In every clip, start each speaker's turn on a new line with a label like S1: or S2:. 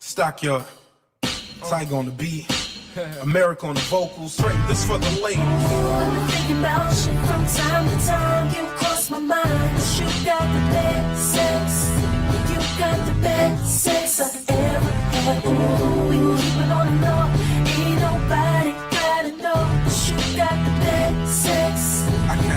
S1: Stockyard, Tiger on the beat, America on the vocals. This for the ladies.
S2: I've been thinking about you from time to time. You cross my mind. 'Cause you got the best sex. You got the best sex I've ever had. Ooh, we keep it on the low. Ain't nobody gotta know. 'Cause you got the best sex.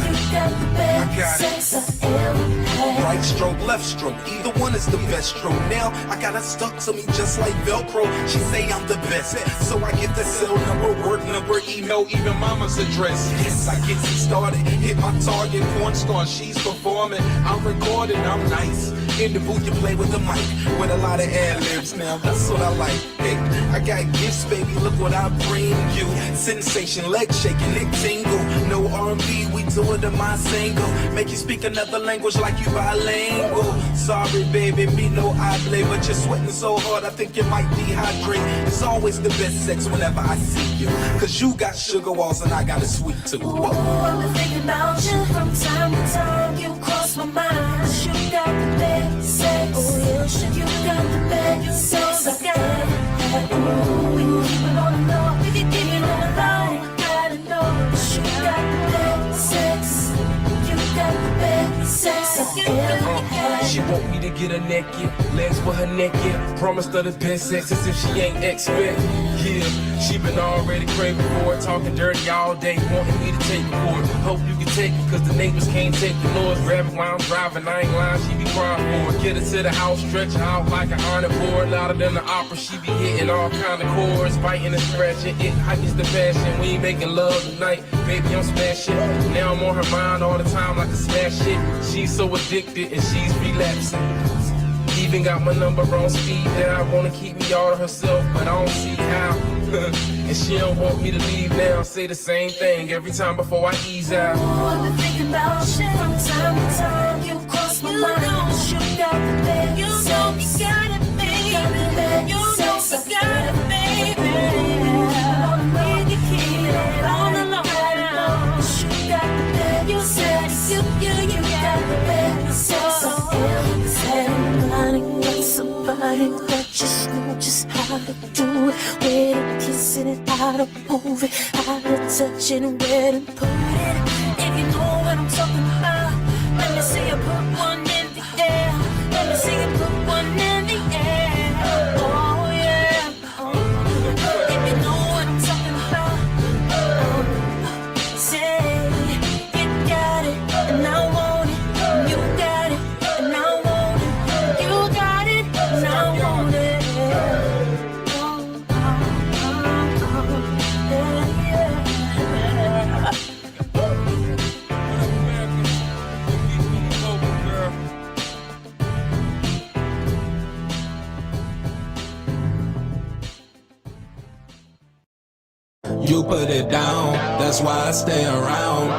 S2: You got the best sex I've ever had.
S1: Right stroke, left stroke, either one is the best stroke. Now I got her stuck to me just like Velcro. She say I'm the best, so I get the cell number, work number, email, even mama's address. Yes, I get it started, hit my target, porn star, she's performing. I'm recording, I'm nice. In the booth, you play with the mic, with a lot of ad-libs now, that's what I like. Hey, I got gifts, baby, look what I bring you. Sensation, leg shaking, it tingle. No R&B, we do it in my single. Make you speak another language like you bilingual. Sorry, baby, me no hable, but you're sweating so hard, I think you might dehydrate. It's always the best sex whenever I see you, 'cause you got sugar walls and I got a sweet tooth.
S2: Ooh, I've been thinking about you from time to time. You cross my mind. 'Cause you got the best sex. Oh yes, you got the best sex I got. Ooh, we keep it on the low. We keep it on the low. Gotta know. 'Cause you got the best sex. You got the best sex I ever had.
S3: She want me to get her naked, legs for her naked. Promised her the best sex as if she ain't expect. Yeah, she been already craving for it, talking dirty all day, wanting me to take it for it. Hope you can take it, 'cause the neighbors can't take the noise. Grab it while I'm driving, I ain't lying, she be crying for it. Get her to the house, stretch her out like an iron board. Louder than the opera, she be hitting all kind of chords, biting and scratching. It heightens the passion, we ain't making love tonight. Baby, I'm smashing. Now I'm on her mind all the time like a smash hit. She's so addicted and she's relapsing. Even got my number on speed now. Wanna keep me all to herself, but I don't see how. And she don't want me to leave now. Say the same thing every time before I ease out.
S2: Ooh, I've been thinking about you from time to time. You cross my mind. 'Cause you got the best. You know you got it, baby. You know you got it, baby. You keep it on the low. 'Cause you got the best. You said you got the best sex I've ever had. Somebody that just knew just how to do it, where to kiss it and how to move it, how to touch it and where to put it. If you know what I'm talking about, let me see you put one in the air. Let me see you put one in the air. Oh yeah. If you know what I'm talking about, say you got it and I want it. You got it and I want it. You got it. I want it.
S4: You put it down, that's why I stay around.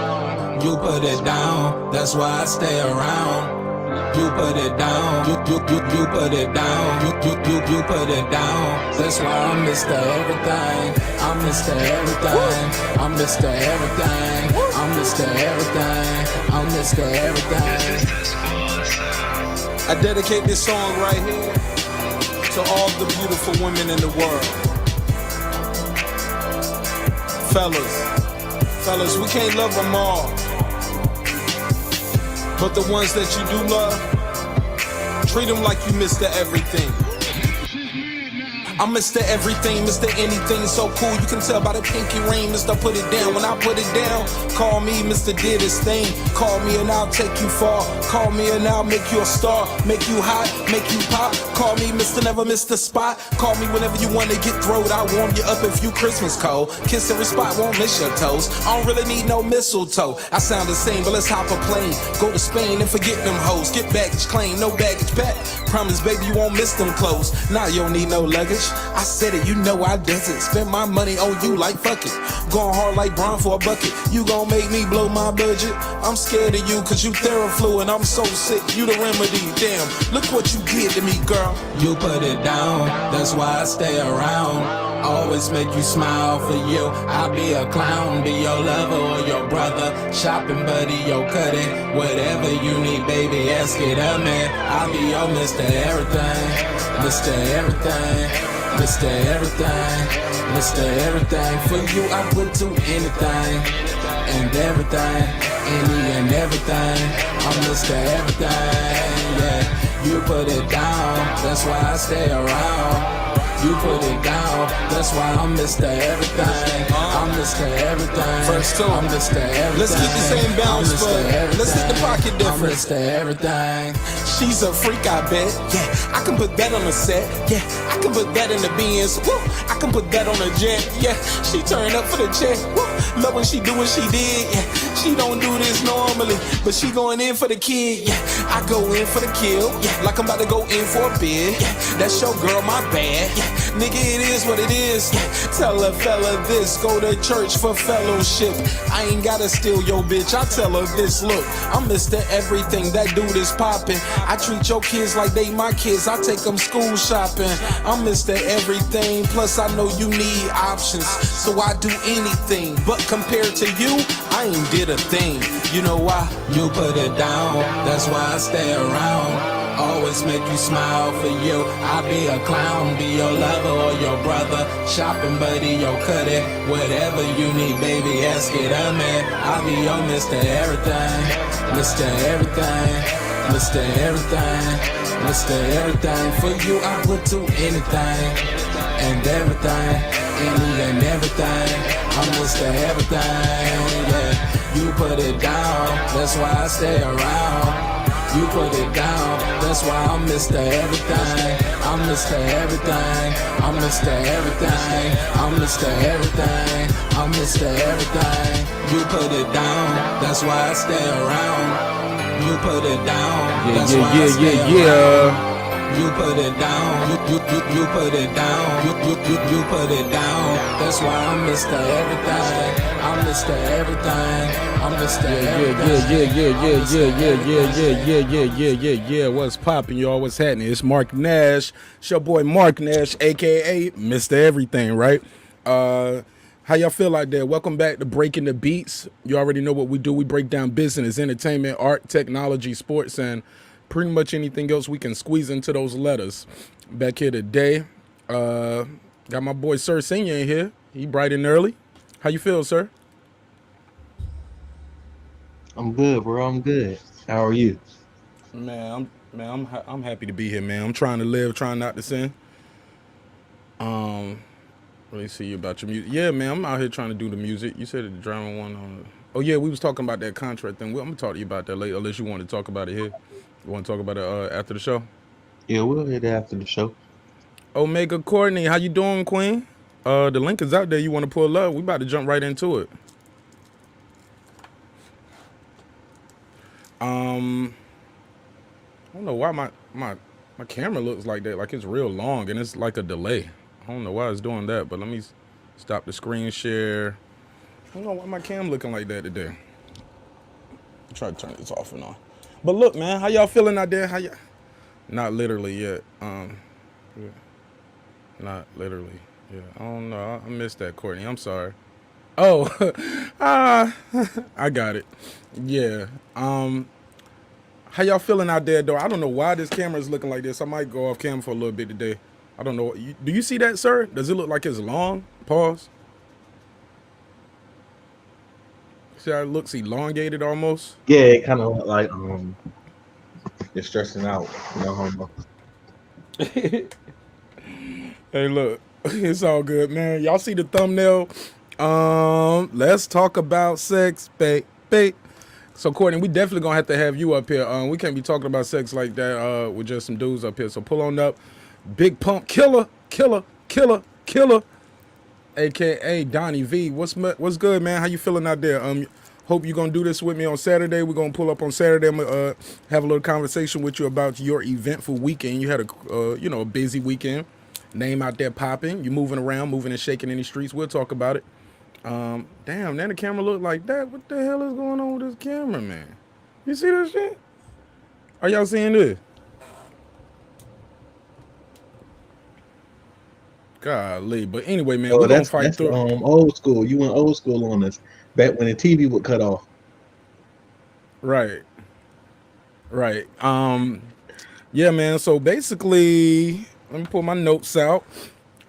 S4: You put it down, that's why I stay around. You put it down, you put it down, you put it down. That's why I'm Mr. Everything. I'm Mr. Everything. I'm Mr. Everything. I'm Mr. Everything. I'm Mr. Everything.
S5: I dedicate this song right here to all the beautiful women in the world. Fellas, we can't love them all, but the ones that you do love, treat them like you Mr. Everything. I'm Mr. Everything, Mr. Anything, so cool. You can tell by the pinky ring, Mr. Put it down. When I put it down, call me Mr. Did his thing. Call me and I'll take you far. Call me and I'll make you a star. Make you hot, make you pop. Call me Mr. Never Miss the Spot. Call me whenever you want to get throwed. I'll warm you up if you Christmas cold. Kiss every spot, won't miss your toes. I don't really need no mistletoe. I sound the same, but let's hop a plane. Go to Spain and forget them hoes. Get baggage claim, no baggage back. Promise, baby, you won't miss them clothes. Now you don't need no luggage. I said it, you know I does it. Spend my money on you like fuck it. Going hard like Braun for a bucket. You gon' make me blow my budget. I'm scared of you cause you Theraflu and I'm so sick. You the remedy, damn. Look what you did to me, girl.
S4: You put it down, that's why I stay around. Always make you smile for you. I'll be a clown, be your lover or your brother, shopping buddy, your cutty, whatever you need, baby, ask it of me. I'll be your Mr. Everything, Mr. Everything, Mr. Everything, Mr. Everything. For you, I would do anything and everything, any and everything. I'm Mr. Everything, yeah. You put it down, that's why I stay around. You put it down, that's why I'm Mr. Everything. I'm Mr. Everything.
S5: First two.
S4: I'm Mr. Everything.
S5: Let's keep the same balance,
S4: I'm Mr.
S5: but
S4: Everything.
S5: let's hit the pocket
S4: I'm
S5: difference.
S4: Mr. Everything.
S5: She's a freak, I bet. Yeah, I can put that on the set. Yeah, I can put that in the Benz. Woo, I can put that on a jet. Yeah, she turn up for the check. Woo, love when she do what she did. Yeah, she don't do this normally, but she going in for the kid. Yeah, I go in for the kill. Yeah, like I'm about to go in for a bid. Yeah, that's your girl, my bad. Yeah, nigga, it is what it is. Yeah, tell a fella this, go to church for fellowship. I ain't gotta steal your bitch. I tell her this, look, I'm Mr. Everything. That dude is popping. I treat your kids like they my kids. I take them school shopping. I'm Mr. Everything. Plus I know you need options, so I do anything. But compared to you, I ain't did a thing. You know why?
S4: You put it down, that's why I stay around. Always make you smile for you. I'll be a clown, be your lover or your brother, shopping buddy, your cutty, whatever you need, baby, ask it of me. I'll be your Mr. Everything, Mr. Everything, Mr. Everything, Mr. Everything. For you, I would do anything and everything, any and everything. I'm Mr. Everything, yeah. You put it down, that's why I stay around. You put it down, that's why I'm Mr. Everything. I'm Mr. Everything. I'm Mr. Everything. I'm Mr. Everything. I'm Mr. Everything. You put it down, that's why I stay around. You put it down, that's why I stay around. You put it down, you put it down, you put it down. That's why I'm Mr. Everything. I'm Mr. Everything. I'm Mr. Everything.
S6: Yeah. What's poppin', y'all? What's happening? It's Marq Nash. It's your boy Marq Nash, aka Mr. Everything, right? How y'all feel out there? Welcome back to Breaking the Beats. You already know what we do. We break down business, entertainment, art, technology, sports, and pretty much anything else we can squeeze into those letters. Back here today, got my boy Cer Sn in here. He bright and early. How you feel, sir?
S7: I'm good, bro. I'm good. How are you?
S6: Man, I'm happy to be here, man. I'm trying to live, trying not to sin. Let me see you about your music. Yeah, man, I'm out here trying to do the music. You said the drama one on. Oh yeah, we was talking about that contract thing. I'm gonna talk to you about that later, unless you want to talk about it here. You want to talk about it after the show?
S7: Yeah, we'll hit after the show.
S6: Omega Courtney, how you doing, Queen? The link is out there. You want to pull up? We about to jump right into it. I don't know why my camera looks like that. Like it's real long and it's like a delay. I don't know why it's doing that, but let me stop the screen share. I don't know why my cam looking like that today. I'll try to turn this off and on. But look, man, how y'all feeling out there? How y'all? Not literally yet. Yeah. Not literally. Yeah. I don't know. I missed that, Courtney. I'm sorry. Oh, I got it. Yeah. How y'all feeling out there, though? I don't know why this camera is looking like this. I might go off camera for a little bit today. I don't know. Do you see that, sir? Does it look like it's long? Pause. See how it looks elongated almost?
S7: Yeah, it kind of like it's stressing out. No homo.
S6: Hey, look, it's all good, man. Y'all see the thumbnail? Let's talk about sex, baby. So, Courtney, we definitely gonna have to have you up here. We can't be talking about sex like that with just some dudes up here. So pull on up. Big Pump Killer, aka Donnie V. What's good, man? How you feeling out there? Hope you're gonna do this with me on Saturday. We're gonna pull up on Saturday. I'm gonna have a little conversation with you about your eventful weekend. You had a busy weekend. Name out there popping. You moving around, moving and shaking in the streets. We'll talk about it. Damn, then the camera look like that. What the hell is going on with this camera, man? You see this shit? Are y'all seeing this? Golly. But anyway, man,
S7: Oh,
S6: we're gonna
S7: that's
S6: fight through.
S7: old school. You went old school on us back when the TV would cut off.
S6: Right. Right. Yeah, man. So basically, let me pull my notes out.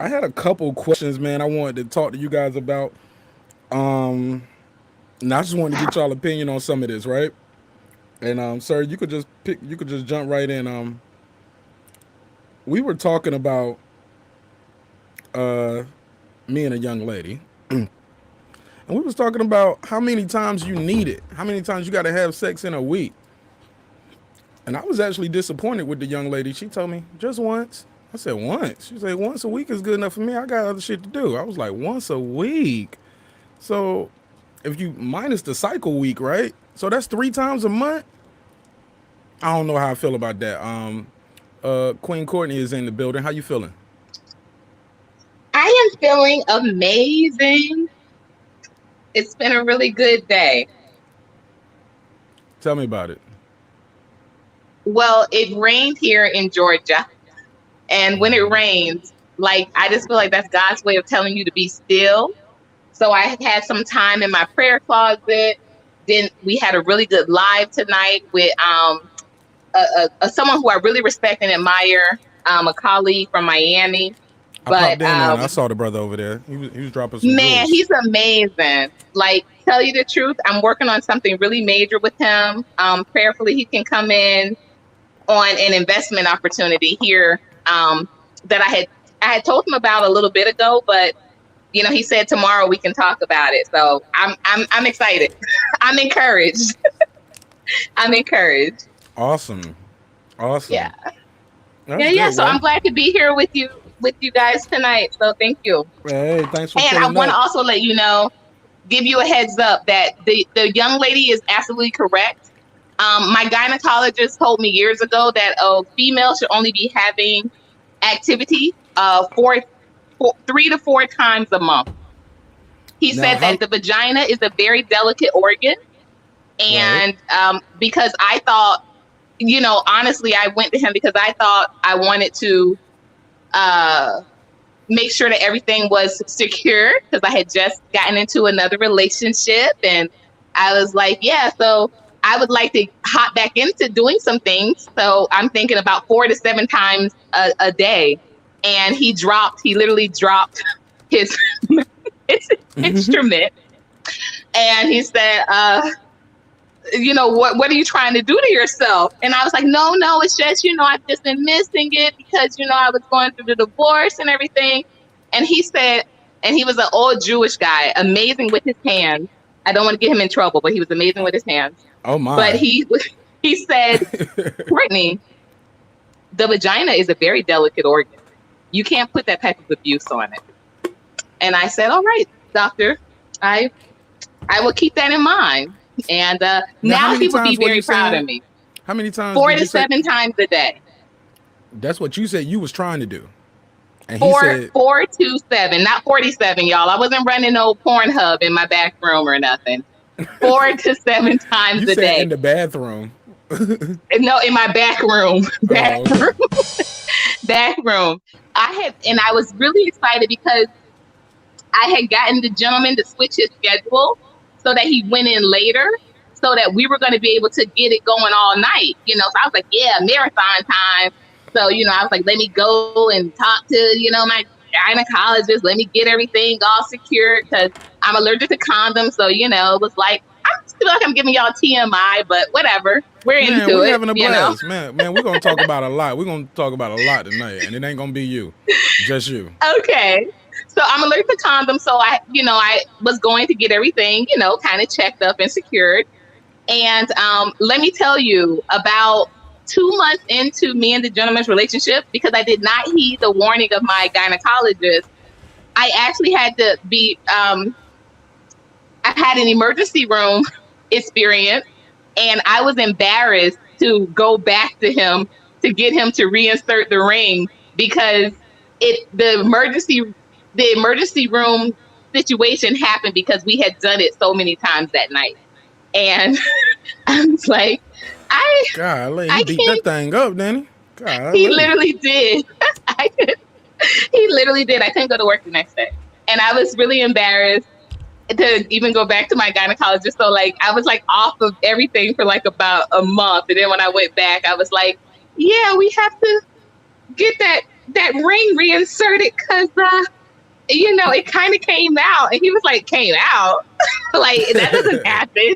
S6: I had a couple questions, man, I wanted to talk to you guys about. And I just wanted to get y'all opinion on some of this, right? And sir, you could just jump right in. We were talking about me and a young lady. And we was talking about how many times you need it. How many times you gotta have sex in a week. And I was actually disappointed with the young lady. She told me, just once. I said, once? She said, once a week is good enough for me. I got other shit to do. I was like, once a week? So if you minus the cycle week, right? So that's 3 times a month? I don't know how I feel about that. Queen Courtney is in the building. How you feeling?
S8: I am feeling amazing. It's been a really good day.
S6: Tell me about it.
S8: Well, it rained here in Georgia. And when it rains, like, I just feel like that's God's way of telling you to be still. So I had some time in my prayer closet. Then we had a really good live tonight with someone who I really respect and admire, a colleague from Miami.
S6: I popped in on it. I saw the brother over there. He was dropping some
S8: man,
S6: jewels.
S8: he's amazing. Like, tell you the truth, I'm working on something really major with him. Prayerfully, he can come in on an investment opportunity here that I had told him about a little bit ago, but you know, he said tomorrow we can talk about it. So I'm excited. I'm encouraged. I'm encouraged.
S6: Awesome.
S8: Yeah.
S6: That's
S8: Yeah.
S6: good,
S8: So
S6: man.
S8: I'm glad to be here with you guys tonight. So thank you.
S6: Hey, thanks for
S8: And I
S6: pulling
S8: want to
S6: up.
S8: also let you know, give you a heads up that the young lady is absolutely correct. My gynecologist told me years ago that a female should only be having activity 3 to 4 times a month. He said that the vagina is a very delicate organ. And because I thought, you know, honestly, I went to him because I thought I wanted to make sure that everything was secure because I had just gotten into another relationship. And I was like, yeah, so I would like to hop back into doing some things. So I'm thinking about 4 to 7 times a day. And he literally dropped his instrument. And he said, you know, what are you trying to do to yourself? And I was like, no, it's just, you know, I've just been missing it because, you know, I was going through the divorce and everything. And he said, and he was an old Jewish guy, amazing with his hands. I don't want to get him in trouble, but he was amazing with his hands.
S6: Oh my.
S8: But he said, Brittany, the vagina is a very delicate organ. You can't put that type of abuse on it. And I said, all right, doctor, I will keep that in mind. And now he would be very proud of me.
S6: How many times?
S8: 4 to 7 times a day.
S6: That's what you said you was trying to do. And
S8: he 4
S6: said
S8: 4 to 7, not 47, y'all. I wasn't running no Pornhub in my back room or nothing. 4 to 7 times
S6: you
S8: a
S6: said
S8: day.
S6: In the bathroom.
S8: No, in my back room. Back room. Back room. I was really excited because I had gotten the gentleman to switch his schedule so that he went in later so that we were going to be able to get it going all night. You know, so I was like, yeah, marathon time. So, you know, I was like, let me go and talk to, you know, my gynecologist. Let me get everything all secured because I'm allergic to condoms. So, you know, it was like, I feel like I'm giving y'all TMI, but whatever. We're into
S6: we're
S8: it.
S6: Having a blast.
S8: You
S6: know? Man, we're going to talk about a lot. We're going to talk about a lot tonight, and it ain't going to be you. Just you.
S8: Okay. So I'm allergic to condoms. So I was going to get everything, you know, kind of checked up and secured. And let me tell you, about 2 months into me and the gentleman's relationship, because I did not heed the warning of my gynecologist, I actually had to be, I had an emergency room experience, and I was embarrassed to go back to him to get him to reinsert the ring because the emergency room situation happened because we had done it so many times that night. And I was like,
S6: Golly, he beat that thing up, Danny.
S8: He literally did. He literally did. I couldn't go to work the next day. And I was really embarrassed to even go back to my gynecologist. So like I was like off of everything for like about a month. And then when I went back, I was like, yeah, we have to get that ring reinserted because it kind of came out. And he was like, came out? Like, that doesn't happen.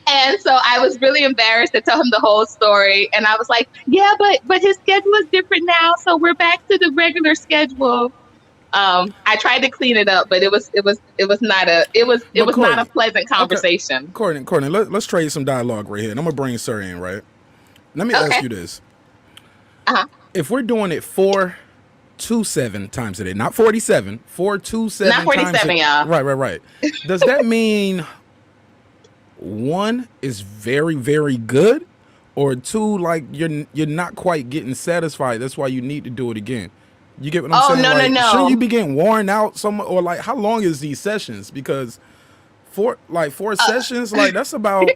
S8: And so I was really embarrassed to tell him the whole story. And I was like, yeah, but his schedule is different now. So we're back to the regular schedule. I tried to clean it up, but it was not a pleasant conversation.
S6: Okay. Courtney, let's trade some dialogue right here. And I'm gonna bring Cer in, right? Let me ask you this. If we're doing it 4 to 7 times a day, not 47, 4 to 7
S8: not 47, y'all.
S6: Right. Does that mean 1 is very, very good, or 2, like you're not quite getting satisfied? That's why you need to do it again. You get what I'm saying?
S8: No.
S6: Shouldn't you be getting worn out somewhere, or like how long is these sessions? Because 4 sessions, like that's about,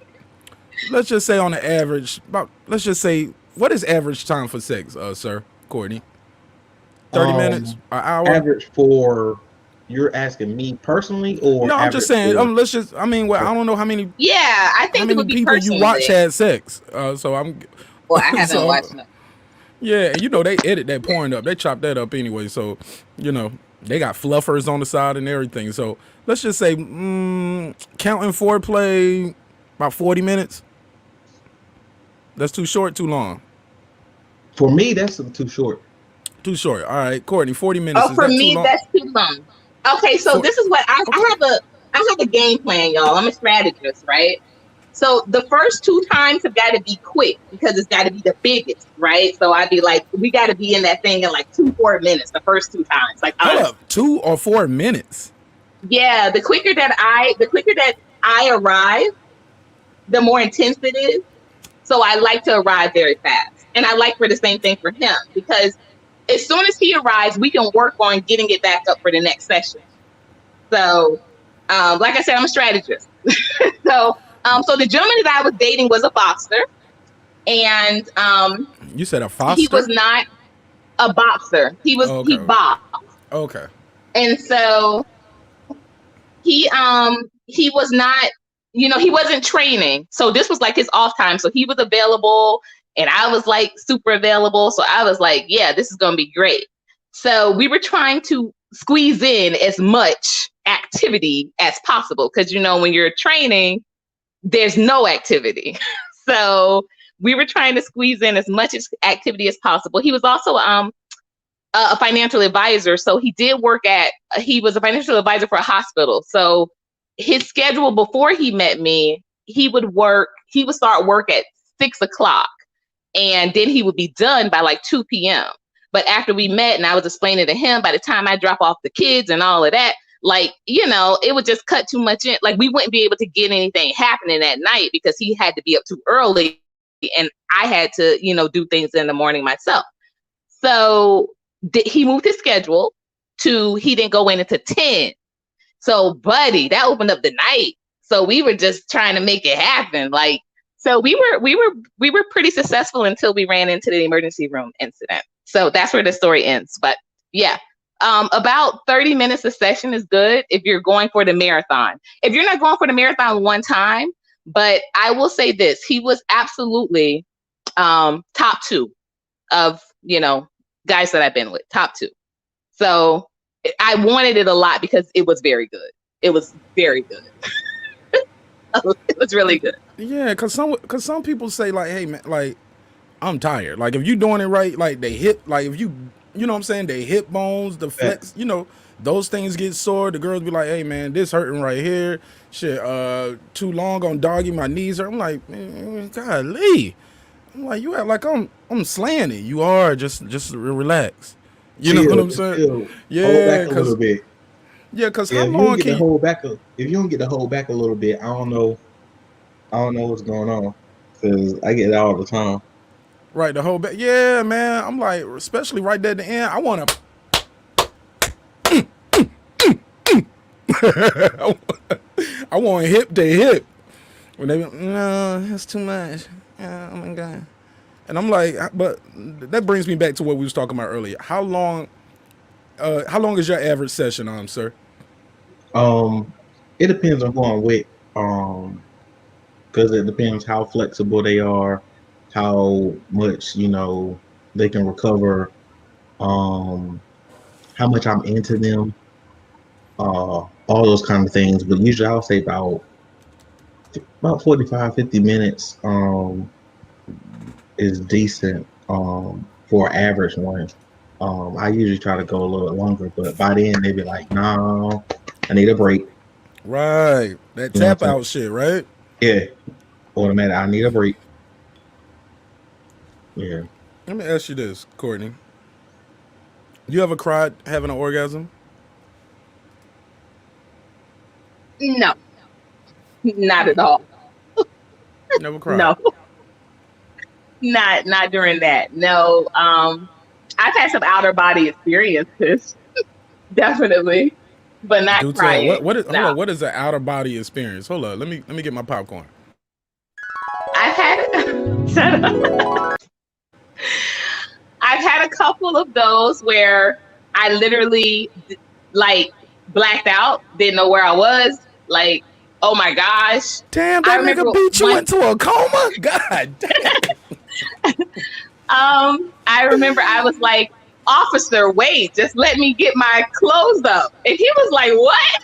S6: let's just say on the average, let's just say, what is average time for sex, Sir Courtney? 30 minutes, an hour?
S7: Average for, you're asking me personally, or?
S6: No, I'm just saying.
S7: For,
S6: I don't know how many.
S8: Yeah, I think
S6: how many people you watch had sex. So I'm.
S8: Well, I haven't watched them.
S6: Yeah, and they edit that porn up. They chop that up anyway. So, they got fluffers on the side and everything. So let's just say, counting foreplay, about 40 minutes. That's too short, too long?
S7: For me, that's too short.
S6: Too short. All right, Courtney, 40 minutes.
S8: Oh, for me, that's too long. Okay, so this is what I have a game plan, y'all. I'm a strategist, right? So the first 2 times have got to be quick because it's got to be the biggest, right? So I'd be like, we got to be in that thing in like 2-4 minutes the first 2 times. Like,
S6: hold up, 2 or 4 minutes?
S8: Yeah, the quicker that I arrive, the more intense it is. So I like to arrive very fast, and I like for the same thing for him because as soon as he arrives, we can work on getting it back up for the next session. So, like I said, I'm a strategist. So the gentleman that I was dating was a boxer, and
S6: you said a foster?
S8: He was not a boxer. He boxed.
S6: Okay.
S8: And so he was not, he wasn't training. So this was like his off time. So he was available, and I was like super available. So I was like, yeah, this is gonna be great. So we were trying to squeeze in as much activity as possible because when you're training, there's no activity. So we were trying to squeeze in as much activity as possible. He was also a financial advisor. So he was a financial advisor for a hospital. So his schedule before he met me, he would start work at 6:00, and then he would be done by like 2 p.m. But after we met and I was explaining to him, by the time I drop off the kids and all of that, like, it would just cut too much in. Like, we wouldn't be able to get anything happening at night because he had to be up too early and I had to, do things in the morning myself. So he moved his schedule to, he didn't go in until 10. So, buddy, that opened up the night. So we were just trying to make it happen. Like, so we were pretty successful until we ran into the emergency room incident. So that's where the story ends. But yeah. About 30 minutes a session is good if you're going for the marathon. If you're not going for the marathon one time, but I will say this, he was absolutely top 2 of, guys that I've been with, top 2. So I wanted it a lot because it was very good. It was very good. It was really good.
S6: Yeah, because some people say like, hey man, like I'm tired. Like if you're doing it right, like they hit, like if you know what I'm saying, the hip bones, the flex, those things get sore. The girls be like, hey man, this hurting right here. Shit, too long on doggy, my knees hurt. I'm like, man, golly. I'm like, you act like I'm slaying it. You are, just relax. You know what I'm saying? Yeah,
S7: hold back a little bit.
S6: Yeah, because how long can you
S7: hold back? If you don't get to hold back a little bit, I don't know what's going on because I get it all the time.
S6: Right, the whole back. Yeah, man. I'm like, especially right there at the end, I want to. I want hip to hip. When they, no, that's too much. Oh my God. And I'm like, but that brings me back to what we was talking about earlier. How long How long is your average session, sir?
S7: It depends on who I'm with. Because it depends how flexible they are, how much they can recover, how much I'm into them, all those kind of things. But usually I'll say about 45, 50 minutes is decent for an average one. I usually try to go a little longer, but by then they be like, "No, I need a break."
S6: Right, that
S7: You know
S6: tap
S7: what I'm
S6: out shit, right?
S7: Yeah, automatic. I need a break. Yeah.
S6: Let me ask you this, Courtney. You ever cried having an orgasm?
S8: No, not at all.
S6: Never cried.
S8: No, not during that. No. I've had some outer body experiences, definitely, but not
S6: Do tell.
S8: crying.
S6: Hold
S8: No.
S6: on, what is an outer body experience? Hold on, let me get my popcorn.
S8: I've had shut up. I've had a couple of those where I literally like blacked out, didn't know where I was. Like, oh my gosh.
S6: Damn,
S8: I
S6: that
S8: remember
S6: nigga beat you
S8: one-
S6: into a coma? God damn.
S8: I remember I was like, "Officer, wait, just let me get my clothes up." And he was like, "What?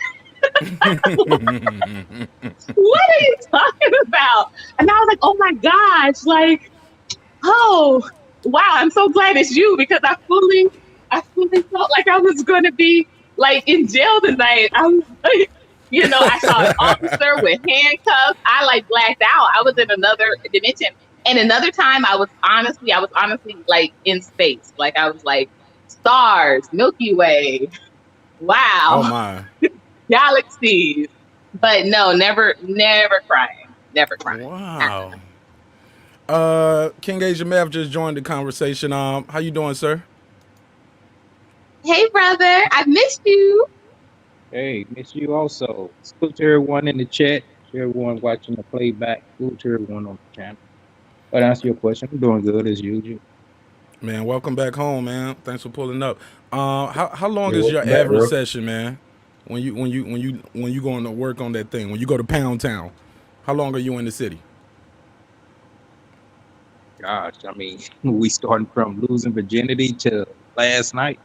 S8: What are you talking about?" And I was like, "Oh my gosh, like, oh wow, I'm so glad it's you," because I fully felt like I was gonna be like in jail tonight. I was like, I saw an officer with handcuffs. I like blacked out. I was in another dimension. And another time I was honestly like in space. Like I was like stars, Milky Way, wow,
S6: Oh my.
S8: galaxies. But no, never crying. Never crying.
S6: Wow. King Asia Mav just joined the conversation. How you doing, sir?
S8: Hey brother, I missed you.
S9: Hey, miss you also. Salute to everyone in the chat, to everyone watching the playback, salute to everyone on the channel. But to answer your question, I'm doing good as usual.
S6: Man, welcome back home, man. Thanks for pulling up. How long
S7: Yeah,
S6: is your
S7: welcome back,
S6: average
S7: bro.
S6: session, man? When you going to work on that thing, when you go to Pound Town, how long are you in the city?
S9: Gosh, I mean, we starting from losing virginity to last night.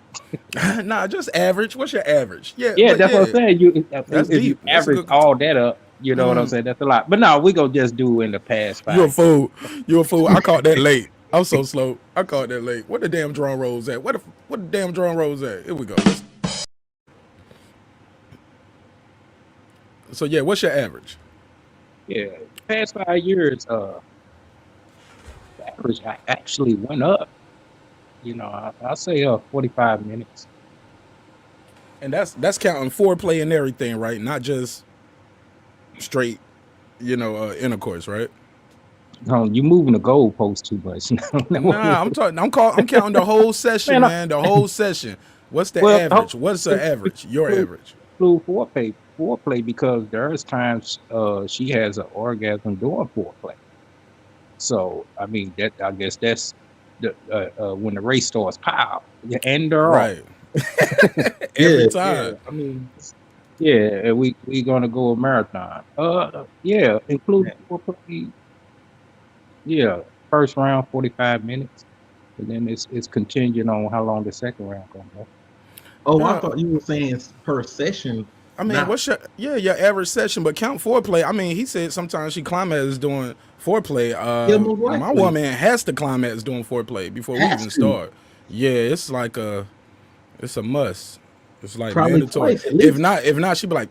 S6: Nah, just average. What's your average? Yeah,
S9: Yeah,
S6: but
S9: that's what I'm saying.
S6: That's
S9: If you
S6: deep. That's a
S9: average
S6: good.
S9: all that up, you know what I'm saying? That's a lot. But no, we gonna just do in the past
S6: You a
S9: 5
S6: fool. You a fool. I caught that late. I'm so slow. I caught that late. What the damn drum rolls at? What the damn drum rolls at? Here we go. So yeah, what's your average?
S9: Yeah, past 5 years, the average actually went up. I'll say 45 minutes.
S6: And that's counting foreplay and everything, right? Not just straight, intercourse, right?
S9: No, you moving the goalpost too much.
S6: Nah, I'm counting the whole session, man. The whole session. What's the average? What's the average? Your average?
S9: Include foreplay because there's times she has an orgasm doing foreplay. So I mean I guess that's the when the race starts, pow, and they're
S6: Right. Every
S7: Yeah.
S6: time.
S9: I mean, yeah, we gonna go a marathon. Yeah, including foreplay. Yeah, first round 45 minutes, and then it's contingent on how long the second round gonna go.
S7: Oh, I thought you were saying per session.
S6: I mean, what's your average session? But count foreplay. I mean, he said sometimes she climaxes doing foreplay.
S7: most
S6: My
S7: likely.
S6: woman has to climax doing foreplay before we even start. Yeah, it's like it's a must. It's like
S7: Probably
S6: mandatory.
S7: twice, at least.
S6: If not, she'd be like,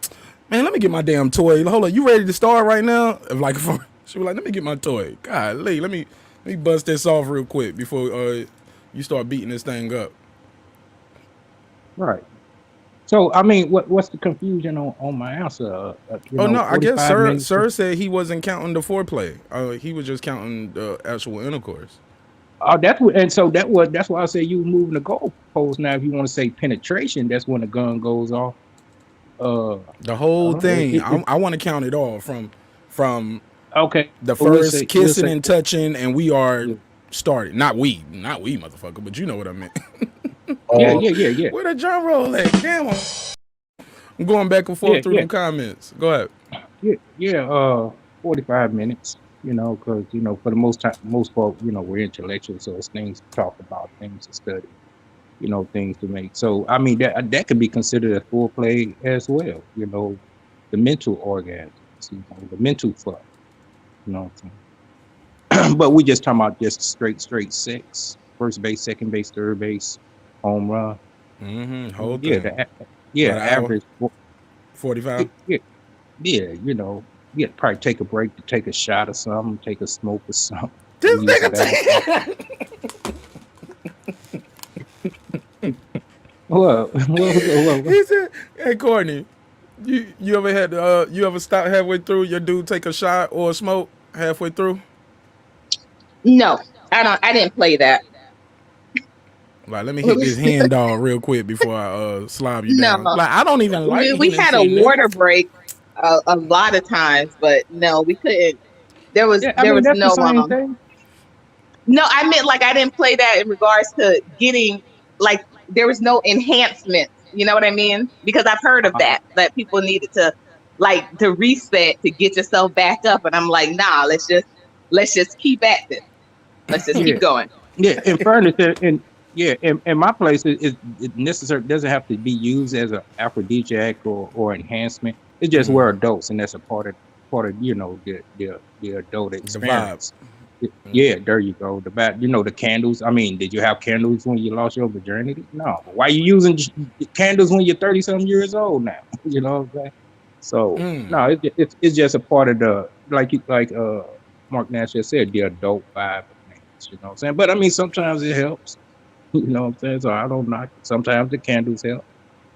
S6: man, let me get my damn toy. Hold on, you ready to start right now? She'd be like, let me get my toy. Golly, let me bust this off real quick before you start beating this thing up.
S9: Right. So I mean, what's the confusion on my answer?
S6: No, I guess
S9: 45 minutes
S6: Cer said he wasn't counting the foreplay. He was just counting the actual intercourse.
S9: Oh, that's why I say you moving the goalpost. Now, if you want to say penetration, that's when the gun goes off.
S6: The whole thing. I want to count it all from
S9: okay
S6: the first kissing and touching, and we are started. Not we, motherfucker, but you know what I meant.
S9: Yeah,
S7: Or
S9: yeah.
S6: Where the drum roll at? Damn, I'm going back and
S9: Yeah,
S6: forth through
S9: yeah,
S6: them comments. Go ahead.
S9: yeah. 45 minutes. Because for the most time, most folk, we're intellectual, so it's things to talk about, things to study, things to make. So I mean, that could be considered a foreplay as well. The mental orgasms, the mental fuck. You know what I'm saying? But we just talking about just straight sex, first base, second base, third base, home run.
S6: Whole
S9: Yeah,
S6: thing.
S9: yeah,
S6: About an hour,
S9: average.
S6: 45.
S9: Yeah, yeah, yeah, probably take a break to take a shot or something, take a smoke or something,
S6: This
S9: and use the bathroom.
S6: nigga.
S9: Well,
S6: He said, "Hey, Courtney, you ever had you ever stop halfway through your dude take a shot or a smoke halfway through?
S8: No, I didn't play that.
S6: Like, let me hit this hand dog real quick before I slob you
S8: No,
S6: down. Like, I don't even like
S8: we had a
S6: Hennessy, nigga.
S8: water break a lot of times, but no, we couldn't. There was
S9: yeah, I
S8: there
S9: mean
S8: was
S9: that's the
S8: no
S9: same thing.
S8: no. I meant like I didn't play that in regards to getting like there was no enhancements. You know what I mean? Because I've heard of that people needed to like to reset to get yourself back up, and I'm like, nah, let's just keep at this. Let's just
S9: Yeah,
S8: keep going.
S9: yeah. In fairness, yeah, in my place, it necessarily doesn't have to be used as an aphrodisiac or enhancement. It's just we're adults, and that's a part of the adult
S6: The vibe.
S9: experience. Yeah, there you go. The candles. I mean, did you have candles when you lost your virginity? No. Why are you using candles when you're 30-something years old now? You know what I'm saying? So no, it's just a part of the like Marq Nash just said, the adult vibe of things. You know what I'm saying? But I mean, sometimes it helps. You know what I'm saying? So I don't knock it. Sometimes the candles help.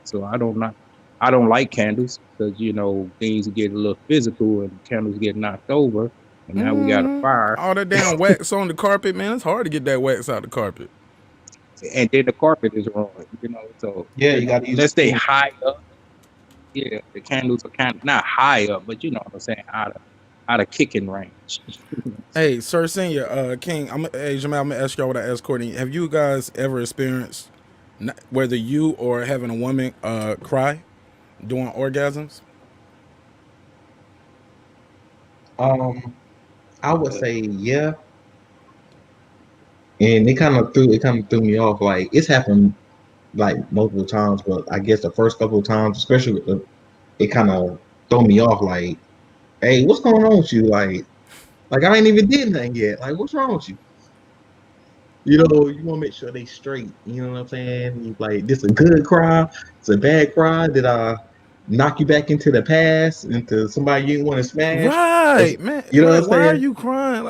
S9: So I don't knock. I don't like candles because things get a little physical and candles get knocked over, and now we got a fire.
S6: All that damn wax on the carpet, man. It's hard to get that wax out the carpet.
S9: And then the carpet is ruined, so
S7: yeah, you gotta use
S9: unless they high up, yeah, the candles are kind of not high up, but you know what I'm saying, out of kicking range.
S6: Hey, Cer Sn, King. Hey, Jamal. I'm gonna ask y'all what I asked Courtney. Have you guys ever experienced whether you or having a woman cry during orgasms?
S7: I would say yeah, and it kind of threw me off. Like it's happened like multiple times, but I guess the first couple of times, especially it kind of threw me off. Like, hey, what's going on with you? Like I ain't even did nothing yet. Like, what's wrong with you? You want to make sure they straight. You know what I'm saying? Like, this a good cry? It's a bad cry? Did I knock you back into the past, into somebody you didn't want to smash?
S6: Right, man.
S7: You know what
S6: Like,
S7: I'm
S6: why are
S7: saying?
S6: you crying?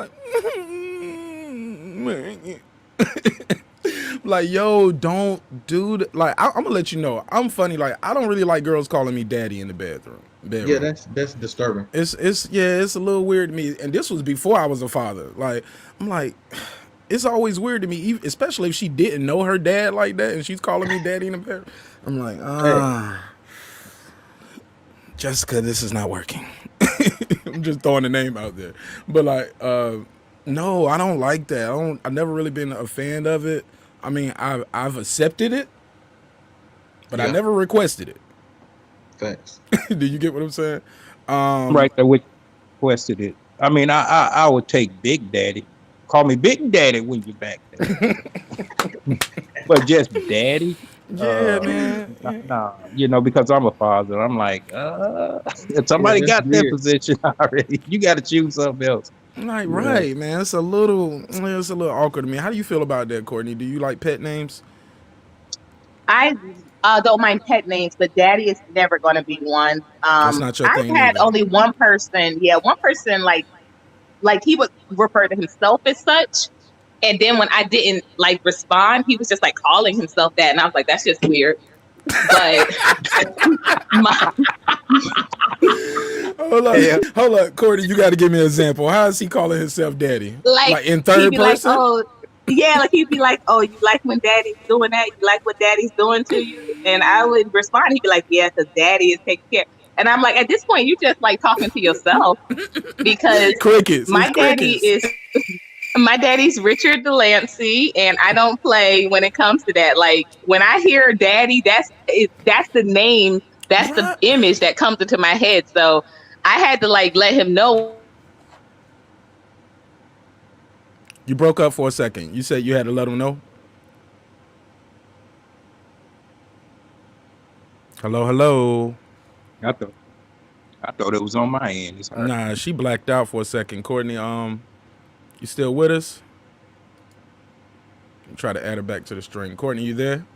S6: Like, yo, don't do that. Like, I'm gonna let you know. I'm funny. Like, I don't really like girls calling me daddy in the bedroom.
S7: Yeah, that's disturbing.
S6: It's it's a little weird to me. And this was before I was a father. Like, I'm like, it's always weird to me, especially if she didn't know her dad like that and she's calling me daddy in the bedroom. I'm like, Jessica, this is not working. I'm just throwing the name out there. But like, no, I don't like that. I've never really been a fan of it. I mean, I've accepted it, but I
S7: Yeah.
S6: never requested it.
S7: Facts.
S6: Do you get what I'm saying?
S9: Right there, which requested it. I mean, I would take Big Daddy. Call me Big Daddy when you're back there. But just Daddy.
S6: Yeah, man.
S9: Nah, because I'm a father. I'm like, if somebody
S7: that's
S9: got that
S7: weird.
S9: position already, you got to choose something else.
S6: Like,
S9: Yeah.
S6: right, man. It's a little awkward to me. How do you feel about that, Courtney? Do you like pet names?
S8: I don't mind pet names, but daddy is never going to be one.
S6: That's not your
S8: I've
S6: thing
S8: had
S6: either.
S8: only one person. Yeah, one person like he would refer to himself as such. And then when I didn't like respond, he was just like calling himself that. And I was like, that's just weird. But my,
S6: Hold up, Courtney. You got to give me an example. How is he calling himself daddy?
S8: like
S6: in
S8: he'd
S6: third
S8: be like,
S6: person?
S8: oh, yeah, like he'd be like, oh, you like when daddy's doing that? You like what daddy's doing to you? And I would respond, he'd be like, yeah, because daddy is taking care. And I'm like, at this point, you just like talking to yourself because
S6: Crickets.
S8: my
S6: It's
S8: daddy
S6: crickets.
S8: is My daddy's Richard Delancey, and I don't play when it comes to that. Like when I hear daddy, that's the name, that's the
S6: Right.
S8: image that comes into my head. So I had to like let him know when I was talking about it raining.
S6: You broke up for a second. You said you had to let him know. Hello, hello.
S9: I thought I thought it was on my end. It's her.
S6: Nah, she blacked out for a second. Courtney, you still with us? Try to add her back to the string. Courtney, you there?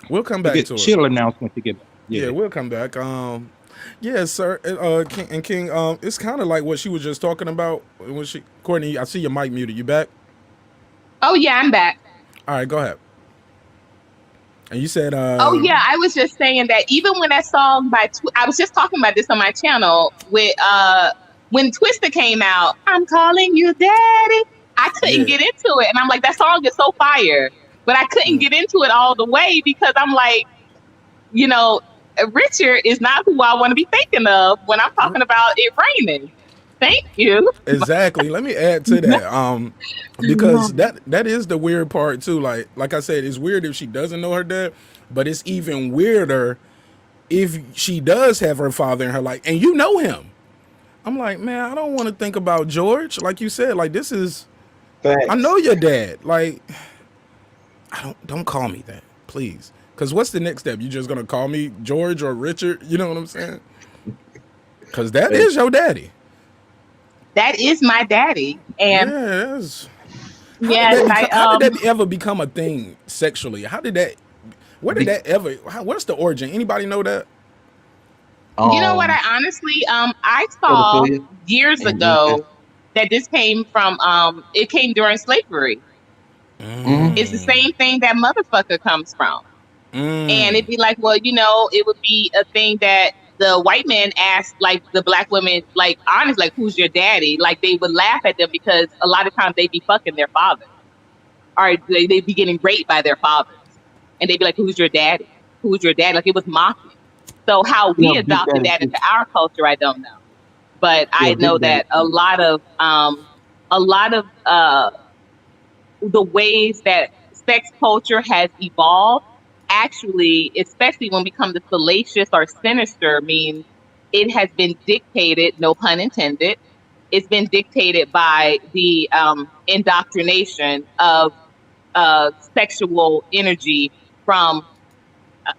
S6: We'll come back to it.
S9: She'll announce when she get back.
S6: Yeah, we'll come back. Yeah, sir. King, it's kind of like what she was just talking about when she. Courtney, I see your mic muted. You back?
S8: Oh yeah, I'm back.
S6: All right, go ahead. And you said,
S8: Oh yeah, I was just saying that even when that song I was just talking about this on my channel with when Twister came out, I'm calling you daddy. I couldn't get into it, and I'm like, that song is so fire, but I couldn't get into it all the way because I'm like, you know, Richard is not who I want to be thinking of when I'm talking about it raining. Thank you.
S6: Exactly. Let me add to that. Because that is the weird part too. Like I said, it's weird if she doesn't know her dad, but it's even weirder if she does have her father in her life and you know him. I'm like, man, I don't want to think about George. Like you said, like this is
S7: Facts.
S6: I know your dad. Like don't call me that, please. Cause what's the next step? You just gonna call me George or Richard? You know what I'm saying? Cause that is your daddy.
S8: That is my daddy, and
S6: yes.
S8: yes,
S6: How did that ever become a thing sexually? How did that? Where did that ever? What's the origin? Anybody know that?
S8: You know what? I honestly, I saw years ago that this came from, it came during slavery. It's the same thing that motherfucker comes from. And it'd be like, well, you know, it would be a thing that the white man asked, like the black women, like honest, like who's your daddy? Like they would laugh at them because a lot of times they'd be fucking their fathers, or they'd be getting raped by their fathers, and they'd be like, who's your daddy? Who's your dad? Like it was mocking. So how we adopted that into our culture, I don't know, but I know that a lot of the ways that sex culture has evolved, actually, especially when we come to salacious or sinister, means it has been dictated, no pun intended, it's been dictated by the indoctrination of sexual energy from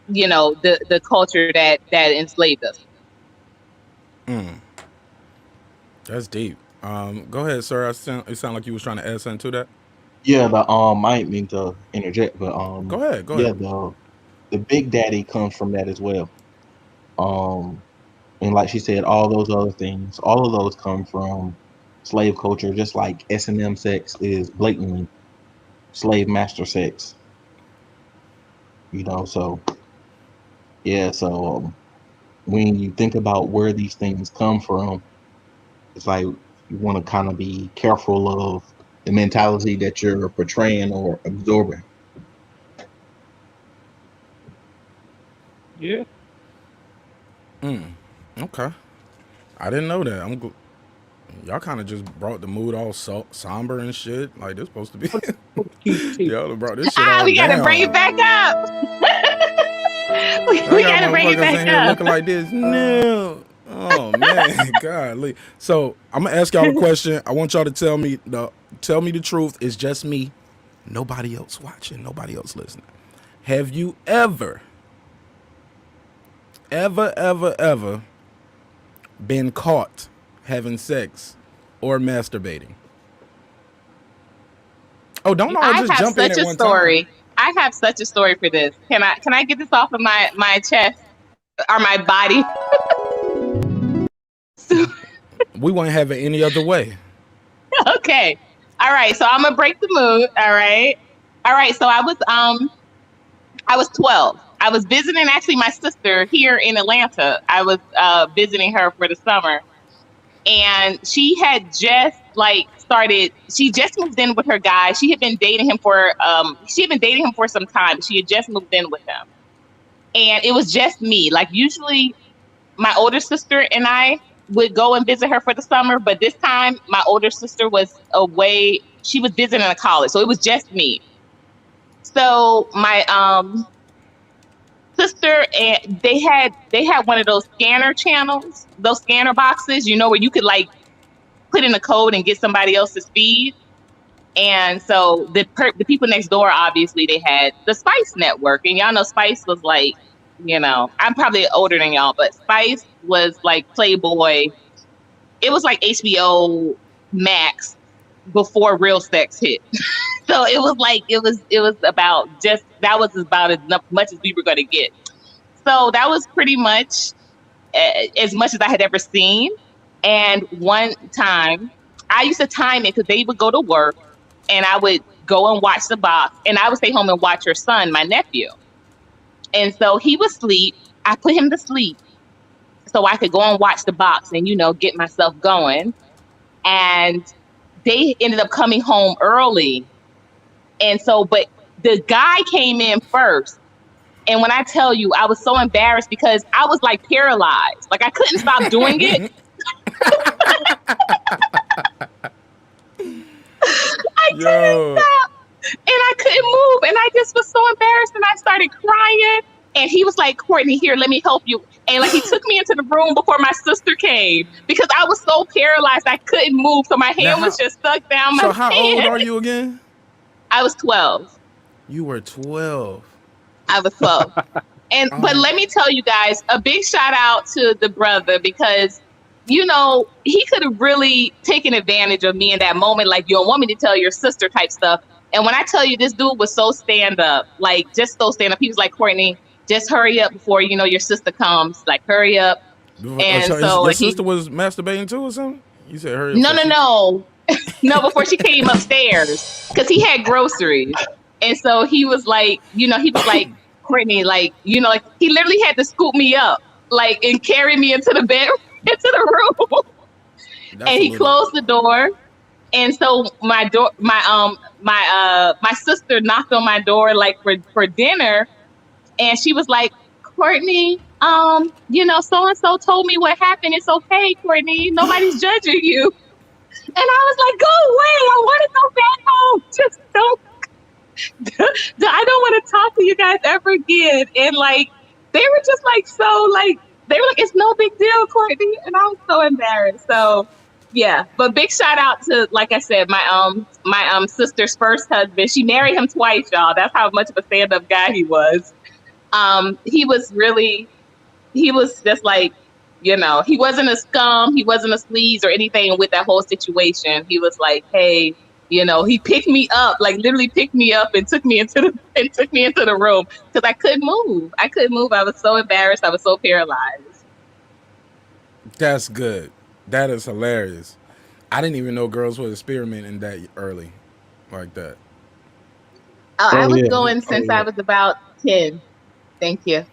S8: the culture that enslaved us.
S6: That's deep. Go ahead, sir. It sounded like you was trying to add something to that.
S7: Yeah, I didn't mean to interject, but
S6: Go ahead.
S7: yeah, the big daddy comes from that as well. And like she said, all those other things, all of those come from slave culture, just like S&M sex is blatantly slave master sex. You know, so yeah, so when you think about where these things come from, it's like you want to kind of be careful of the mentality that you're portraying or absorbing.
S9: Yeah.
S6: Okay. I didn't know that. Y'all kind of just brought the mood all somber and shit. Like this supposed to be. Y'all brought this shit all
S8: we gotta
S6: down.
S8: bring it back up. we gotta bring it back up.
S6: Looking like this. No. Oh man, golly. So I'm gonna ask y'all a question. I want y'all to tell me the truth. It's just me, nobody else watching, nobody else listening. Have you ever been caught having sex or masturbating? Oh, don't all just jump in at one time.
S8: I have such a story for this. Can I get this off of my chest or my body?
S6: We won't have it any other way.
S8: Okay. All right. So I'm gonna break the mood. All right. So I was 12. I was visiting actually my sister here in Atlanta. I was visiting her for the summer, and she had just she just moved in with her guy. She had been dating him for some time. She had just moved in with him, and it was just me. Like usually, my older sister and I would go and visit her for the summer, but this time my older sister was away. She was visiting a college, so it was just me. So my sister and they had one of those scanner channels, those scanner boxes, where you could like put in a code and get somebody else's feed. And so the people next door, obviously, they had the Spice network, and y'all know Spice was like, I'm probably older than y'all, but Spice was like Playboy. It was like HBO Max before Real Sex hit. So it was like it was about that was about as much as we were going to get. So that was pretty much as much as I had ever seen. And one time, I used to time it because they would go to work, and I would go and watch the box, and I would stay home and watch her son, my nephew. And so he was asleep. I put him to sleep so I could go and watch the box and, get myself going. And they ended up coming home early. And so, but the guy came in first. And when I tell you, I was so embarrassed because I was like paralyzed. Like I couldn't stop doing it. I couldn't stop. And I couldn't move. And I just was so embarrassed. And I started crying. And he was like, Courtney, here, let me help you. And like he took me into the room before my sister came because I was so paralyzed I couldn't move. So my hand was just stuck down my
S6: So how
S8: hand.
S6: old are you again?
S8: I was 12.
S6: You were 12.
S8: I was 12. But let me tell you guys, a big shout out to the brother because, he could have really taken advantage of me in that moment. Like, you don't want me to tell your sister type stuff. And when I tell you this dude was so stand up, like just so stand up, he was like, Courtney, just hurry up before, your sister comes. Like, hurry up. And so
S6: your sister was masturbating too or something? You said hurry up.
S8: No. No, before she came upstairs because he had groceries. And so he was like, he was like, Courtney, like, like he literally had to scoop me up, like, and carry me into the bed, into the room. And he closed the door. And so my sister knocked on my door, like for dinner. And she was like, Courtney, so-and-so told me what happened. It's okay, Courtney. Nobody's judging you. And I was like, go away. I want to go back home. Just don't. I don't want to talk to you guys ever again. And like, they were just like, they were like, it's no big deal, Courtney. And I was so embarrassed. So yeah, but big shout out to, like I said, my sister's first husband. She married him twice, y'all. That's how much of a stand-up guy he was. He was just like, he wasn't a scum. He wasn't a sleaze or anything with that whole situation. He was like, hey, he picked me up, like literally picked me up and took me into the room because I couldn't move. I was so embarrassed. I was so paralyzed.
S6: That's good. That is hilarious. I didn't even know girls were experimenting that early like that.
S8: I was going since I was about 10. Thank you.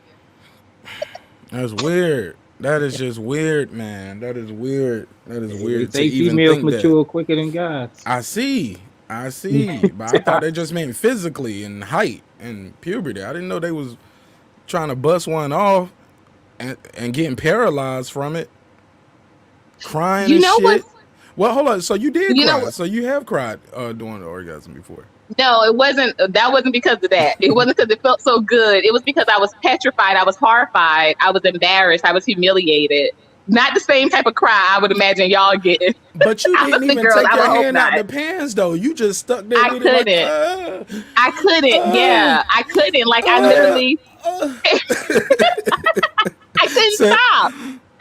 S6: That's weird. That is just weird, man. That is weird. That is weird.
S9: They females mature quicker than guys.
S6: I see. But I thought they just meant physically and height and puberty. I didn't know they was trying to bust one off and getting paralyzed from it. Crying and shit. What? Well, hold on. So you did cry. So you have cried during the orgasm before.
S8: No, it wasn't. That wasn't because of that. It wasn't because it felt so good. It was because I was petrified. I was horrified. I was embarrassed. I was humiliated. Not the same type of cry I would imagine y'all getting.
S6: But you didn't even take your hand out the pans, though. You just stuck there.
S8: I couldn't. Yeah, I couldn't. Like, I literally... I couldn't stop.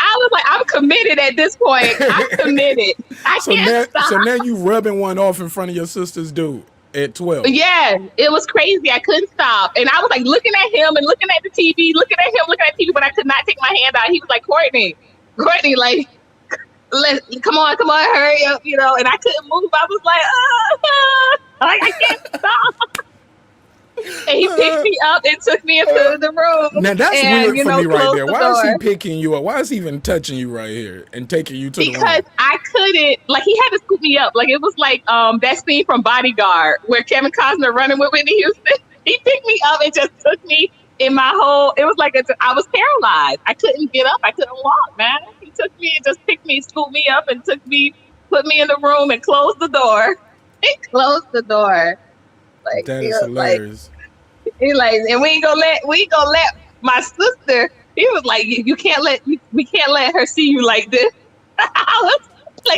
S8: I was like, I'm committed at this point. I'm committed. I can't stop.
S6: So now you rubbing one off in front of your sister's dude at 12.
S8: Yeah, it was crazy. I couldn't stop. And I was like looking at him and looking at the TV, looking at TV, but I could not take my hand out. He was like, Courtney, like, come on, hurry up, and I couldn't move. I was like, I can't stop. And he picked me up and took me into the room.
S6: Now that's weird for me right there. Why is he picking you up? Why is he even touching you right here and taking you to the room?
S8: Because I couldn't, like, he had to scoop me up. Like, it was like that scene from Bodyguard where Kevin Costner running with Whitney Houston. He picked me up and just took me in my whole, it was like I was paralyzed. I couldn't get up. I couldn't walk, man. He took me and just picked me, scooped me up, and put me in the room and closed the door. He closed the door. Like
S6: That
S8: he
S6: is
S8: was like,
S6: hilarious.
S8: and we ain't gonna let my sister. He was like, we can't let her see you like this. I was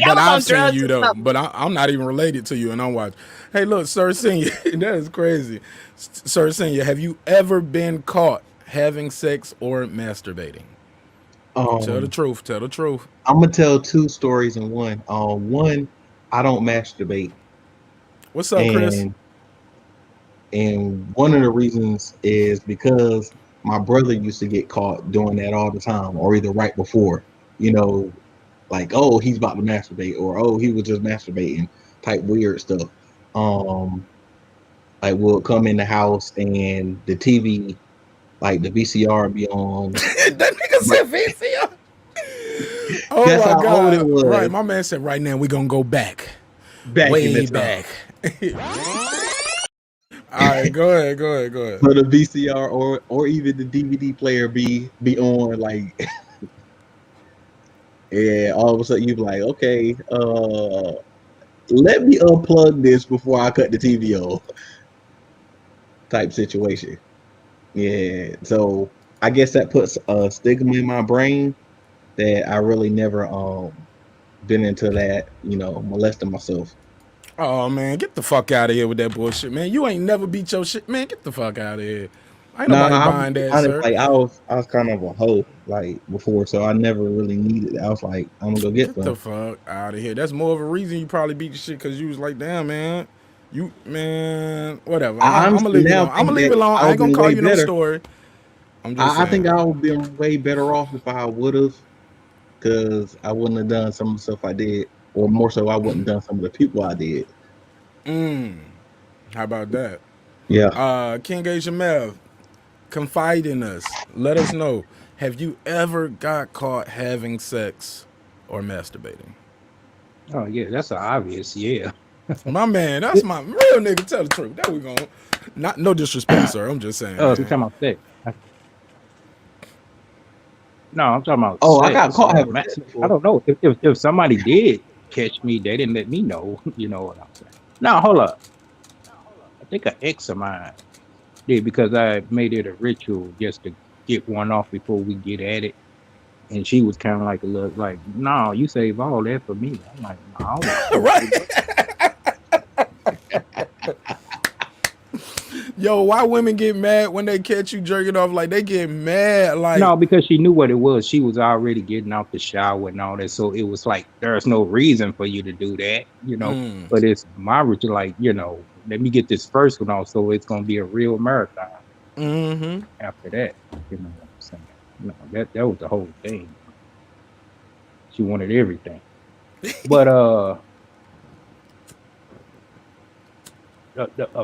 S6: But I've
S8: on
S6: seen
S8: drugs
S6: you
S8: or
S6: though.
S8: something.
S6: But I'm not even related to you, and I'm watching. Hey, look, Cer Sn, that is crazy. Cer Sn, have you ever been caught having sex or masturbating? Tell the truth. Tell the truth.
S7: I'm gonna tell two stories in one. One, I don't masturbate,
S6: What's up, Chris?
S7: and one of the reasons is because my brother used to get caught doing that all the time, or either right before, you know, like, oh, he's about to masturbate, or oh, he was just masturbating, type weird stuff. Like we'll come in the house and the TV, like the VCR, be on.
S6: That nigga said VCR. Oh
S7: That's
S6: my
S7: how old it
S6: God.
S7: was.
S6: Right. My man said right now we're gonna go back.
S7: Back in
S6: Way
S7: the time.
S6: back. All right, go ahead.
S7: So the VCR or even the DVD player be on, like, yeah, all of a sudden you be like, okay, let me unplug this before I cut the TV off, type situation. Yeah, so I guess that puts a stigma in my brain that I really never been into that, molesting myself.
S6: Oh man, get the fuck out of here with that bullshit, man. You ain't never beat your shit, man. Get the fuck out of here. Ain't
S7: Nah,
S6: nobody
S7: I'm
S6: buying that,
S7: honest,
S6: sir.
S7: like I was kind of a hoe like before, so I never really needed it. I was like, I'm gonna go get
S6: Get the
S7: some.
S6: fuck out of here. That's more of a reason you probably beat the shit because you was like, damn, man. Whatever.
S7: I
S6: I'm gonna
S7: honestly
S6: leave it
S7: now
S6: alone. I'm
S7: think
S6: gonna leave it
S7: that
S6: alone.
S7: I
S6: I
S7: would
S6: ain't gonna
S7: been
S6: call
S7: way
S6: you no
S7: better.
S6: story. I'm just
S7: I
S6: saying.
S7: think I would have been way better off if I would have, because I wouldn't have done some of the stuff I did, or more so, I wouldn't have done some of the people I did.
S6: How about that?
S7: Yeah.
S6: King Asia Mev, confide in us. Let us know. Have you ever got caught having sex or masturbating?
S9: Oh yeah, that's obvious. Yeah.
S6: My man, that's my real nigga. Tell the truth. There we go. Not no disrespect, sir. I'm just saying,
S9: So you're
S6: man.
S9: talking about sex? No, I'm talking about
S7: Oh, I got
S9: sex.
S7: caught having sex
S9: I
S7: before.
S9: don't know if somebody did catch me, they didn't let me know. You know what I'm saying? Now hold up. I think an ex of mine did, because I made it a ritual just to get one off before we get at it. And she was kind of like a little like, no, you save all that for me. I'm like, no, I don't want to do
S6: Right.
S9: that.
S6: Yo, why women get mad when they catch you jerking off? Like they get mad. Like
S9: No, because she knew what it was. She was already getting out the shower and all that. So it was like, there's no reason for you to do that, But it's my ritual, like, let me get this first one off. So it's going to be a real marathon after that. You know what I'm saying? That was the whole thing. She wanted everything. But a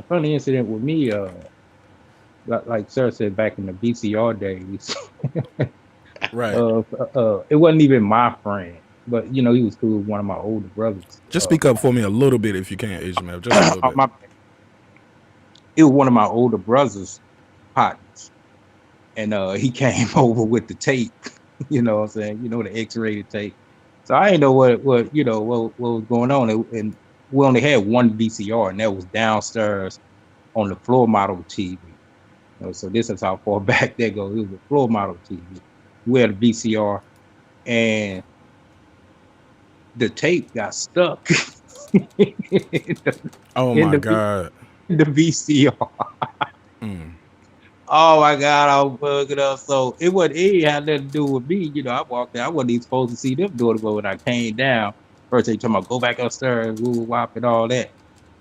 S9: funny incident with me, like Cer said, back in the VCR days,
S6: right.
S9: It wasn't even my friend, but he was cool with one of my older brothers.
S6: Just speak up for me a little bit if you can, Asia man. Just a little bit.
S9: It was one of my older brothers' partners, and he came over with the tape. You know what I'm saying? The X-rated tape. So I didn't know what was going on, and we only had one VCR, and that was downstairs on the floor model TV. So this is how far back that goes. It was a floor model TV. We had a VCR, and the tape got stuck.
S6: Oh my God.
S9: In the VCR. Oh my God, I was bugging up. So it had nothing to do with me. I walked in. I wasn't even supposed to see them doing it, but when I came down, first they talking about go back upstairs, woo wop and all that.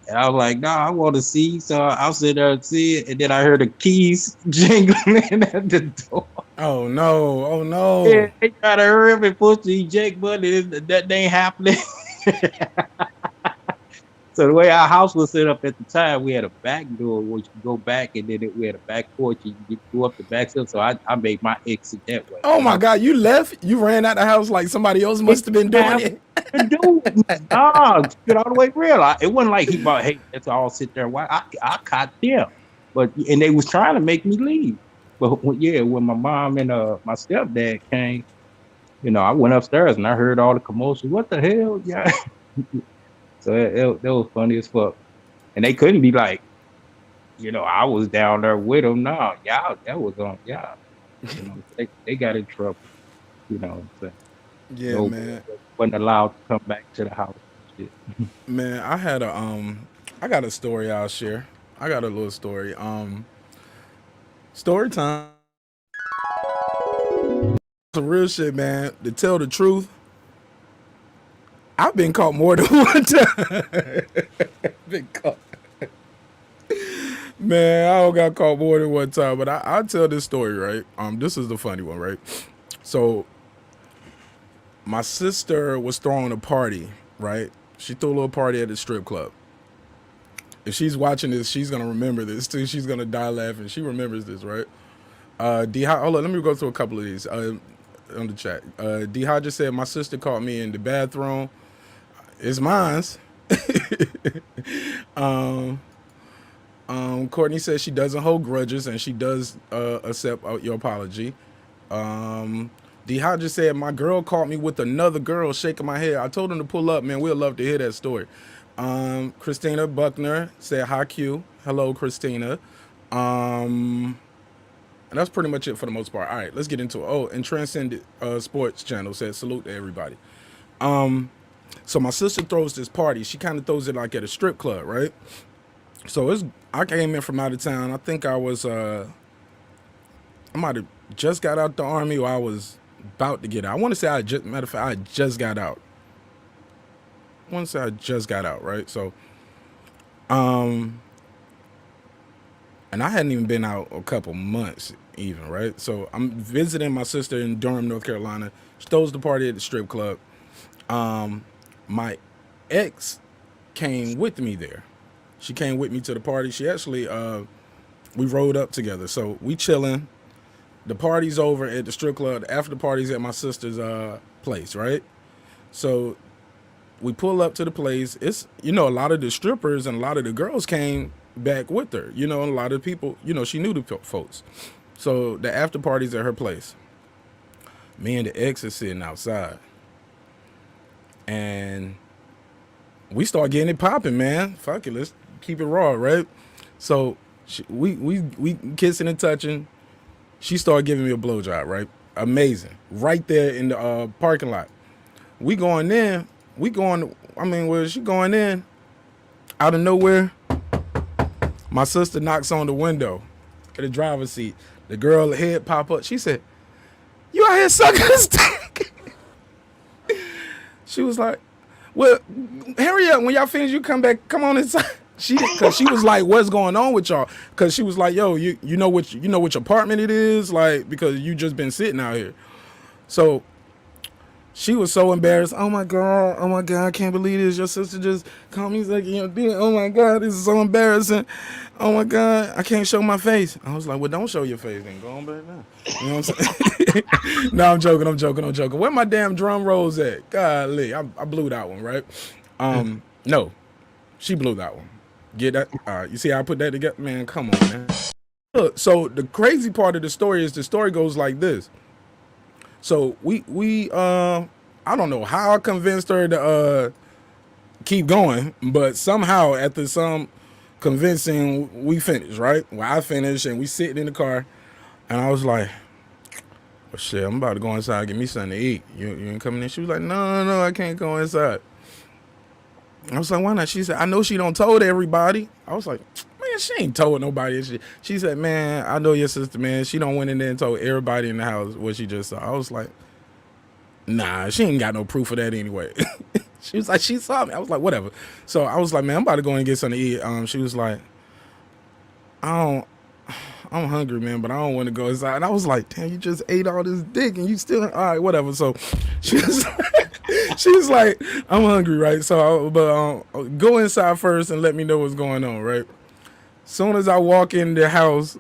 S9: And I was like, nah, I want to see. So I'll sit there and see it. And then I heard the keys jingling at the door.
S6: Oh no. Oh no.
S9: Yeah, they try to hurry up and push the eject button. That ain't happening. So the way our house was set up at the time, we had a back door where you could go back, and then we had a back porch. You could go up the back step. So I made my exit that way.
S6: Oh my God, you left? You ran out the house like somebody else must have been doing it.
S9: Dude, nah, get all the way real. It wasn't like he bought, hey, let's all sit there and watch. I caught them. And they was trying to make me leave. But when my mom and my stepdad came, I went upstairs and I heard all the commotion. What the hell? Yeah. So that was funny as fuck. And they couldn't be like, I was down there with them. No, y'all, that was on y'all. They got in trouble. You know what I'm saying?
S6: Yeah,
S9: No,
S6: man.
S9: wasn't allowed to come back to the house and shit.
S6: Man, I got a story I'll share. I got a little story. Story time. Some real shit, man. To tell the truth, I've been caught more than one time. Been caught. Man, I got caught more than one time, but I'll tell this story, right? This is the funny one, right? So, my sister was throwing a party, right? She threw a little party at the strip club. If she's watching this, she's gonna remember this too. She's gonna die laughing. She remembers this, right? Hold on, let me go through a couple of these on the chat. D just said my sister caught me in the bathroom. It's mine's. Courtney says she doesn't hold grudges and she does accept your apology. D just said my girl caught me with another girl shaking my head. I told him to pull up, man. We'd love to hear that story. Christina Buckner said hi Q. Hello, Christina. And that's pretty much it for the most part. All right, let's get into it. Oh, and Transcendent Sports Channel said salute to everybody. So my sister throws this party. She kind of throws it like at a strip club, right? So I came in from out of town. I think I was I might have just got out the army or I was about to get out. I want to say I just got out. Right? So and I hadn't even been out a couple months even, right? So I'm visiting my sister in Durham, North Carolina. She throws the party at the strip club. My ex came with me there. She came with me to the party. She actually, we rode up together. So we chilling. The party's over at the strip club. The after party's at my sister's place, right? So we pull up to the place. It's, a lot of the strippers and a lot of the girls came back with her. A lot of people, she knew the folks. So the after party's at her place. Me and the ex is sitting outside. And we start getting it popping, man. Fuck it, let's keep it raw, right? So we kissing and touching. She started giving me a blowjob, right? Amazing. Right there in the parking lot. She going in, out of nowhere, my sister knocks on the window at the driver's seat. The girl head pop up. She said, "You out here sucking this dick?" She was like, "Well, hurry up. When y'all finish, you come on inside." Cause she was like, "What's going on with y'all?" Cause she was like, "Yo, you know which apartment it is, like, because you just been sitting out here." So she was so embarrassed. Oh my god, I can't believe this. Your sister just called me like, oh my god, this is so embarrassing. Oh my god, I can't show my face. I was like, well, don't show your face then. Go on back now. You know what I'm saying? No, I'm joking. Where my damn drum rolls at? Golly, I blew that one, right? No, she blew that one. Get that? You see how I put that together? Man, come on, man. Look, so the crazy part of the story is the story goes like this. So we I don't know how I convinced her to keep going, but somehow after some convincing, we finished, right? Well, I finished and we sitting in the car, and I was like, well, shit, I'm about to go inside and get me something to eat. You ain't coming in? She was like, no, I can't go inside. I was like, why not? She said, I know she don't told everybody. I was like, man, she ain't told nobody. She said, man, I know your sister, man. She don't went in there and told everybody in the house what she just saw. I was like, nah, she ain't got no proof of that anyway. She was like, she saw me. I was like, whatever. So I was like, man, I'm about to go and get something to eat. She was like, I'm hungry, man, but I don't want to go inside. And I was like, damn, you just ate all this dick and you still, all right, whatever. So she was like, I'm hungry, right? So, go inside first and let me know what's going on, right? Soon as I walk in the house,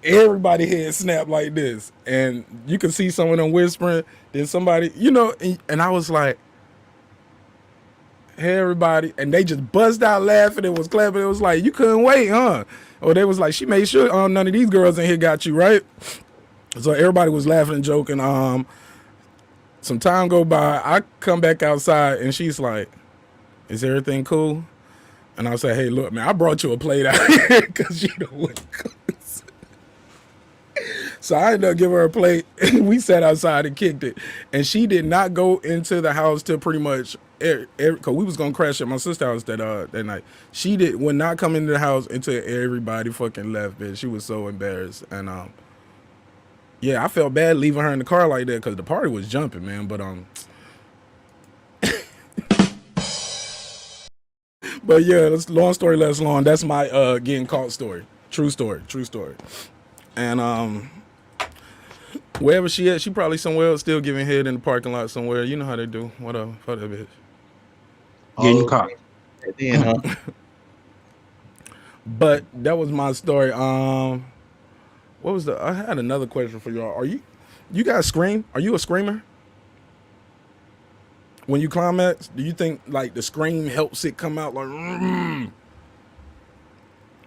S6: everybody head snap like this. And you can see some of them whispering. Then somebody, and I was like, hey everybody, and they just buzzed out laughing and was clapping. It was like, you couldn't wait, huh? Or they was like, she made sure none of these girls in here got you, right? So everybody was laughing and joking. Some time go by, I come back outside and she's like, is everything cool? And I say, hey, look, man, I brought you a plate out here because you know what goes. So I ended up giving her a plate. We sat outside and kicked it. And she did not go into the house till pretty much, because we was going to crash at my sister's house that night. She would not come into the house until everybody fucking left, bitch. She was so embarrassed. And yeah, I felt bad leaving her in the car like that because the party was jumping, man. But but yeah, long story less long. That's my getting caught story. True story. And wherever she at, she probably somewhere else still giving head in the parking lot somewhere. You know how they do. Whatever. Fuck that bitch.
S9: Getting caught.
S7: Then, huh?
S6: But that was my story. What was I had another question for y'all. You guys scream? Are you a screamer? When you climax, do you think like the scream helps it come out like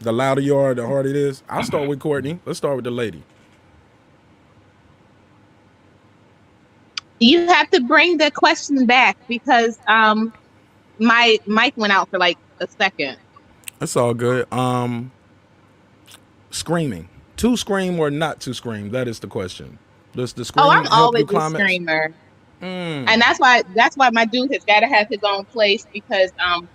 S6: the louder you are, the harder it is? I'll start with Courtney. Let's start with the lady.
S8: You have to bring the question back because my mic went out for like a second.
S6: That's all good. Screaming. To scream or not to scream? That is the question. Does the scream
S8: I'm
S6: help
S8: always
S6: you climax?
S8: a screamer. And that's why my dude has got to have his own place because I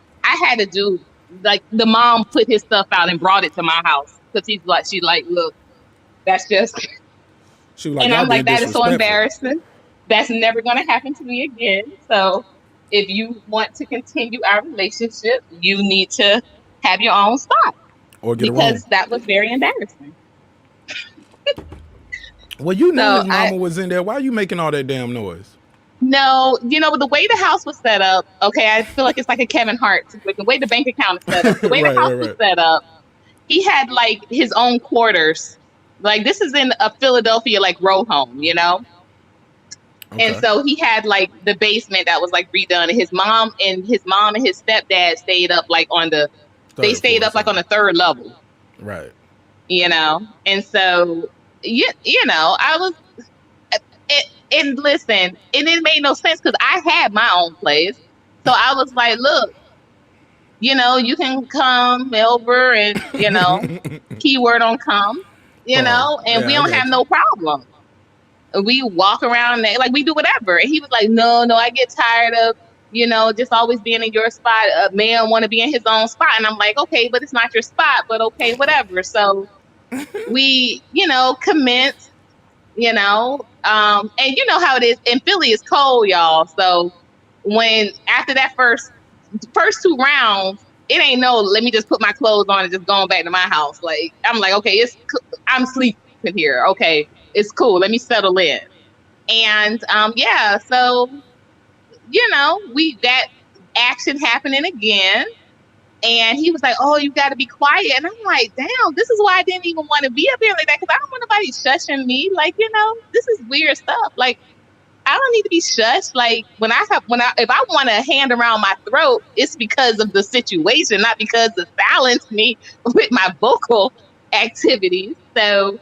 S8: had a dude like the mom put his stuff out and brought it to my house because she's like, look, that's just.
S6: She was like,
S8: And I'm like, that is so
S6: disrespectful.
S8: embarrassing. That's never going to happen to me again. So if you want to continue our relationship, you need to have your own spot.
S6: Or get
S8: because that was very embarrassing.
S6: Well, you know his mama was in there. Why are you making all that damn noise?
S8: No, the way the house was set up, okay, I feel like it's like a Kevin Hart situation. The way the bank account is set up, the way the house was set up, he had like his own quarters. Like this is in a Philadelphia like row home, Okay. And so he had like the basement that was like redone, and his mom and his stepdad stayed up like on the like on the third level.
S6: Right.
S8: And so I was and listen, and it made no sense because I had my own place. So I was like, look, you can come over and, keyword on come, and we don't have no problem. We walk around and, like we do whatever. And he was like, no, I get tired of, just always being in your spot. A man want to be in his own spot. And I'm like, okay, but it's not your spot, but okay, whatever. So we, commence, and you know how it is in Philly, it's cold, y'all. So when after that first 2 rounds, it ain't no, let me just put my clothes on and just going back to my house. Like, I'm like, okay, I'm sleeping here. Okay, it's cool. Let me settle in. And so we that action happening again. And he was like, oh, you got to be quiet. And I'm like, damn, this is why I didn't even want to be up here like that. Because I don't want nobody shushing me. Like, this is weird stuff. Like, I don't need to be shushed. Like, if I want a hand around my throat, it's because of the situation, not because to silence me with my vocal activities. So,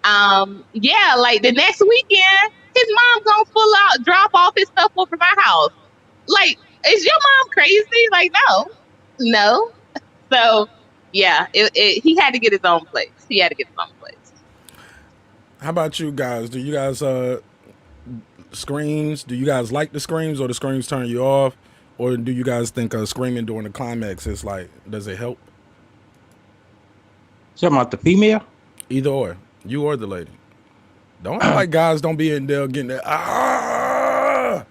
S8: like the next weekend, his mom gonna drop off his stuff over my house. Like, is your mom crazy? Like, no. So, yeah, he had to get his own place.
S6: How about you guys? Do you guys screams? Do you guys like the screams, or the screams turn you off? Or do you guys think screaming during the climax is like, does it help?
S9: Talking about the female?
S6: Either or. You or the lady. Don't act like guys don't be in there getting that,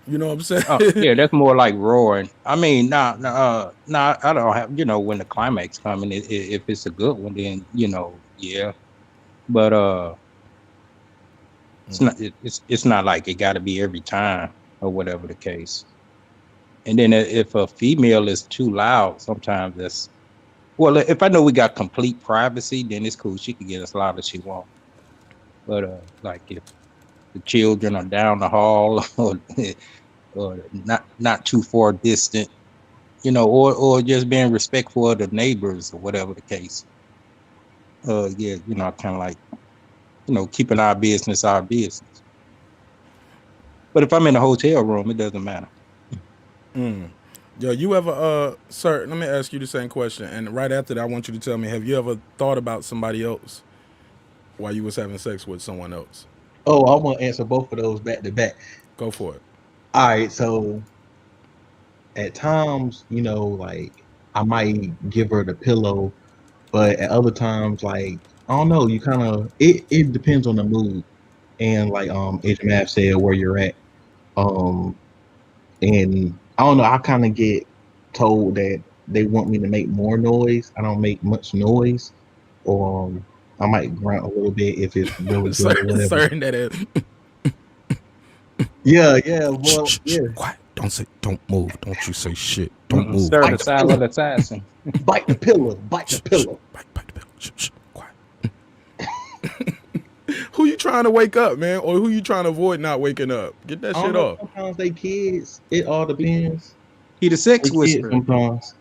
S6: you know what I'm saying?
S9: Yeah, that's more like roaring. I mean, I don't have, when the climax coming, if it's a good one, then, yeah. But it's not like it got to be every time or whatever the case. And then if a female is too loud, sometimes if I know we got complete privacy, then it's cool. She can get as loud as she wants. But like if the children are down the hall or not too far distant, or just being respectful of the neighbors or whatever the case. Yeah, kind of like, keeping our business our business. But if I'm in a hotel room, it doesn't matter.
S6: Yo, you ever, sir, let me ask you the same question. And right after that, I want you to tell me, have you ever thought about somebody else while you was having sex with someone else?
S7: Oh, I want to answer both of those back to back.
S6: Go for it.
S7: All right, so at times, like I might give her the pillow, but at other times, like I don't know, you kind of it depends on the mood and like Agent Mav said where you're at. Um, and I don't know, I kind of get told that they want me to make more noise. I don't make much noise, or I might grunt a little bit if it's really good or whatever.
S6: Sir, that is.
S7: Yeah, well,
S6: Shh,
S7: yeah.
S6: quiet. Don't move. Don't you say shit. Don't move.
S9: Sir, the
S7: Bite the
S9: silent
S7: pillow.
S9: assassin.
S7: Bite the pillow, bite the pillow.
S6: Bite the pillow. Shh, quiet. Who you trying to wake up, man? Or who you trying to avoid not waking up? Get that
S7: I
S6: shit
S7: don't know,
S6: off.
S7: sometimes they kids. It all depends.
S9: He the sex
S7: They kids
S9: whisperer.
S7: sometimes.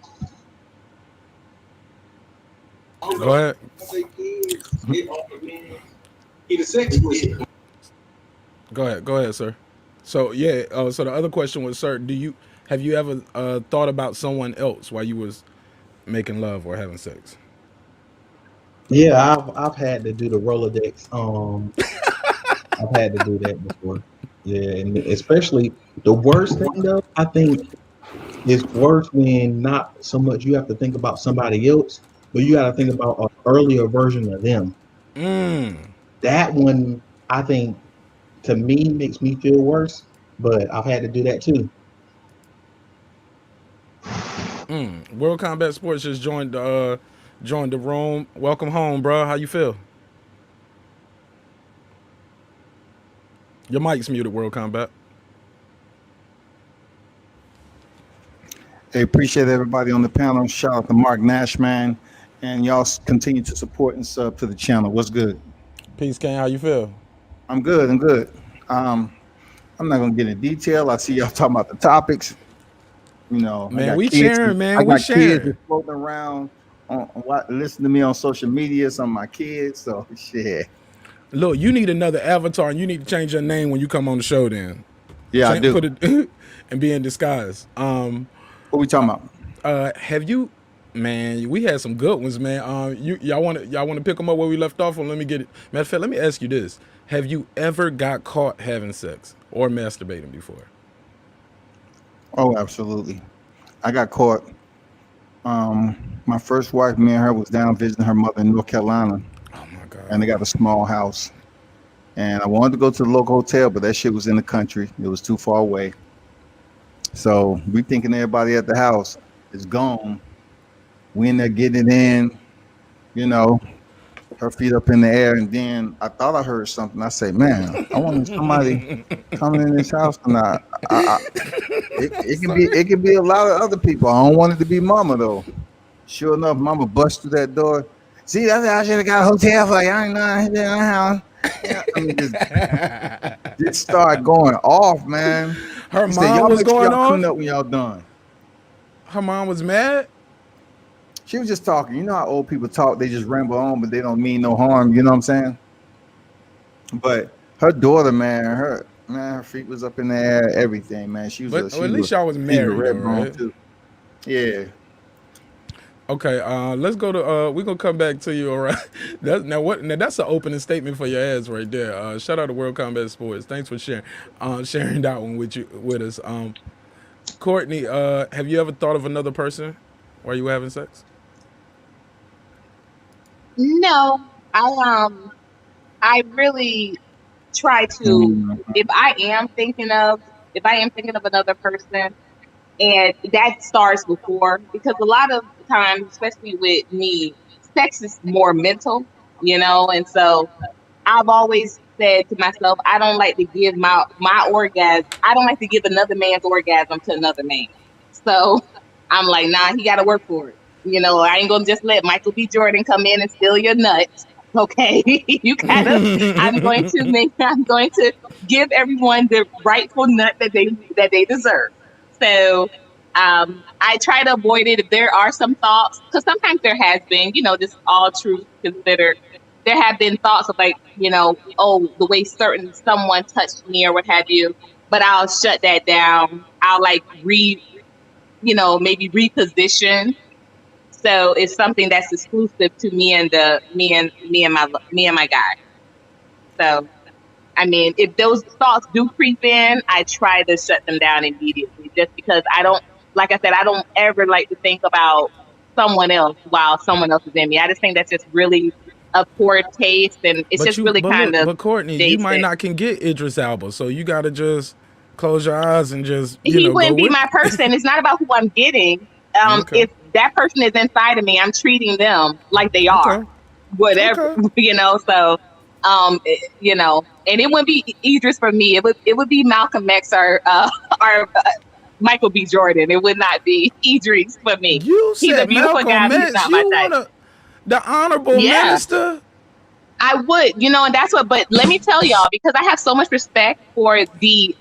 S6: Go ahead.
S7: They kids. It all depends. He the sex whisperer.
S6: Go ahead, sir. So yeah, so the other question was, sir, have you ever thought about someone else while you was making love or having sex?
S7: Yeah, I've had to do the Rolodex. I've had to do that before. Yeah, and especially the worst thing though, I think it's worse when not so much you have to think about somebody else, but you got to think about an earlier version of them. That one, I think, to me, makes me feel worse. But I've had to do that too.
S6: World Combat Sports just joined the room. Welcome home, bro. How you feel? Your mic's muted, World Combat.
S10: Hey, appreciate everybody on the panel. Shout out to Marq Nash, man. And y'all continue to support and sub to the channel. What's good?
S6: Peace, King. How you feel?
S10: I'm good. I'm not gonna get into detail. I see y'all talking about the topics.
S6: Man, we sharing, man. We
S10: kids
S6: sharing.
S10: that's floating around on what listen to me on social media. Some of my kids. So shit.
S6: Look, you need another avatar, and you need to change your name when you come on the show. Then,
S10: Yeah, I do.
S6: Put it and be in disguise.
S10: What we talking about?
S6: Have you, man? We had some good ones, man. Y'all want to pick them up where we left off? Or let me get it. Matter of fact, let me ask you this: have you ever got caught having sex or masturbating before?
S10: Oh, absolutely. I got caught. My first wife, me and her was down visiting her mother in North Carolina.
S6: Oh my God.
S10: And they got a small house. And I wanted to go to the local hotel, but that shit was in the country. It was too far away. So we thinking everybody at the house is gone. We in there getting it in, her feet up in the air. And then I thought I heard something. I say, man, I want somebody coming in this house tonight. It can be a lot of other people. I don't want it to be mama though. Sure enough, mama bust through that door. See, that's how I should have got a hotel for you. I ain't know I had that house. I mean, just start going off, man.
S6: Her
S10: He said,
S6: mom
S10: y'all
S6: was
S10: make sure
S6: going
S10: y'all clean
S6: off.
S10: up when y'all done.
S6: Her mom was mad.
S10: She was just talking. You know how old people talk? They just ramble on, but they don't mean no harm. You know what I'm saying? But her daughter, man, her feet was up in the air, everything, man. She was.
S6: At least y'all was married, though, right?
S10: Too. Yeah.
S6: Okay, let's go to we're gonna come back to you, all right? Now that's an opening statement for your ass right there. Shout out to World Combat Sports. Thanks for sharing that one with us. Courtney, have you ever thought of another person while you were having sex?
S8: No, I really try to, if I am thinking of another person, and that starts before, because a lot of times, especially with me, sex is more mental, and so I've always said to myself, I don't like to give my orgasm, I don't like to give another man's orgasm to another man. So I'm like, nah, he got to work for it. I ain't gonna just let Michael B. Jordan come in and steal your nuts. Okay, you gotta. I'm going to give everyone the rightful nut that they deserve. So I try to avoid it if there are some thoughts, because sometimes there has been, just all truth considered. There have been thoughts of like, oh, the way certain someone touched me or what have you, but I'll shut that down. I'll like maybe reposition. So it's something that's exclusive to me and my guy. So I mean, if those thoughts do creep in, I try to shut them down immediately, just because I don't, like I said, I don't ever like to think about someone else while someone else is in me. I just think that's just really a poor taste, and it's just really
S6: but
S8: kind
S6: look,
S8: of
S6: but Courtney, you might
S8: basic.
S6: not can get Idris Elba, so you gotta just close your eyes and just
S8: He
S6: go
S8: wouldn't be
S6: with
S8: my person. It's not about who I'm getting.
S6: Okay.
S8: If that person is inside of me, I'm treating them like they are,
S6: Okay.
S8: whatever,
S6: Okay.
S8: So, and it wouldn't be Idris for me. It would be Malcolm X or Michael B. Jordan. It would not be Idris for me.
S6: You
S8: He's a
S6: said
S8: beautiful guy,
S6: Malcolm
S8: but he's
S6: X.
S8: not my
S6: You
S8: type.
S6: wanna the honorable
S8: Yeah,
S6: minister?
S8: I would, and that's what. But let me tell y'all, because I have so much respect for the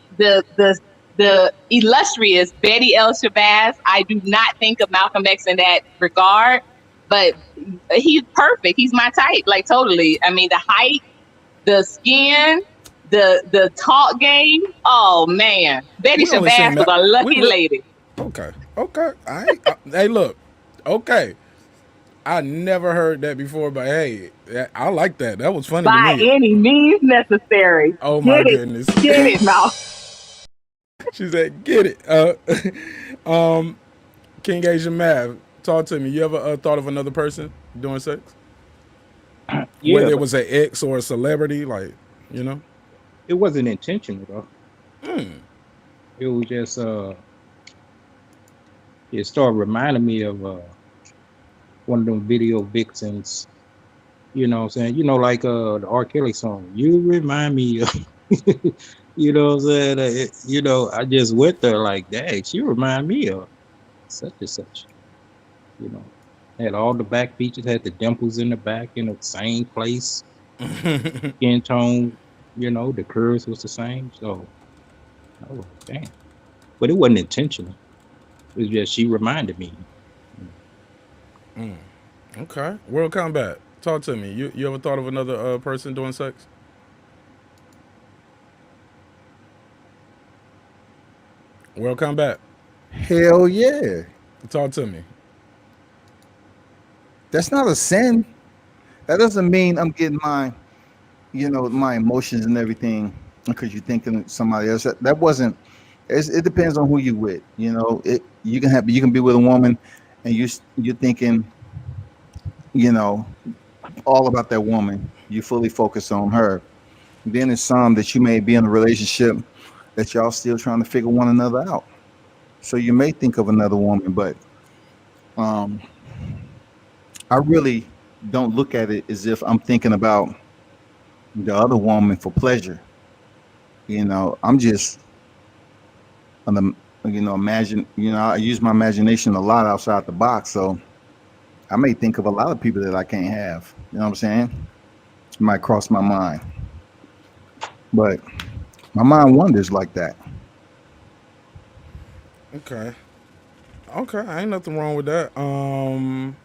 S8: illustrious Betty L. Shabazz, I do not think of Malcolm X in that regard. But he's perfect. He's my type, like totally. I mean, the height, the skin, the talk game. Oh man, Betty
S6: We only seen
S8: Shabazz was a
S6: we
S8: lucky
S6: re-
S8: lady.
S6: Okay. Okay. I ain't, hey, look. Okay. I never heard that before, but hey, I like that. That was funny to
S8: By
S6: me.
S8: any means necessary.
S6: Oh my
S8: Get it,
S6: goodness.
S8: get it, Mal.
S6: She said, "Get it." King Asian Mav, talk to me. You ever thought of another person doing sex,
S9: Yeah,
S6: whether it
S9: but
S6: was an ex or a celebrity, like you know?
S9: it wasn't intentional though. It was just it started reminding me of one of them video vixens. You know what I'm saying? Like the R. Kelly song. You remind me of. You know what I'm saying? I just went there like, dang, she remind me of such and such. You know, had all the back features, had the dimples in the back in the same place, skin tone. The curves was the same. So I was like, damn. But it wasn't intentional. It was just she reminded me.
S6: Okay. World Combat, talk to me. You ever thought of another person doing sex? World Combat,
S10: Hell yeah.
S6: talk to me.
S10: That's not a sin. That doesn't mean I'm getting my emotions and everything because you're thinking of somebody else. That wasn't. It depends on who you with. You can be with a woman, and you're thinking, all about that woman. You fully focus on her. Then there's some that you may be in a relationship that y'all still trying to figure one another out. So you may think of another woman, but um, I really don't look at it as if I'm thinking about the other woman for pleasure. I'm just imagine. I use my imagination a lot outside the box, so I may think of a lot of people that I can't have. You know what I'm saying? It might cross my mind, but my mind wanders like that.
S6: Okay. Okay. Ain't nothing wrong with that. I'm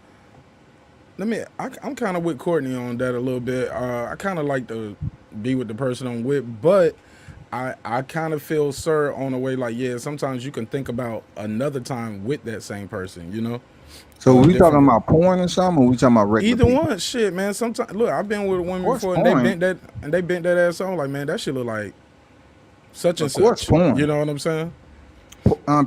S6: kind of with Courtney on that a little bit. I kind of like to be with the person I'm with, but I kind of feel Sir on the way like, yeah, sometimes you can think about another time with that same person,
S10: So
S6: on a
S10: we talking
S6: different.
S10: about porn or something, or we talking about regular
S6: Either
S10: people?
S6: one, shit, man. Sometimes, look, I've been with women
S10: Of course,
S6: before, and
S10: porn.
S6: they bent that ass on. Like, man, that shit look like such and
S10: Of course,
S6: such. You
S10: porn.
S6: know what I'm saying?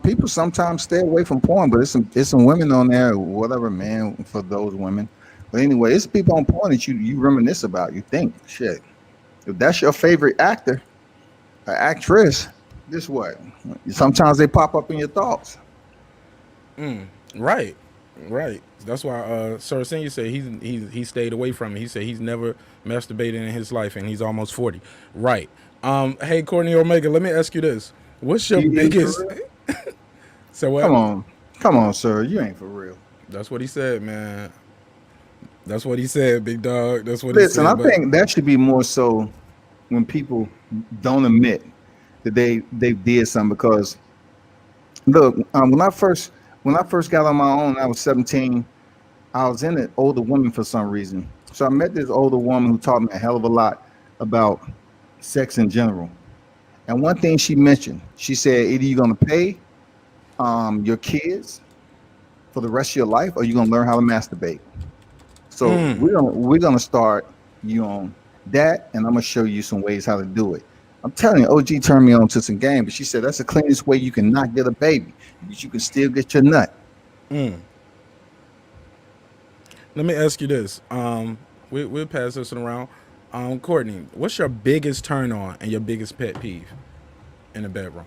S10: People sometimes stay away from porn, but it's some women on there, whatever, man, for those women. But anyway, it's people on porn that you reminisce about. You think, shit, if that's your favorite actor or actress, this what? Sometimes they pop up in your thoughts.
S6: Right, right. That's why Cer Sn said he stayed away from it. He said he's never masturbated in his life, and he's almost 40. Right. Hey, Courtney Omega, let me ask you this: what's your
S10: You ain't for
S6: biggest?
S10: real?
S6: So what?
S10: Come on, sir, you ain't for real.
S6: That's what he said, man. That's what he said, big dog. That's what
S10: Listen,
S6: he
S10: I
S6: said. But
S10: think that should be more so when people don't admit that they did something, because Look, when I first got on my own, I was 17. I was in an older woman for some reason. So I met this older woman who taught me a hell of a lot about sex in general. And one thing she mentioned, she said, either you're gonna pay your kids for the rest of your life, or you're gonna learn how to masturbate. So we're gonna start you on that, and I'm gonna show you some ways how to do it. I'm telling you, OG turned me on to some game, but she said that's the cleanest way you can not get a baby, but you can still get your nut.
S6: Let me ask you this. We'll pass this around. Courtney, what's your biggest turn on and your biggest pet peeve in the bedroom?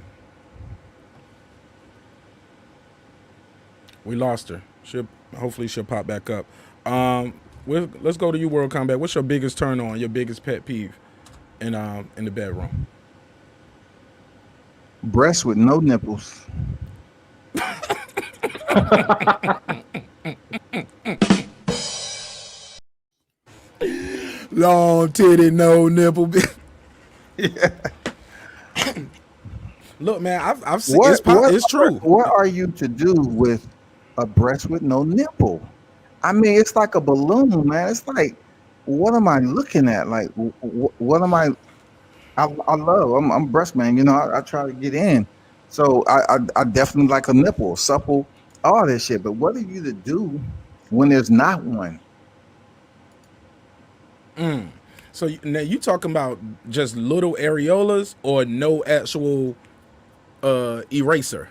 S6: We lost her. Hopefully she'll pop back up. Let's go to you, World Combat. What's your biggest turn on, your biggest pet peeve in the bedroom?
S10: Breasts with no nipples.
S6: Long titty, no nipple. Look, man, I've seen it's true.
S10: What are you to do with a breast with no nipple? I mean, it's like a balloon, man. It's like, what am I looking at? Like, what am I? I love. I'm a breast man. You know, I try to get in. So I definitely like a nipple, supple, all this shit. But what are you to do when there's not one?
S6: So now you talking about just little areolas or no actual eraser?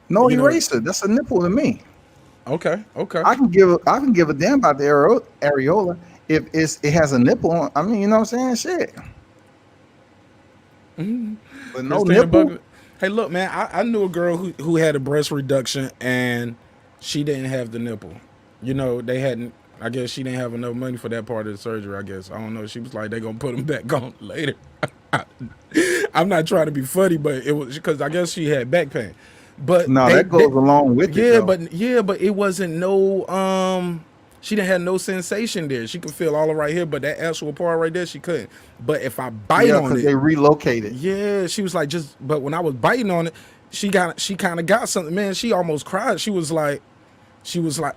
S10: No
S6: You know-
S10: eraser. That's a nipple to me.
S6: Okay.
S10: I can give a damn about the areola if it has a nipple on. I mean, you know what I'm saying? Shit. But no
S6: Christina
S10: nipple.
S6: Buckley. Hey, look, man, I knew a girl who had a breast reduction and she didn't have the nipple. You know, they hadn't. I guess she didn't have enough money for that part of the surgery. I guess I don't know. She was like, they're gonna put them back on later. I'm not trying to be funny, but it was because I guess she had back pain. But
S10: No, that goes along with it.
S6: but it wasn't no she didn't have no sensation there. She could feel all right here, but that actual part right there she couldn't. But if I bite on
S10: because
S6: it,
S10: they relocated.
S6: yeah, she was like but when I was biting on it, she kind of got something, man. She almost cried. She was like,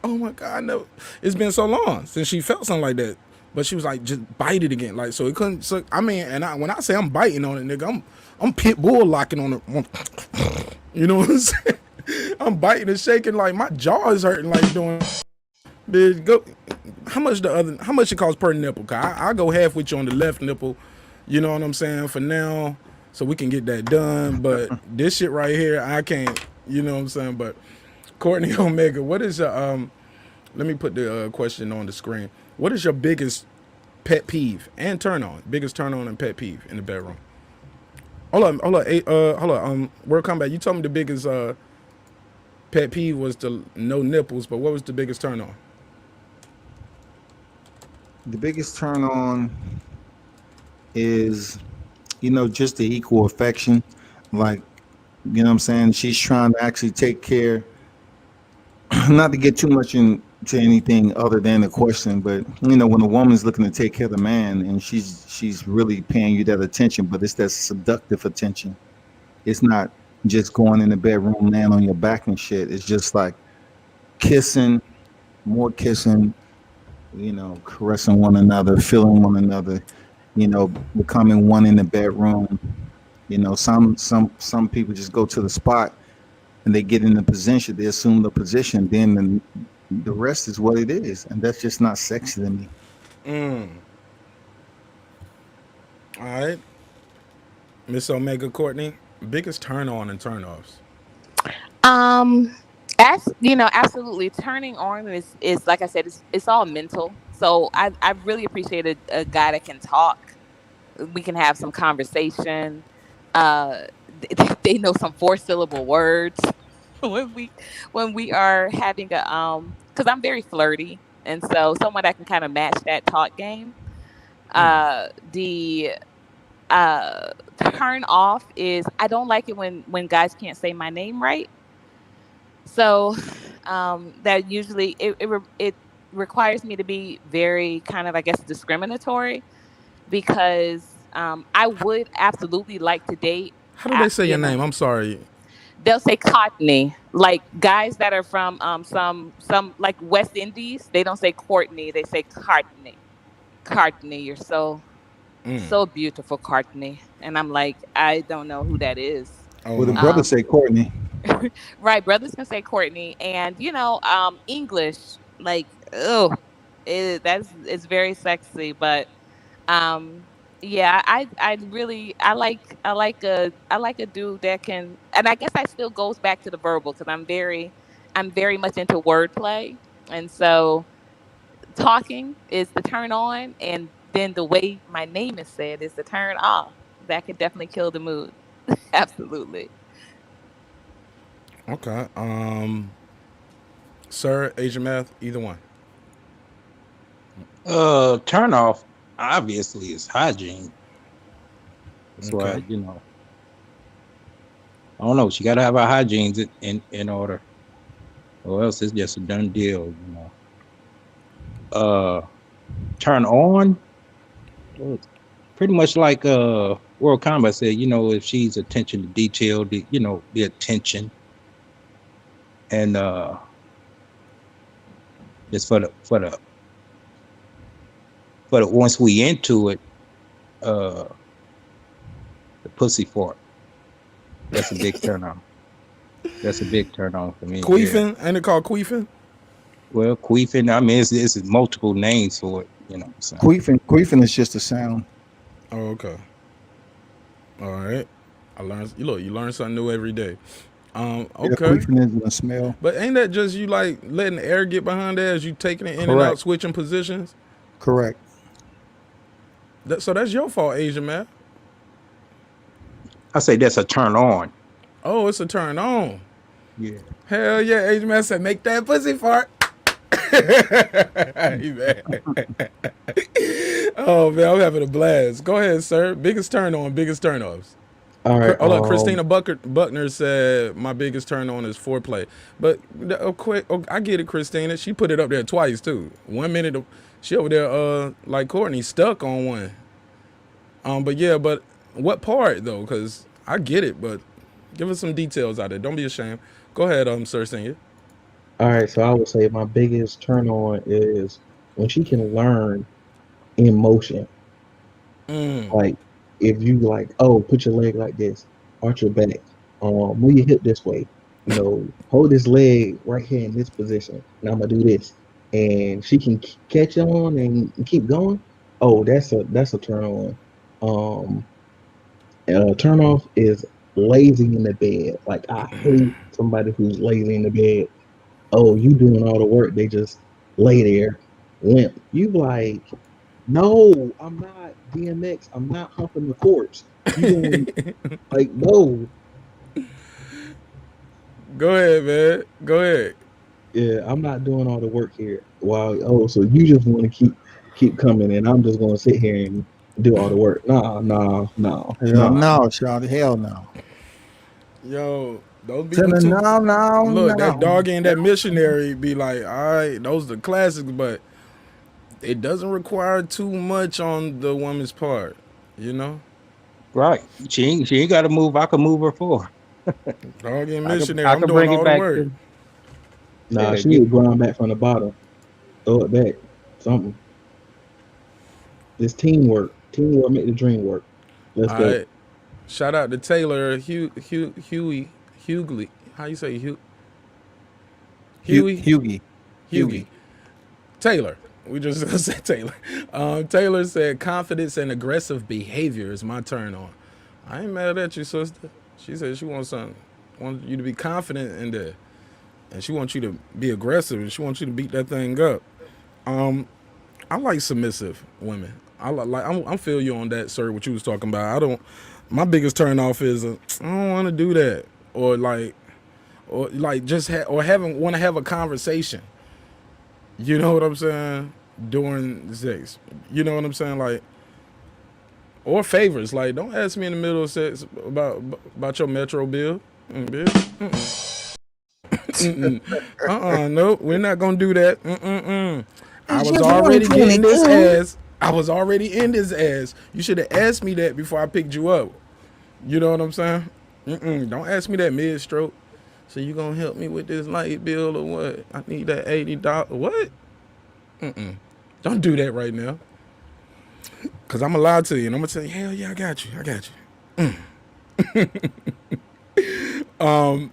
S6: oh my God, no, it's been so long since she felt something like that. But she was like, just bite it again, like so it couldn't. So I mean, and when I say I'm biting on it, nigga, I'm pit bull locking on it. You know what I'm saying? I'm biting and shaking, like my jaw is hurting, like doing. Bitch, go. How much it costs per nipple? Cause I go half with you on the left nipple. You know what I'm saying? For now, so we can get that done. But this shit right here, I can't. You know what I'm saying? But Courtney Omega, what is your let me put the question on the screen. What is your biggest pet peeve and turn on? Biggest turn on and pet peeve in the bedroom? Hold on. World Combat, you told me the biggest pet peeve was the no nipples, but what was the biggest turn on?
S10: The biggest turn on is, just the equal affection. Like, you know what I'm saying? She's trying to actually take care, not to get too much into anything other than the question, but when a woman's looking to take care of the man and she's really paying you that attention, but it's that seductive attention. It's not just going in the bedroom, laying on your back and shit. It's just like kissing, more kissing, caressing one another, feeling one another, becoming one in the bedroom. Some people just go to the spot and they get in the position, they assume the position, then the rest is what it is, and that's just not sexy to me.
S6: All right, Miss Omega, Courtney, biggest turn on and turn offs.
S11: Absolutely. Turning on is like I said, it's all mental. So I really appreciate a guy that can talk. We can have some conversation. They know some 4-syllable words when we are having because I'm very flirty, and so someone that can kind of match that talk game. The turn off is I don't like it when guys can't say my name right. So that usually it requires me to be very kind of, I guess, discriminatory, because I would absolutely like to date.
S6: How do they say your name? I'm sorry.
S11: they'll say Courtney. Like guys that are from some like West Indies, they don't say Courtney, they say Courtney. Courtney, you're so beautiful, Courtney. And I'm like, I don't know who that is.
S6: Oh
S10: Well, the
S6: no.
S10: brothers say Courtney.
S11: Right, brothers can say Courtney, and English, like, oh, that's it's very sexy, but um, yeah, I really I like a dude that can, and I guess that still goes back to the verbal because I'm very much into wordplay, and so talking is the turn on, and then the way my name is said is the turn off. That could definitely kill the mood. Absolutely.
S6: Okay. Sir, Asian math, either one.
S9: Turn off obviously is hygiene. That's why,
S6: Okay.
S9: I don't know. She got to have her hygiene in order, or else it's just a done deal. Turn on, pretty much like World Combat said. If she's attention to detail, the attention, and just for the once we into it, the pussy fart. That's a big turn on. That's a big turn on for me.
S6: Queefing? Ain't it called queefing?
S9: Well, queefing. I mean, it's multiple names for it. So.
S10: Queefing is just a sound.
S6: Oh, okay. All right. You learn something new every day. Okay.
S10: Yeah, queefing is a smell.
S6: But ain't that just you like letting the air get behind there as you taking it in and out, switching positions?
S10: Correct.
S6: So that's your fault, Asian man.
S9: I say that's a turn on.
S6: Oh, it's a turn on.
S9: Yeah.
S6: Hell yeah, Asian man said make that pussy fart. Oh man, I'm having a blast. Go ahead, sir. Biggest turn on, biggest turn offs.
S7: All right.
S6: Hold on, Christina Buckner said my biggest turn on is foreplay. But I get it, Christina. She put it up there twice too. 1 minute, she over there like Courtney stuck on one. But what part though? Because I get it, but give us some details out of it. Don't be ashamed. Go ahead, Cer Sn.
S7: All right, so I would say my biggest turn on is when she can learn in motion. Like if you like, oh, put your leg like this, arch your back, move your hip this way, hold this leg right here in this position. Now I'm gonna do this, and she can catch on and keep going. Oh, that's a turn on. Turn off is lazy in the bed. Like I hate somebody who's lazy in the bed. Oh, you doing all the work, they just lay there limp. You like, no, I'm not DMX, I'm not humping the courts. You doing like, no.
S6: Go ahead, man. Go ahead.
S7: Yeah, I'm not doing all the work here. Wow, so you just want to keep coming and I'm just gonna sit here and do all the work. No.
S10: No, Shawty, hell no.
S6: Yo, those be
S10: No,
S6: look, that doggy and that missionary be like, all right, those are the classics, but it doesn't require too much on the woman's part,
S9: Right. She ain't got to move. I can move her for her.
S6: Doggy and missionary,
S9: I can
S6: I'm
S9: bring
S6: doing
S9: it
S6: all
S9: back
S6: the work.
S7: Nah, she need to grind back from the bottom. Throw it back. Something. It's teamwork. Teamwork make the dream work. Let's go.
S6: Right. Shout out to Taylor Hughie. How you say Hugh? Hughie. Taylor. We just gonna say Taylor. Taylor said confidence and aggressive behavior is my turn on. I ain't mad at you, sister. She said she wants you to be confident in there. And she wants you to be aggressive and she wants you to beat that thing up. I like submissive women. I'm feel you on that, sir, what you was talking about. My biggest turn off is I don't want to do that. Or just want to have a conversation. You know what I'm saying? During sex. You know what I'm saying? Like, or favors. Like, don't ask me in the middle of sex about your metro bill. No, we're not gonna do that. I was already getting this ass. I was already in this ass. You should have asked me that before I picked you up. You know what I'm saying? Don't ask me that mid stroke. So you gonna help me with this light bill or what? I need that $80. What? Don't do that right now. Cause I'm gonna lie to you and I'm gonna say, hell yeah, I got you. I got you.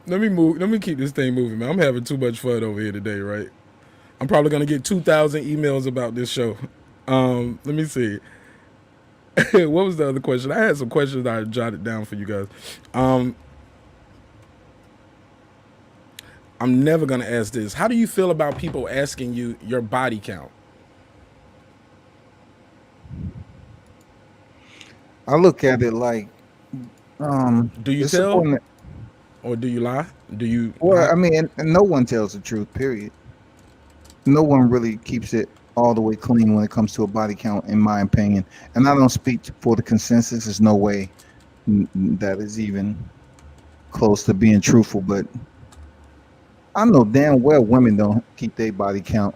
S6: Let me move. Let me keep this thing moving, man. I'm having too much fun over here today, right? I'm probably gonna get 2,000 emails about this show. Let me see. What was the other question? I had some questions that I jotted down for you guys. Um, I'm never gonna ask this. How do you feel about people asking you your body count?
S10: I look at it like
S6: Do you
S10: it's
S6: tell
S10: important.
S6: or do you lie? Do you?
S10: Well, I mean, and no one tells the truth. Period. No one really keeps it all the way clean when it comes to a body count, in my opinion. And I don't speak for the consensus. There's no way that is even close to being truthful. But I know damn well women don't keep their body count.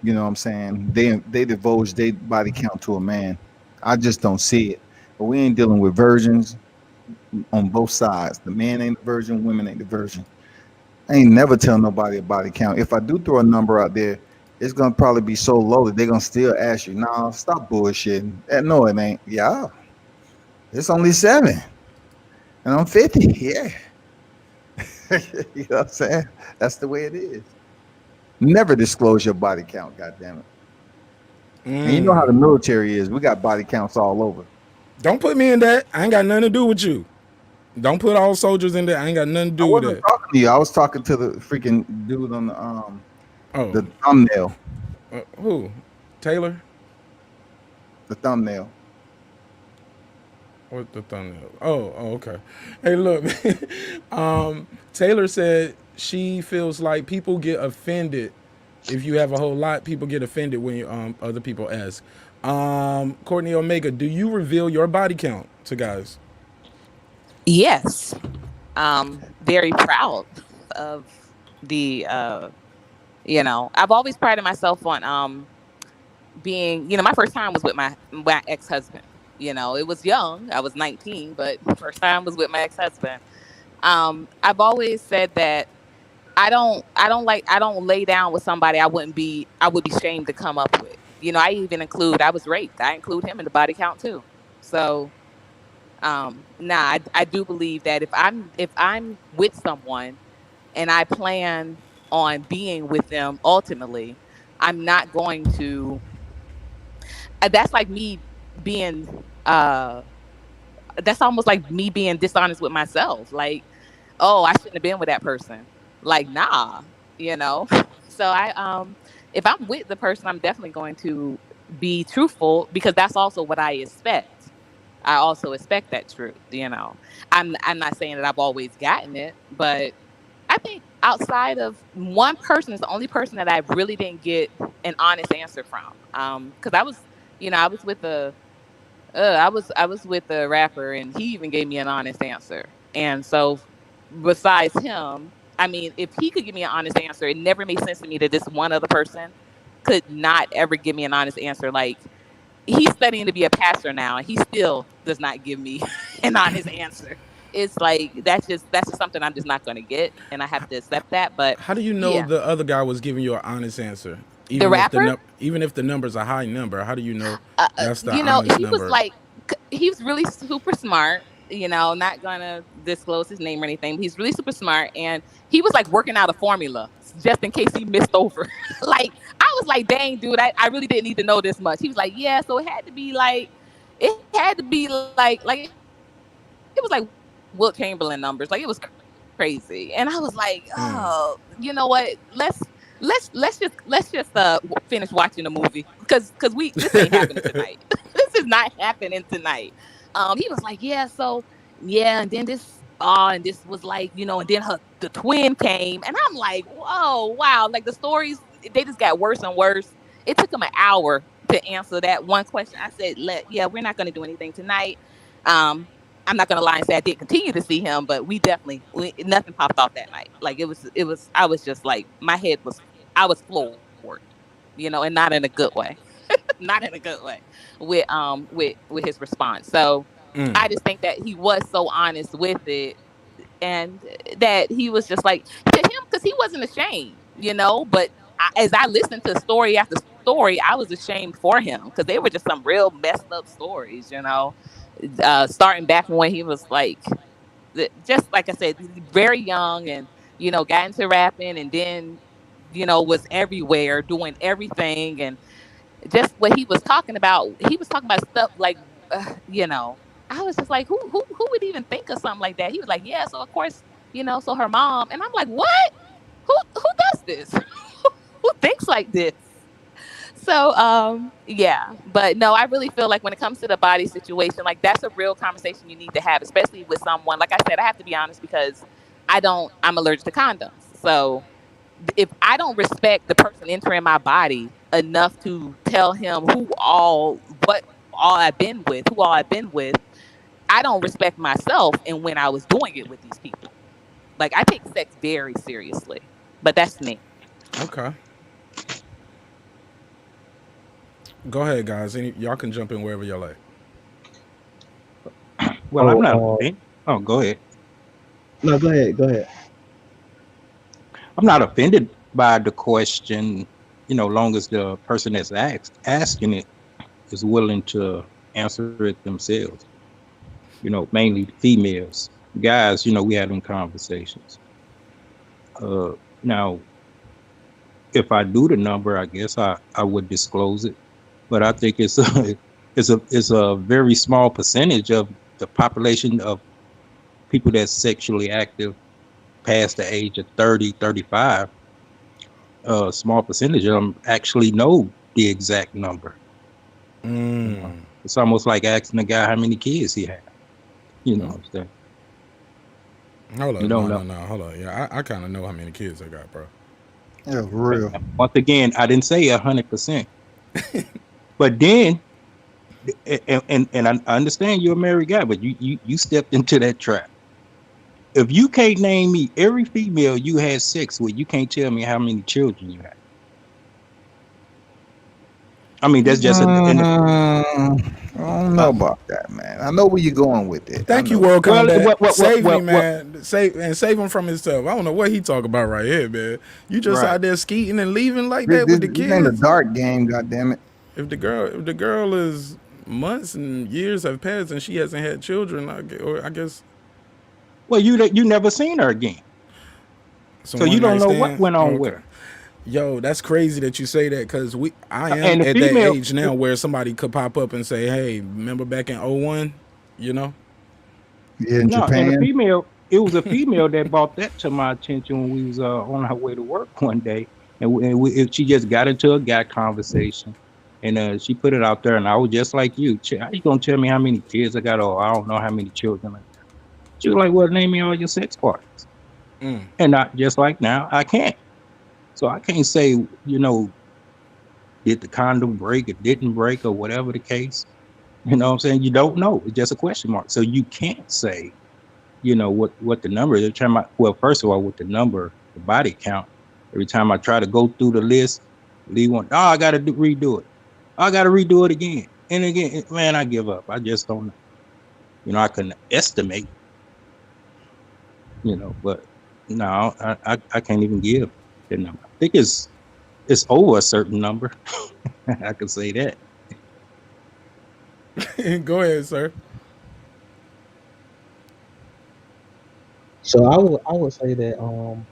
S10: You know what I'm saying? They divulge their body count to a man. I just don't see it. But we ain't dealing with virgins on both sides. The man ain't the virgin, women ain't the virgin. I ain't never tell nobody a body count. If I do throw a number out there, it's gonna probably be so low that they're gonna still ask you, nah, stop bullshitting. No, it ain't. Yeah, it's only 7. And I'm 50. Yeah. You know what I'm saying? That's the way it is. Never disclose your body count, goddamn it. And you know how the military is. We got body counts all over.
S6: Don't put me in that. I ain't got nothing to do with you. Don't put all soldiers in there. I ain't got nothing to
S10: I
S6: do with
S10: wasn't
S6: that.
S10: talking to you. I was talking to the freaking dude on
S6: Oh,
S10: the thumbnail.
S6: who? Taylor?
S10: The thumbnail.
S6: What the thumbnail? Oh, okay. Hey, look, Taylor said she feels like people get offended if you have a whole lot. People get offended when other people ask. Courtney Omega, do you reveal your body count to guys?
S11: Yes. Very proud of the I've always prided myself on being, my first time was with my ex-husband. It was young. I was 19, but first time was with my ex-husband. I've always said that I don't lay down with somebody I would be shamed to come up with. I was raped. I include him in the body count too. So I do believe that if I'm with someone and I plan on being with them ultimately, I'm not going to that's like me being that's almost like me being dishonest with myself. Like, oh, I shouldn't have been with that person. Like, nah, you know. So if I'm with the person, I'm definitely going to be truthful because that's also what I expect. I also expect that truth. I'm not saying that I've always gotten it, but I think outside of one person is the only person that I really didn't get an honest answer from. Because I was with I was with a rapper, and he even gave me an honest answer. And so, besides him, I mean, if he could give me an honest answer, it never made sense to me that this one other person could not ever give me an honest answer. Like, he's studying to be a pastor now, and he still does not give me an honest answer. It's like that's just something I'm just not going to get, and I have to accept that. But
S6: How do you know
S11: yeah,
S6: the other guy was giving you an honest answer?
S11: the rapper,
S6: Even if the number's a high number, how do you know that's the honest
S11: he was
S6: number?
S11: like, he was really super smart. Not gonna disclose his name or anything, but he's really super smart, and he was like working out a formula just in case he missed over. Like, I was like, dang, dude, I really didn't need to know this much. He was like, yeah, so it was like Wilt Chamberlain numbers. Like, it was crazy. And I was like, oh, you know what? Let's just finish watching the movie because we this ain't happening tonight. This is not happening tonight. He was like, yeah, so yeah, and then and this was like, and then the twin came, and I'm like, whoa, wow, like the stories, they just got worse and worse. It took him an hour to answer that one question. I said, yeah, we're not going to do anything tonight. Um, I'm not gonna lie and say I did continue to see him, but nothing popped off that night. Like, it was. I was just like, I was floored, and not in a good way, not in a good way, with his response. So I just think that he was so honest with it, and that he was just like to him because he wasn't ashamed, but as I listened to story after story, I was ashamed for him because they were just some real messed up stories, starting back when he was like just like I said, very young, and got into rapping, and then was everywhere doing everything, and just what he was talking about. He was talking about stuff like, I was just like, who would even think of something like that? He was like, yeah, so of course, so her mom, and I'm like, what? Who does this? Who thinks like this? So yeah, but no, I really feel like when it comes to the body situation, like that's a real conversation you need to have, especially with someone. Like I said, I have to be honest because I'm allergic to condoms. So if I don't respect the person entering my body enough to tell him what all I've been with, who all I've been with, I don't respect myself and when I was doing it with these people. Like I take sex very seriously. But that's me.
S6: Okay. Go ahead, guys. Y'all can jump in wherever y'all like.
S9: Well, I'm not offended. Oh, go ahead.
S7: No, go ahead. Go ahead.
S9: I'm not offended by the question, long as the person that's asking it is willing to answer it themselves. Mainly females. Guys, we had them conversations. Now, if I do the number, I guess I would disclose it. But I think it's a very small percentage of the population of people that's sexually active past the age of 30, 35. A small percentage of them actually know the exact number. It's almost like asking a guy how many kids he had. You know what I'm saying?
S6: Hold on,
S9: You don't
S6: no, hold on. Yeah, I kind of know how many kids I got, bro.
S10: Yeah, for real.
S9: Once again, I didn't say 100%. But then, and I understand you're a married guy, but you stepped into that trap. If you can't name me every female you had sex with, you can't tell me how many children you had. I mean, that's just
S10: I don't know about that, man. I know where you're going with it.
S6: Thank you, World Combat. Save me, man. Save him from himself. I don't know what he talk about right here, man. You just out there skeeting and leaving like that with the kids.
S10: This ain't a dark game, goddammit.
S6: If the girl is months and years have passed and she hasn't had children, I guess.
S9: Well, you never seen her again, so you don't know what went on with her.
S6: Yo, that's crazy that you say that because I am at that age now where somebody could pop up and say, "Hey, remember back in 01?"
S10: Yeah, in
S9: And
S10: Japan.
S9: it was a female that brought that to my attention when we was on our way to work one day, and she just got into a guy conversation, and she put it out there, and I was just like you. How you gonna tell me how many kids I got? Or I don't know how many children. She was like, "Well, name me all your sex partners," and not just like now, I can't. So I can't say, did the condom break, it didn't break, or whatever the case. You know what I'm saying? You don't know. It's just a question mark. So you can't say, what the number is. Well, first of all, with the number, the body count, every time I try to go through the list, leave one, I got to redo it. I got to redo it again. And again, man, I give up. I just don't know. I can estimate, but no, I can't even give the number. I think it's over a certain number. I can say that.
S6: Go ahead, sir.
S7: So I would say that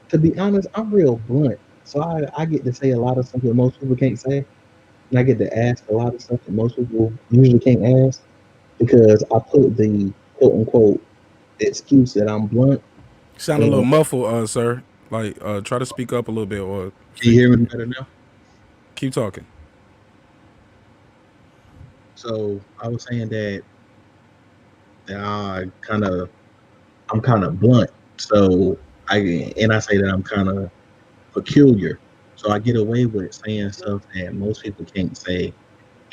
S7: to be honest, I'm real blunt. So I get to say a lot of stuff that most people can't say. And I get to ask a lot of stuff that most people usually can't ask because I put the quote unquote excuse that I'm blunt.
S6: Sound a little muffled, sir. Like try to speak up a little bit, or
S7: can you hear me better now?
S6: Keep talking.
S7: So I was saying that I'm kind of blunt. So I say that I'm kind of peculiar. So I get away with saying stuff that most people can't say,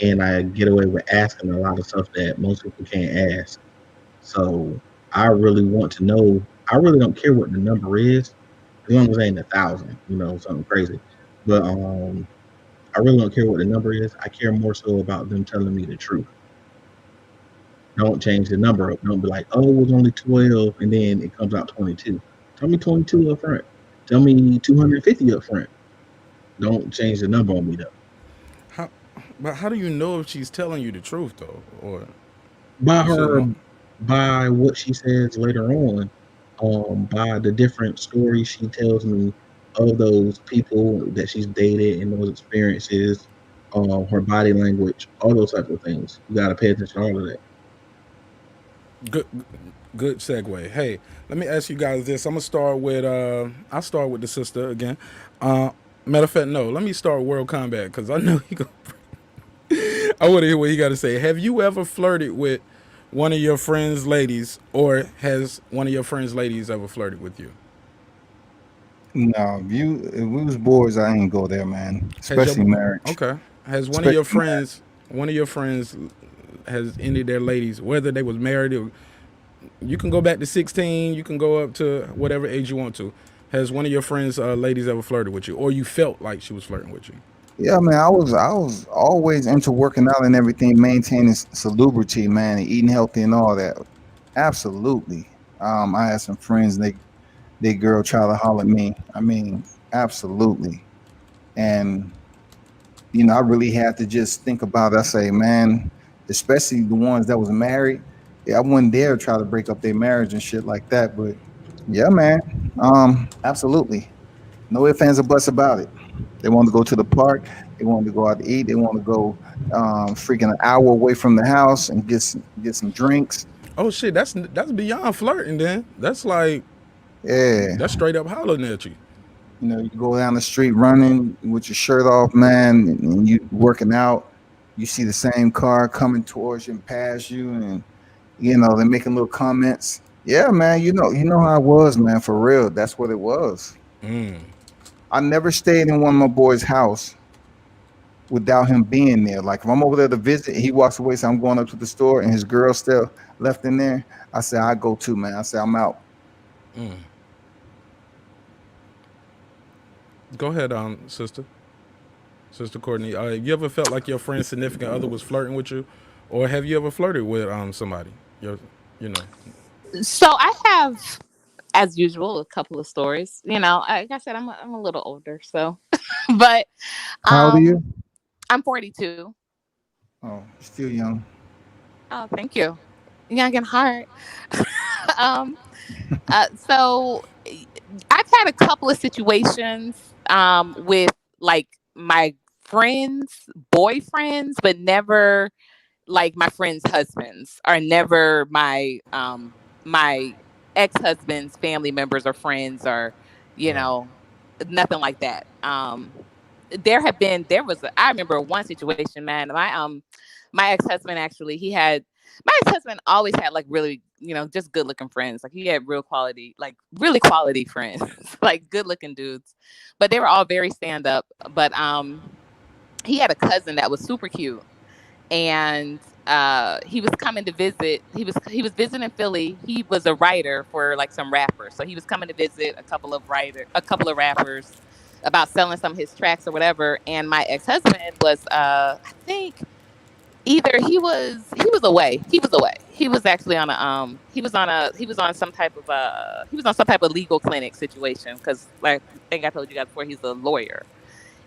S7: and I get away with asking a lot of stuff that most people can't ask. So I really want to know. I really don't care what the number is, as long as it ain't 1,000, something crazy. But I really don't care what the number is. I care more so about them telling me the truth. Don't change the number up. Don't be like, oh, it was only 12 and then it comes out 22. Tell me 22 up front. Tell me 250 up front. Don't change the number on me though.
S6: How, but how do you know if she's telling you the truth though, or
S7: By
S6: you said
S7: her,
S6: no?
S7: by what she says later on, by the different stories she tells me of those people that she's dated and those experiences, her body language, all those types of things. You gotta pay attention to all of that.
S6: Good, good segue. Hey, let me ask you guys this. I'm gonna start with I'll start with the sister again. Uh, Matter of fact, no. Let me start World Combat because I know he go. I want to hear what he got to say. Have you ever flirted with one of your friends' ladies, or has one of your friends' ladies ever flirted with you?
S10: No, if we was boys, I ain't go there, man.
S6: Has your
S10: Especially marriage.
S6: okay? Has
S10: Especially
S6: one of your friends, has any of their ladies, whether they was married or you can go back to 16, you can go up to whatever age you want to. Has one of your friends' ladies ever flirted with you, or you felt like she was flirting with you?
S10: Yeah, man. I was always into working out and everything, maintaining salubrity, man, and eating healthy and all that. Absolutely. I had some friends. They girl try to holler at me. I mean, absolutely. And I really had to just think about it. I say, man, especially the ones that was married. Yeah, I wouldn't dare try to break up their marriage and shit like that. But yeah, man. Absolutely. No ifs, ands, or buts about it. They want to go to the park. They want to go out to eat. They want to go freaking an hour away from the house and get some drinks.
S6: Oh shit, that's beyond flirting. Then that's like
S10: Yeah.
S6: that's straight up hollering at you.
S10: You go down the street running with your shirt off, man, and you working out. You see the same car coming towards you and past you, and they're making little comments. Yeah, man, you know how it was, man, for real. That's what it was. I never stayed in one of my boys' house without him being there. Like if I'm over there to visit, he walks away, so I'm going up to the store, and his girl still left in there. I say I go too, man. I say I'm out.
S6: Go ahead, sister Courtney. You ever felt like your friend's significant other was flirting with you, or have you ever flirted with somebody? You know.
S11: So I have, as usual, a couple of stories. Like I said, I'm a little older, so but
S10: How old are you?
S11: I'm 42.
S10: Oh, still young.
S11: Oh, thank you. Young and hard. um, so I've had a couple of situations with like my friends, boyfriends, but never like my friends' husbands, or never my ex-husband's family members or friends, or you
S6: Right.
S11: know nothing like that. I remember one situation, man. My ex-husband, actually, my ex-husband always had like really, just good looking friends. Like he had real quality, like really quality friends, like good looking dudes, but they were all very stand up. But he had a cousin that was super cute, and he was coming to visit. He was visiting Philly. He was a writer for like some rappers, so he was coming to visit a couple of rappers about selling some of his tracks or whatever. And my ex-husband was, I think, either he was away. He was actually on a he was on some type of legal clinic situation, because like I think I told you guys before, he's a lawyer.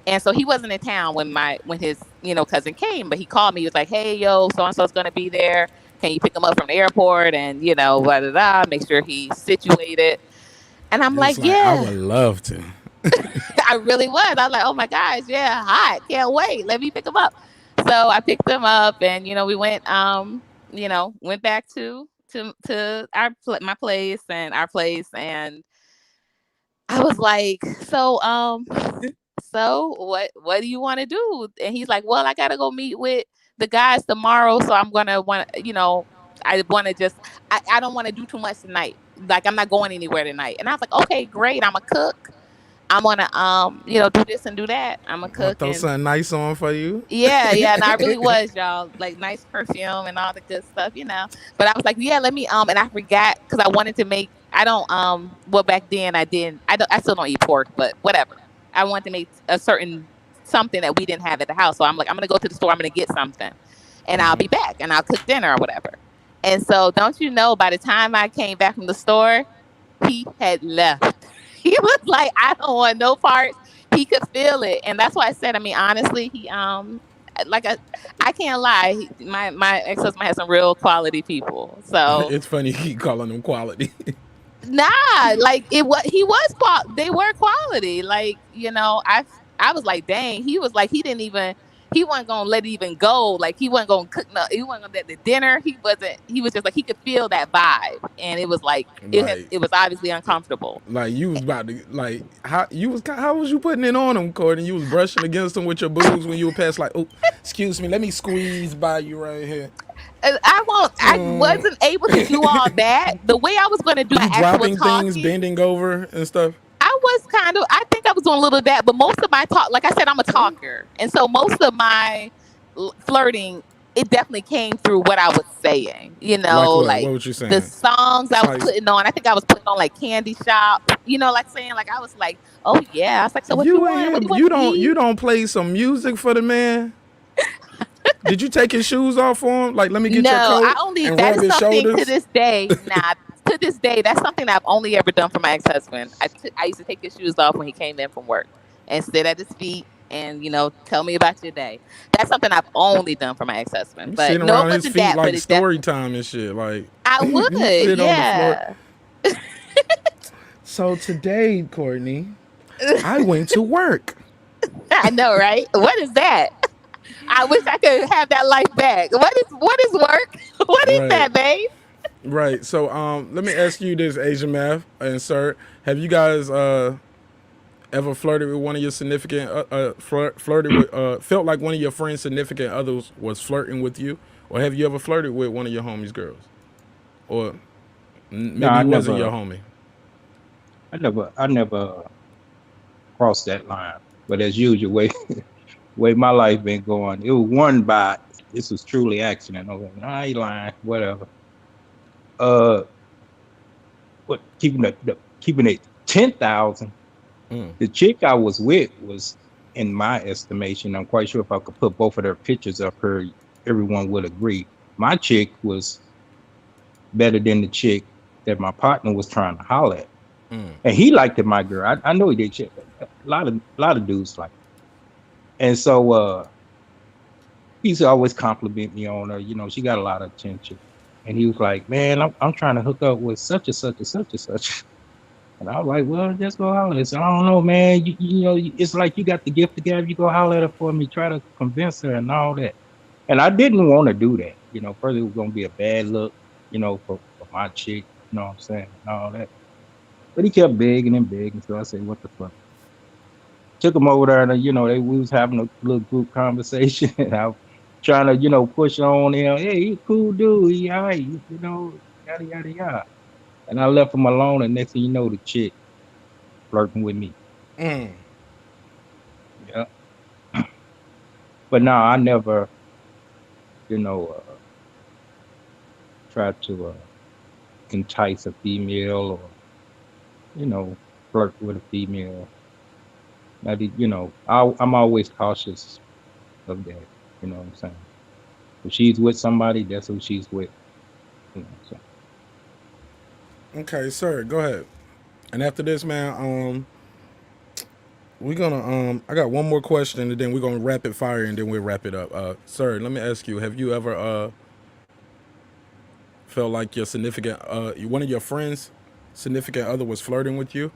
S11: And so he wasn't in town when his cousin came, but he called me. He was like, "Hey, yo, so and so's gonna be there. Can you pick him up from the airport and blah blah blah, make sure he's situated?" And I'm like,
S6: It's like I
S11: "Yeah."
S6: would love to.
S11: I really was. I was like, "Oh my gosh, yeah, hot, can't wait. Let me pick him up." So I picked him up, and we went back to my place and our place, and I was like, "So so what do you want to do?" And he's like, "Well, I gotta go meet with the guys tomorrow, so I'm gonna want I want to just I don't want to do too much tonight. Like I'm not going anywhere tonight." And I was like, "Okay, great. I'm a cook. I'm gonna do this and do that. I'm a
S6: I'll
S11: cook."
S6: throw
S11: And
S6: something nice on for you.
S11: yeah, yeah, and I really was, y'all, like nice perfume and all the good stuff. But I was like, "Yeah, let me," and I forgot because I wanted to make. I don't well, back then I didn't. I still don't eat pork, but whatever. I wanted to make a certain something that we didn't have at the house, so I'm like, I'm gonna go to the store. I'm gonna get something, and I'll be back, and I'll cook dinner or whatever. And so, don't you know, by the time I came back from the store, he had left. He was like, I don't want no parts. He could feel it. And that's why I said, I mean, honestly, like I can't lie. My ex husband has some real quality people. So
S6: It's funny you keep calling them quality.
S11: nah, like he was they were quality. Like, I was like, dang, he was like, he wasn't gonna let it even go. Like, he wasn't gonna cook no, he wasn't gonna let the dinner. He was just like, he could feel that vibe. And it was like,
S6: Like,
S11: it was obviously uncomfortable.
S6: like you was about to, like, how was you putting it on him, Courtney? You was brushing against him with your boobs when you were past, like, oh, excuse me, let me squeeze by you right here.
S11: I wasn't able to do all that. The way I was gonna do my
S6: You
S11: actual
S6: dropping things,
S11: talking,
S6: bending over and stuff.
S11: I think I was doing a little of that, but most of my talk, like I said, I'm a talker. And so most of my flirting, it definitely came through what I was saying,
S6: Like what?
S11: like
S6: What was you
S11: the
S6: saying?
S11: songs I was
S6: Like,
S11: putting on. I think I was putting on like Candy Shop, like saying, like, I was like, oh yeah. I was like, so what you
S6: you in
S11: want? What do you
S6: here?
S11: want to
S6: You
S11: eat?
S6: don't play some music for the man? Did you take his shoes off for him? Like, let me get your
S11: No,
S6: coat and
S11: that
S6: rub
S11: is
S6: his
S11: something to
S6: shoulders.
S11: this day. Nah, to this day, that's something I've only ever done for my ex husband. I used to take his shoes off when he came in from work and sit at his feet and, tell me about your day. That's something I've only done for my ex husband.
S6: You
S11: But
S6: sitting
S11: no, it
S6: around his
S11: wasn't
S6: feet
S11: that, but
S6: like
S11: it
S6: story
S11: definitely,
S6: time and shit. Like,
S11: I
S6: you
S11: would,
S6: sit on the floor.
S11: yeah.
S6: So today, Courtney, I went to work.
S11: I know, right? What is that? I wish I could have that life back. What is work? What is
S6: Right,
S11: that, babe?
S6: right. So, let me ask you this, Asian Math and Sir, have you guys ever flirted with one of your significant flirted with felt like one of your friends' significant others was flirting with you, or have you ever flirted with one of your homies' girls, or
S9: No,
S6: maybe he wasn't your homie?
S9: I never crossed that line. But as usual, way my life been going, it was one by this was truly accident. Okay, I ain't lying, whatever. Uh, but keeping it 10,000. The chick I was with was, in my estimation, I'm quite sure if I could put both of their pictures up here, everyone would agree. My chick was better than the chick that my partner was trying to holler at. And he liked it, my girl. I know he did. Shit. A lot of dudes like it. And so he's always compliment me on her. She got a lot of attention. And he was like, man, I'm trying to hook up with such and such and such and such. And I was like, well, just go holler. So I don't know, man. It's like you got the gift of gab. You go holler at her for me, try to convince her and all that. And I didn't want to do that. First it was gonna be a bad look, for my chick, you know what I'm saying, and all that. But he kept begging and begging. So I said, what the fuck? Took him over there and we was having a little group conversation. And I was trying to, push on him. Hey, he a cool dude, he all right, yada yada yada. And I left him alone, and next thing you know, the chick flirting with me. Yeah. But no, I never, tried to entice a female or, flirt with a female. I'm always cautious of that. You know what I'm saying? If she's with somebody, that's who she's with. So.
S6: Okay, sir, go ahead. And after this, man, we're gonna I got one more question and then we're gonna rapid fire and then we'll wrap it up. Sir, let me ask you, have you ever felt like your significant one of your friends' significant other was flirting with you?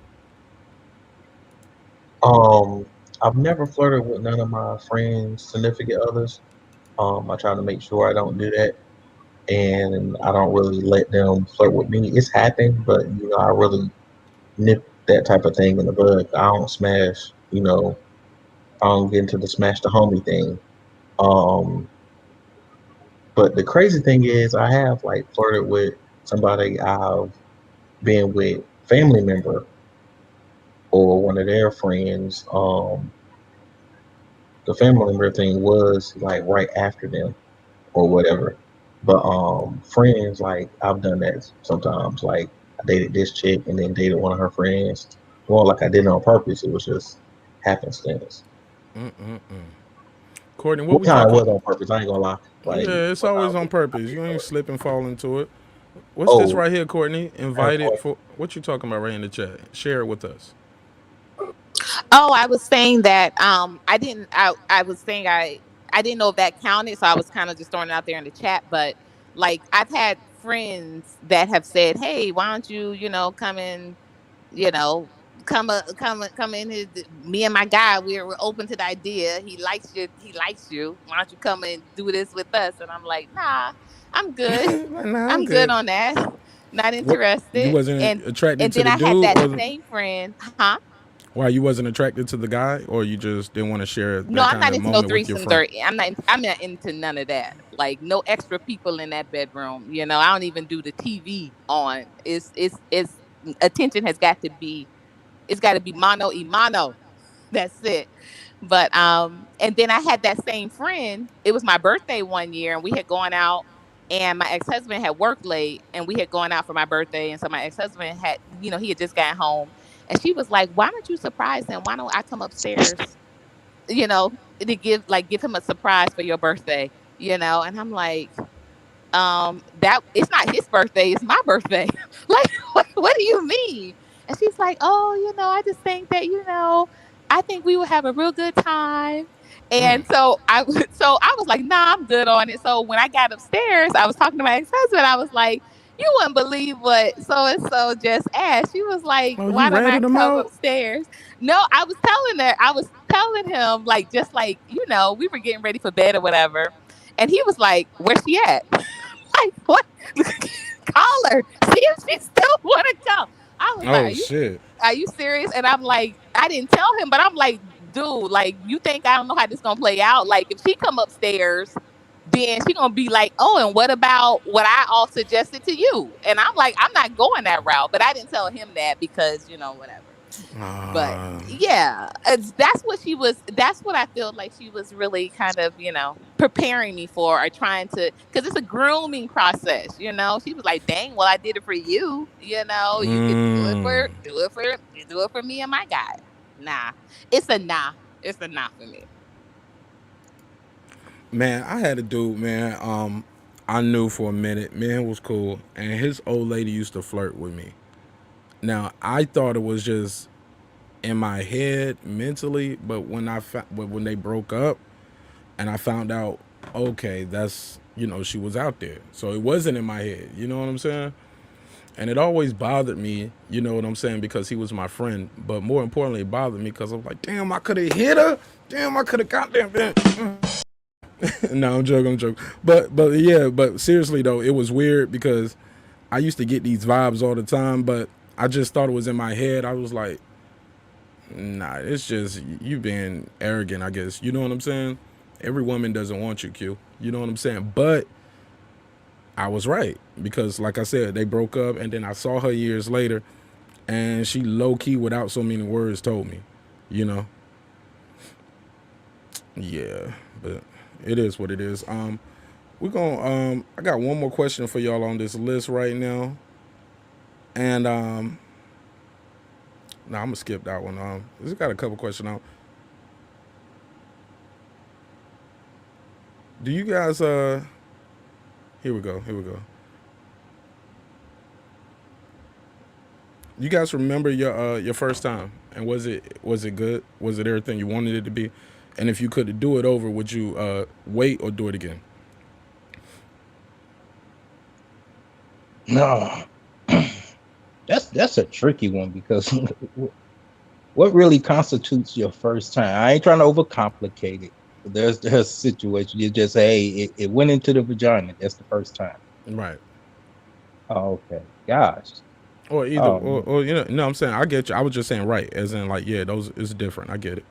S7: I've never flirted with none of my friends' significant others. I try to make sure I don't do that, and I don't really let them flirt with me. It's happened, but I really nip that type of thing in the bud. I don't smash. I don't get into the smash the homie thing. Um, but the crazy thing is, I have like flirted with somebody I've been with, family member or one of their friends. The family member thing was like right after them or whatever. But friends, like I've done that sometimes. Like I dated this chick and then dated one of her friends. Well, like I did it on purpose. It was just happenstance.
S6: Courtney, what
S7: What
S6: we
S7: kind
S6: talking?
S7: was on purpose? I ain't gonna lie. Like,
S6: Yeah, it's
S7: what
S6: always
S7: kind
S6: on
S7: was
S6: purpose. You ain't slip and fall into it. What's this
S7: Oh,
S6: right here, Courtney?
S7: I have a
S6: Invited
S7: question.
S6: for what you talking about right in the chat? Share it with us.
S11: Oh, I was saying that I was saying I didn't know if that counted, so I was kind of just throwing it out there in the chat. But like I've had friends that have said, "Hey, why don't you, come in, you know, come in here. Me and my guy, we're open to the idea. He likes you. He likes you. Why don't you come and do this with us?" And I'm like, "Nah, I'm good.
S6: Like, nah, I'm
S11: I'm good
S6: good.
S11: on that. Not
S6: What you
S11: interested."
S6: wasn't attracted
S11: And
S6: to
S11: then
S6: the
S11: I had
S6: dude,
S11: that
S6: or
S11: same friend, huh?
S6: why you wasn't attracted to the guy, or you just didn't want to share
S11: No,
S6: that
S11: I'm
S6: kind
S11: not
S6: of
S11: into no
S6: moment with your
S11: threesomes,
S6: friend?
S11: or I'm not into none of that. Like no extra people in that bedroom. I don't even do the TV on. It's attention has got to be. It's got to be mano y mano. That's it. But and then I had that same friend. It was my birthday one year, and we had gone out. And my ex husband had worked late, and we had gone out for my birthday. And so my ex husband had, he had just gotten home, and she was like, "Why don't you surprise him? Why don't I come upstairs?" To give him a surprise for your birthday, and I'm like, that it's not his birthday, it's my birthday. Like, what do you mean? And she's like, "Oh, I just think that, I think we would have a real good time." And so I was like, "Nah, I'm good on it." So when I got upstairs, I was talking to my ex-husband. I was like, "You wouldn't believe what so and so just asked." She was like,
S6: Oh, you
S11: "Why don't I
S6: ratted him
S11: come
S6: out?
S11: upstairs?" No, I was telling him, like, just like, we were getting ready for bed or whatever. And he was like, "Where's she at?" Like, what? Call her. See if she still want to come. I was like,
S6: Oh shit.
S11: are you serious? And I'm like, I didn't tell him, but I'm like, dude, like, you think I don't know how this gonna play out? Like, if she come upstairs, then she gonna be like, "Oh, and what about what I all suggested to you?" And I'm like, I'm not going that route. But I didn't tell him that because, whatever. But yeah, that's what I feel like she was really kind of, preparing me for, or trying to, because it's a grooming process. She was like, "Dang, well, I did it for you. You could do it for me and my guy." Nah, it's a nah. It's a nah for me.
S6: Man, I had a dude, man. I knew for a minute, man was cool, and his old lady used to flirt with me. Now I thought it was just in my head mentally, but when they broke up, and I found out, okay, that's she was out there, so it wasn't in my head. You know what I'm saying? And it always bothered me, you know what I'm saying, because he was my friend. But more importantly, it bothered me because I'm like, damn, I could have hit her. Damn, I could have goddamn been. No, I'm joking, I'm joking. But yeah, but seriously though, it was weird because I used to get these vibes all the time, but I just thought it was in my head. I was like, nah, it's just you being arrogant, I guess. You know what I'm saying? Every woman doesn't want you, Q. You know what I'm saying? But I was right because, like I said, they broke up, and then I saw her years later, and she low key, without so many words, told me, you know. Yeah, but it is what it is. We're gonna I got one more question for y'all on this list right now. And no, I'm gonna skip that one. This got a couple questions on. Do you guys here we go, here we go. You guys remember your first time? And was it good? Was it everything you wanted it to be? And if you could do it over, would you wait or do it again?
S9: No, that's a tricky one because what really constitutes your first time? I ain't trying to overcomplicate it. There's a situation you just say, hey, it went into the vagina. That's the first time.
S6: Right.
S9: Oh, okay. Gosh.
S6: Or either
S9: Oh man.
S6: or no, I'm saying I get you. I was just saying right, as in like, yeah, those is different. I get it.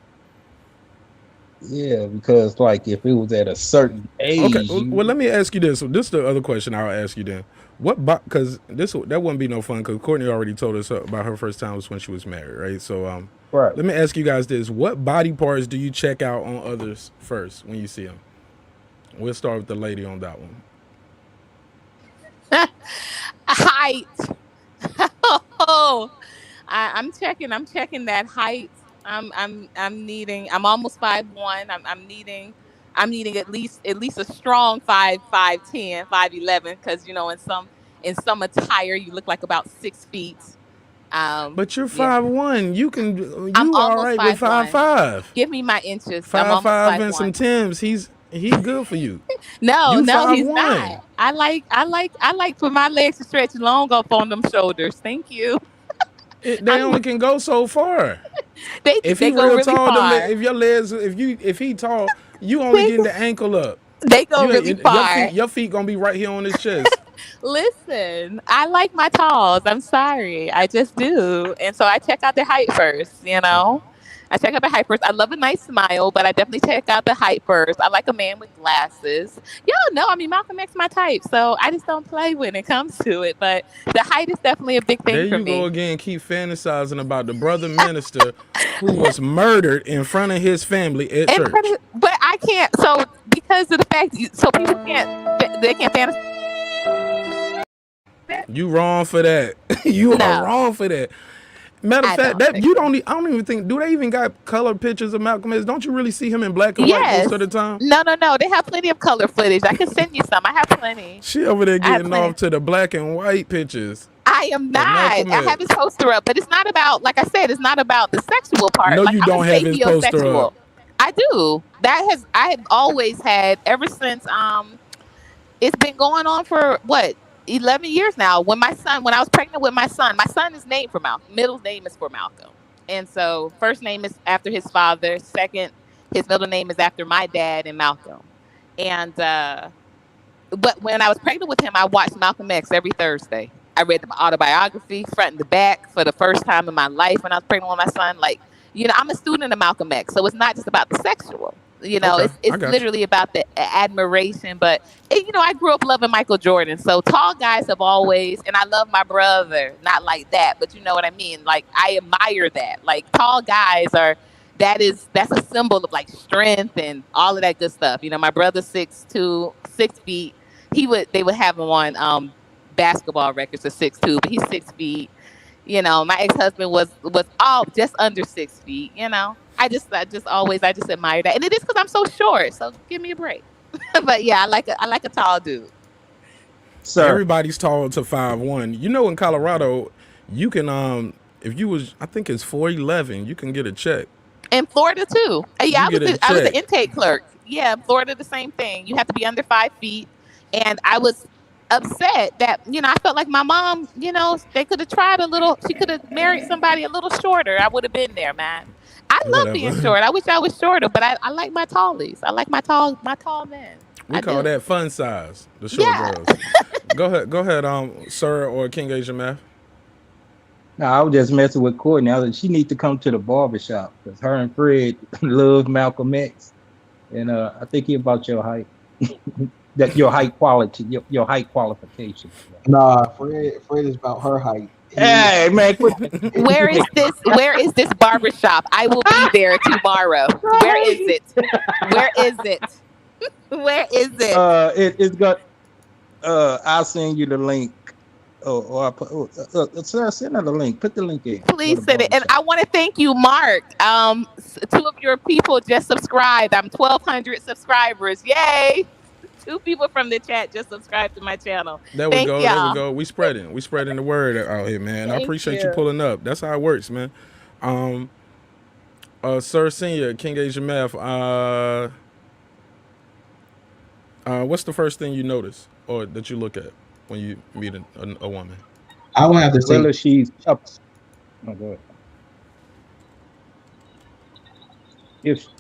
S9: Yeah, because like if it was at a certain
S6: Okay,
S9: age,
S6: well,
S9: you
S6: let me ask you this. This is the other question I'll ask you then. Because that wouldn't be no fun because Courtney already told us about her first time was when she was married, right? So
S9: right.
S6: let me ask you guys this: what body parts do you check out on others first when you see them? We'll start with the lady on that one.
S11: Height. Oh, I'm checking that height. I'm almost 5'1". I'm needing I'm needing at least a strong 5'10", 5'11", because in some attire you look like about 6 feet.
S6: But you're
S11: Yeah,
S6: 5'1".
S11: I'm
S6: You all
S11: almost
S6: right with
S11: 5'1".
S6: 5'5".
S11: Give me my inches. I'm
S6: Five
S11: almost
S6: five
S11: five
S6: and some
S11: one.
S6: Tims. He good for you.
S11: No,
S6: You
S11: no,
S6: five
S11: he's not.
S6: one.
S11: I like for my legs to stretch long up on them shoulders. Thank you.
S6: They
S11: I'm
S6: only can go so far. If he
S11: they go
S6: real
S11: really
S6: tall,
S11: far.
S6: if your legs, if he tall, you only
S11: They
S6: getting
S11: go,
S6: the ankle up.
S11: they go really far.
S6: Your feet gonna be right here on his chest.
S11: Listen, I like my talls. I'm sorry. I just do. And so I check out the height first. I check out the height first. I love a nice smile, but I definitely check out the height first. I like a man with glasses. Y'all know, I mean, Malcolm X my type, so I just don't play when it comes to it. But the height is definitely a big
S6: There
S11: thing for
S6: you go
S11: me.
S6: again. Keep fantasizing about the brother minister who was murdered in front of his family at
S11: In front
S6: church.
S11: of, but I can't. So because of the fact, so people can't, they can't fantasize.
S6: You wrong for that. You are
S11: No,
S6: wrong for that. Matter of
S11: I
S6: fact,
S11: don't
S6: that
S11: think
S6: you
S11: so.
S6: don't. I don't even think. Do they even got color pictures of Malcolm X? Don't you really see him in black and white most
S11: Yes.
S6: of the time?
S11: No, no, no. They have plenty of color footage. I can send you some. I have plenty.
S6: She over there
S11: I have
S6: getting
S11: plenty.
S6: off to the black and white pictures
S11: I am
S6: of
S11: not.
S6: Malcolm
S11: I have his
S6: X.
S11: poster up, but it's not about, like I said, it's not about the sexual part.
S6: No,
S11: Like
S6: you
S11: I'm a
S6: don't have his poster up.
S11: sapiosexual. I do. I have always had ever since it's been going on for what 11 years now. When I was pregnant with my son is named for Malcolm. Middle name is for Malcolm, and so first name is after his father. Second, his middle name is after my dad and Malcolm. And but when I was pregnant with him, I watched Malcolm X every Thursday. I read the autobiography front and the back for the first time in my life when I was pregnant with my son. Like, I'm a student of Malcolm X, so it's not just about the sexual.
S6: Okay, I
S11: It's
S6: got you.
S11: literally about the admiration. But I grew up loving Michael Jordan, so tall guys have always, and I love my brother, not like that, but you know what I mean. Like I admire that. Like tall guys are. That's a symbol of like strength and all of that good stuff. My brother's 6'2", 6 feet. They would have him on basketball records of 6'2", but he's 6 feet. My ex husband was all just under 6 feet. I just admire that, and it is because I'm so short. So give me a break. But yeah, I like a tall dude.
S9: Sir.
S6: Everybody's tall to 5'1". In Colorado, you can if you was, I think it's 4'11", you can get a check.
S11: In Florida too. Yeah,
S6: You get a
S11: I was the
S6: check.
S11: intake clerk. Yeah, in Florida the same thing. You have to be under 5 feet, and I was upset that I felt like my mom. They could have tried a little. She could have married somebody a little shorter. I would have been there, man. I love being
S6: Whatever.
S11: short. I wish I was shorter, but I like my tallies. I like my tall men.
S6: We
S11: I
S6: call
S11: do.
S6: that fun size. The short
S11: Yeah.
S6: girls. Go ahead, Sir or King Asia Math.
S9: No, I was just messing with Courtney. I was like, she needs to come to the barbershop because her and Fred love Malcolm X. And I think he about your height. That your height quality, your height qualification.
S7: Nah, Fred is about her height.
S9: Hey man, quit.
S11: Where is this? Where is this barbershop? I will be there tomorrow. Where is it? Where is it? Where is it?
S9: It's got. I'll send you the link. Or I put. Sir, send her the link. Put the link in.
S11: Please send it. And I want to thank you, Mark. Two of your people just subscribed. I'm 1,200 subscribers. Yay! 2 people from the chat just subscribed to my channel.
S6: There we
S11: Thank
S6: go.
S11: y'all.
S6: There we go. We spreading the word out here, man. I
S11: Thank
S6: appreciate you
S11: you.
S6: pulling up. That's how it works, man. Cer Sn, King Asia Math. What's the first thing you notice or that you look at when you meet a woman?
S7: I would have to say
S9: Whether she's up. Oh, go ahead.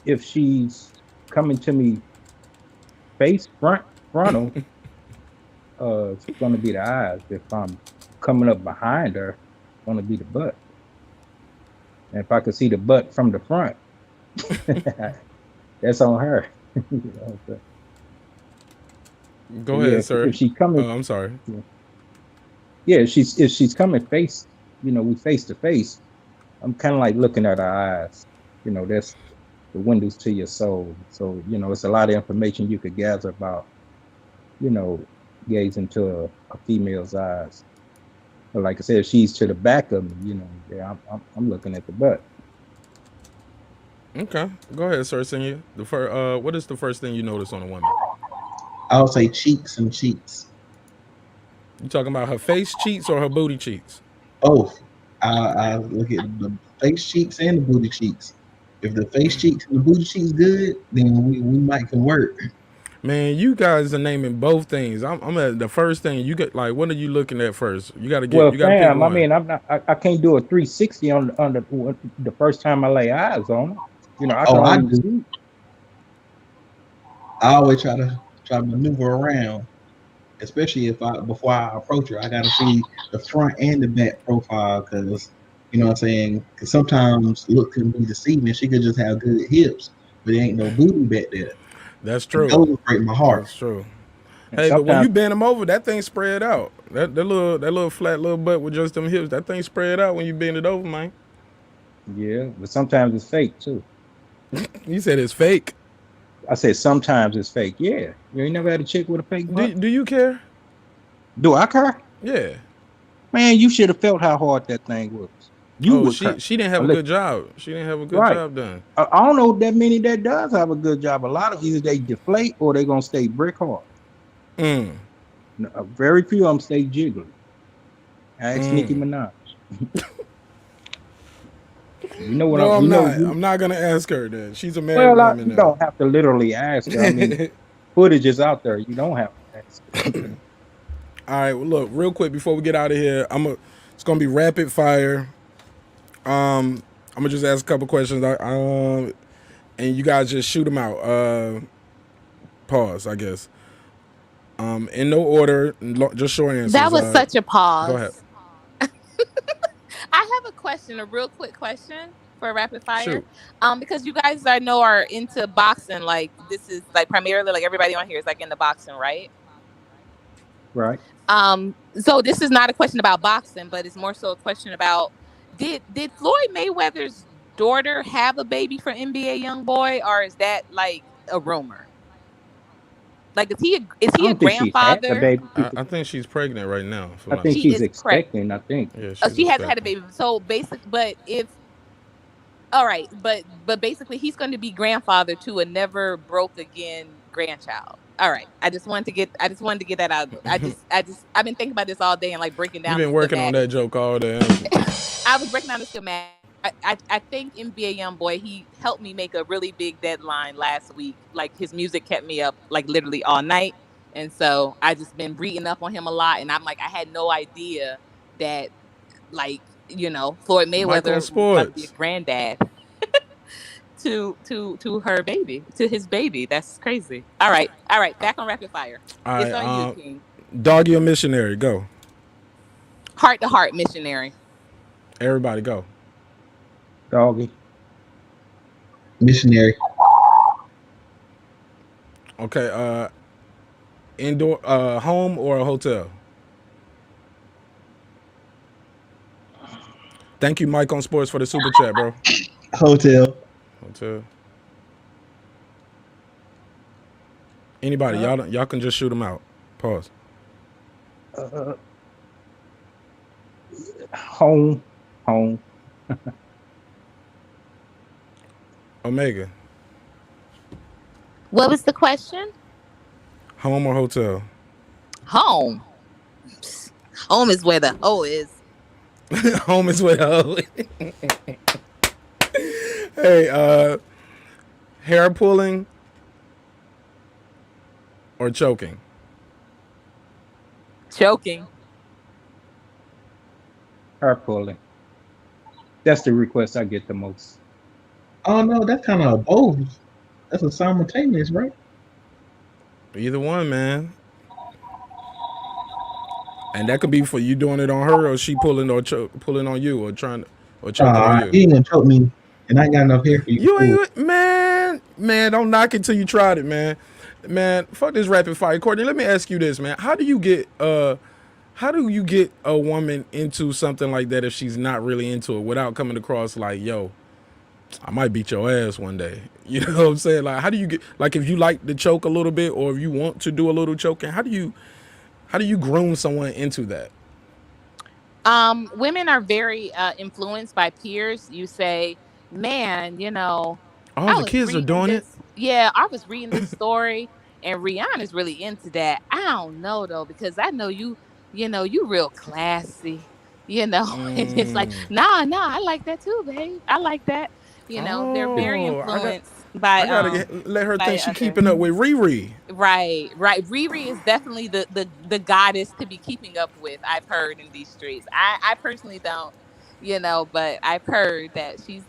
S9: If she's coming to me frontal, it's gonna be the eyes. If I'm coming up behind her, it's gonna be the butt. And if I could see the butt from the front, that's on her. So,
S6: Go
S9: yeah,
S6: ahead, sir.
S9: if she's coming,
S6: I'm sorry.
S9: yeah, if she's coming face, we face to face. I'm kind of like looking at her eyes. That's the windows to your soul. So it's a lot of information you could gather about, gaze into a female's eyes. But like I said, if she's to the back of me, yeah, I'm looking at the butt.
S6: Okay, go ahead, Cer Sn. What is the first thing you notice on a woman?
S7: I would say cheeks and cheeks.
S6: You talking about her face cheeks or her booty cheeks?
S7: Both. I look at the face cheeks and the booty cheeks. If the face cheeks and the booty cheeks good, then we might can work.
S6: Man, you guys are naming both things. I'm at the first thing you get. Like, what are you looking at first?
S9: Well,
S6: You got to pick
S9: fam, I
S6: one.
S9: mean, I can't do a 360 on the first time I lay eyes on them. You know, I can
S7: Oh, I
S9: only
S7: do.
S9: see.
S7: I always try to maneuver around, especially if I before I approach her. I got to see the front and the back profile because you know what I'm saying. Because sometimes look can be deceiving. She could just have good hips, but there ain't no booty back there,
S6: That's
S7: and
S6: true.
S7: those break my heart.
S6: That's true.
S9: And
S6: Hey, but when
S9: sometimes,
S6: you bend them over, that thing spread out. That little flat little butt with just them hips, that thing spread out when you bend it over, man.
S9: yeah, but sometimes it's fake too.
S6: You said it's fake.
S9: I said sometimes it's fake. Yeah, you ain't never had a chick with a fake butt.
S6: Do you care?
S9: Do I care?
S6: Yeah.
S9: Man, you should have felt how hard that thing was. You
S6: Oh,
S9: would care.
S6: she didn't have a
S9: Unless,
S6: good job. She didn't have a good
S9: right.
S6: job done.
S9: I don't know that many that does have a good job. A lot of either they deflate or they gonna stay brick hard.
S6: Mm.
S9: Very few of them stay jiggly. Ask Nicki
S6: Mm.
S9: Minaj. You know what
S6: No,
S9: I'm.
S6: I'm
S9: You know
S6: not.
S9: you.
S6: I'm not gonna ask her that. She's a married
S9: Well,
S6: woman
S9: you
S6: now.
S9: don't have to literally ask her. I mean, footage is out there. You don't have to ask her.
S6: All right. Well, look, real quick before we get out of here, it's gonna be rapid fire. I'm gonna just ask a couple questions. And you guys just shoot them out. Pause, I guess. In no order, just short answers.
S11: That was such a
S6: Go ahead.
S11: pause. I have a question, a real quick question for rapid fire.
S6: Shoot.
S11: Because you guys I know are into boxing. Like this is like primarily like everybody on here is like into boxing, right?
S9: Right.
S11: So this is not a question about boxing, but it's more so a question about did Floyd Mayweather's daughter have a baby for NBA young boy, or is that like a rumor? Like is
S9: I
S11: he a
S9: don't think she had the
S11: grandfather?
S9: baby.
S6: I think she's pregnant right now.
S9: I think
S11: She
S9: she's
S11: is pregnant.
S9: expecting. I think.
S6: Yeah, she's
S11: She hasn't had a
S6: expecting.
S11: baby. So basic, but if all right, but basically he's going to be grandfather to a never broke again grandchild. All right. I just wanted to get that out. I've been thinking about this all day and like breaking
S6: You've
S11: down the
S6: been working on that
S11: schematics.
S6: joke all day. Haven't you?
S11: I was breaking down the schematics. I think NBA YoungBoy, he helped me make a really big deadline last week. Like his music kept me up like literally all night. And so I just been reading up on him a lot. And I'm like, I had no idea that like, Floyd
S6: Mike on
S11: Mayweather was gonna be a
S6: sports.
S11: granddad to her baby, to his baby. That's crazy. All right. All right. Back on rapid fire.
S6: All
S11: It's
S6: right.
S11: on you, King.
S6: Doggy or missionary? Go.
S11: Heart to heart missionary.
S6: Everybody go.
S9: Doggy.
S7: Missionary.
S6: Okay. Indoor, home or a hotel? Thank you, Mike on sports, for the super chat, bro.
S7: Hotel.
S6: Hotel. Anybody? Y'all can just shoot them out. Pause.
S9: Uh, home.
S6: Omega.
S11: What was the question?
S6: Home or hotel?
S11: Home. Home is where the hoe is.
S6: Home is where the Hey, hair pulling or choking?
S11: Choking.
S9: Hair pulling. That's the request I get the most.
S7: Oh no, that's kind of both. That's a simultaneous, right?
S6: Either one, man. And that could be for you doing it on her, or she pulling pulling on you, or choking on
S7: You
S6: you.
S7: ain't gonna choke me, and I ain't got enough hair for you to
S6: You
S7: pull.
S6: ain't, man. Don't knock it till you tried it, man. Man, fuck this rapid fire, Courtney. Let me ask you this, man. How do you get a woman into something like that if she's not really into it without coming across like, yo, I might beat your ass one day. You know what I'm saying? Like, how do you get, like, if you like to choke a little bit, or if you want to do a little choking, how do you groom someone into that?
S11: Women are very influenced by peers. You say, man,
S6: All
S11: I
S6: the
S11: was
S6: kids are
S11: reading
S6: doing it.
S11: this. Yeah, I was reading this story, and Rihanna's really into that. I don't know though, because I know you. You know, you real classy. You know, and it's like,
S6: Mm.
S11: nah, I like that too, babe. I like that. You know, they're very
S6: Oh,
S11: influenced
S6: I gotta let her think
S11: by
S6: she
S11: other.
S6: keeping up with Riri.
S11: Right. Riri is definitely the goddess to be keeping up with. I've heard in these streets. I personally don't, but I've heard that she's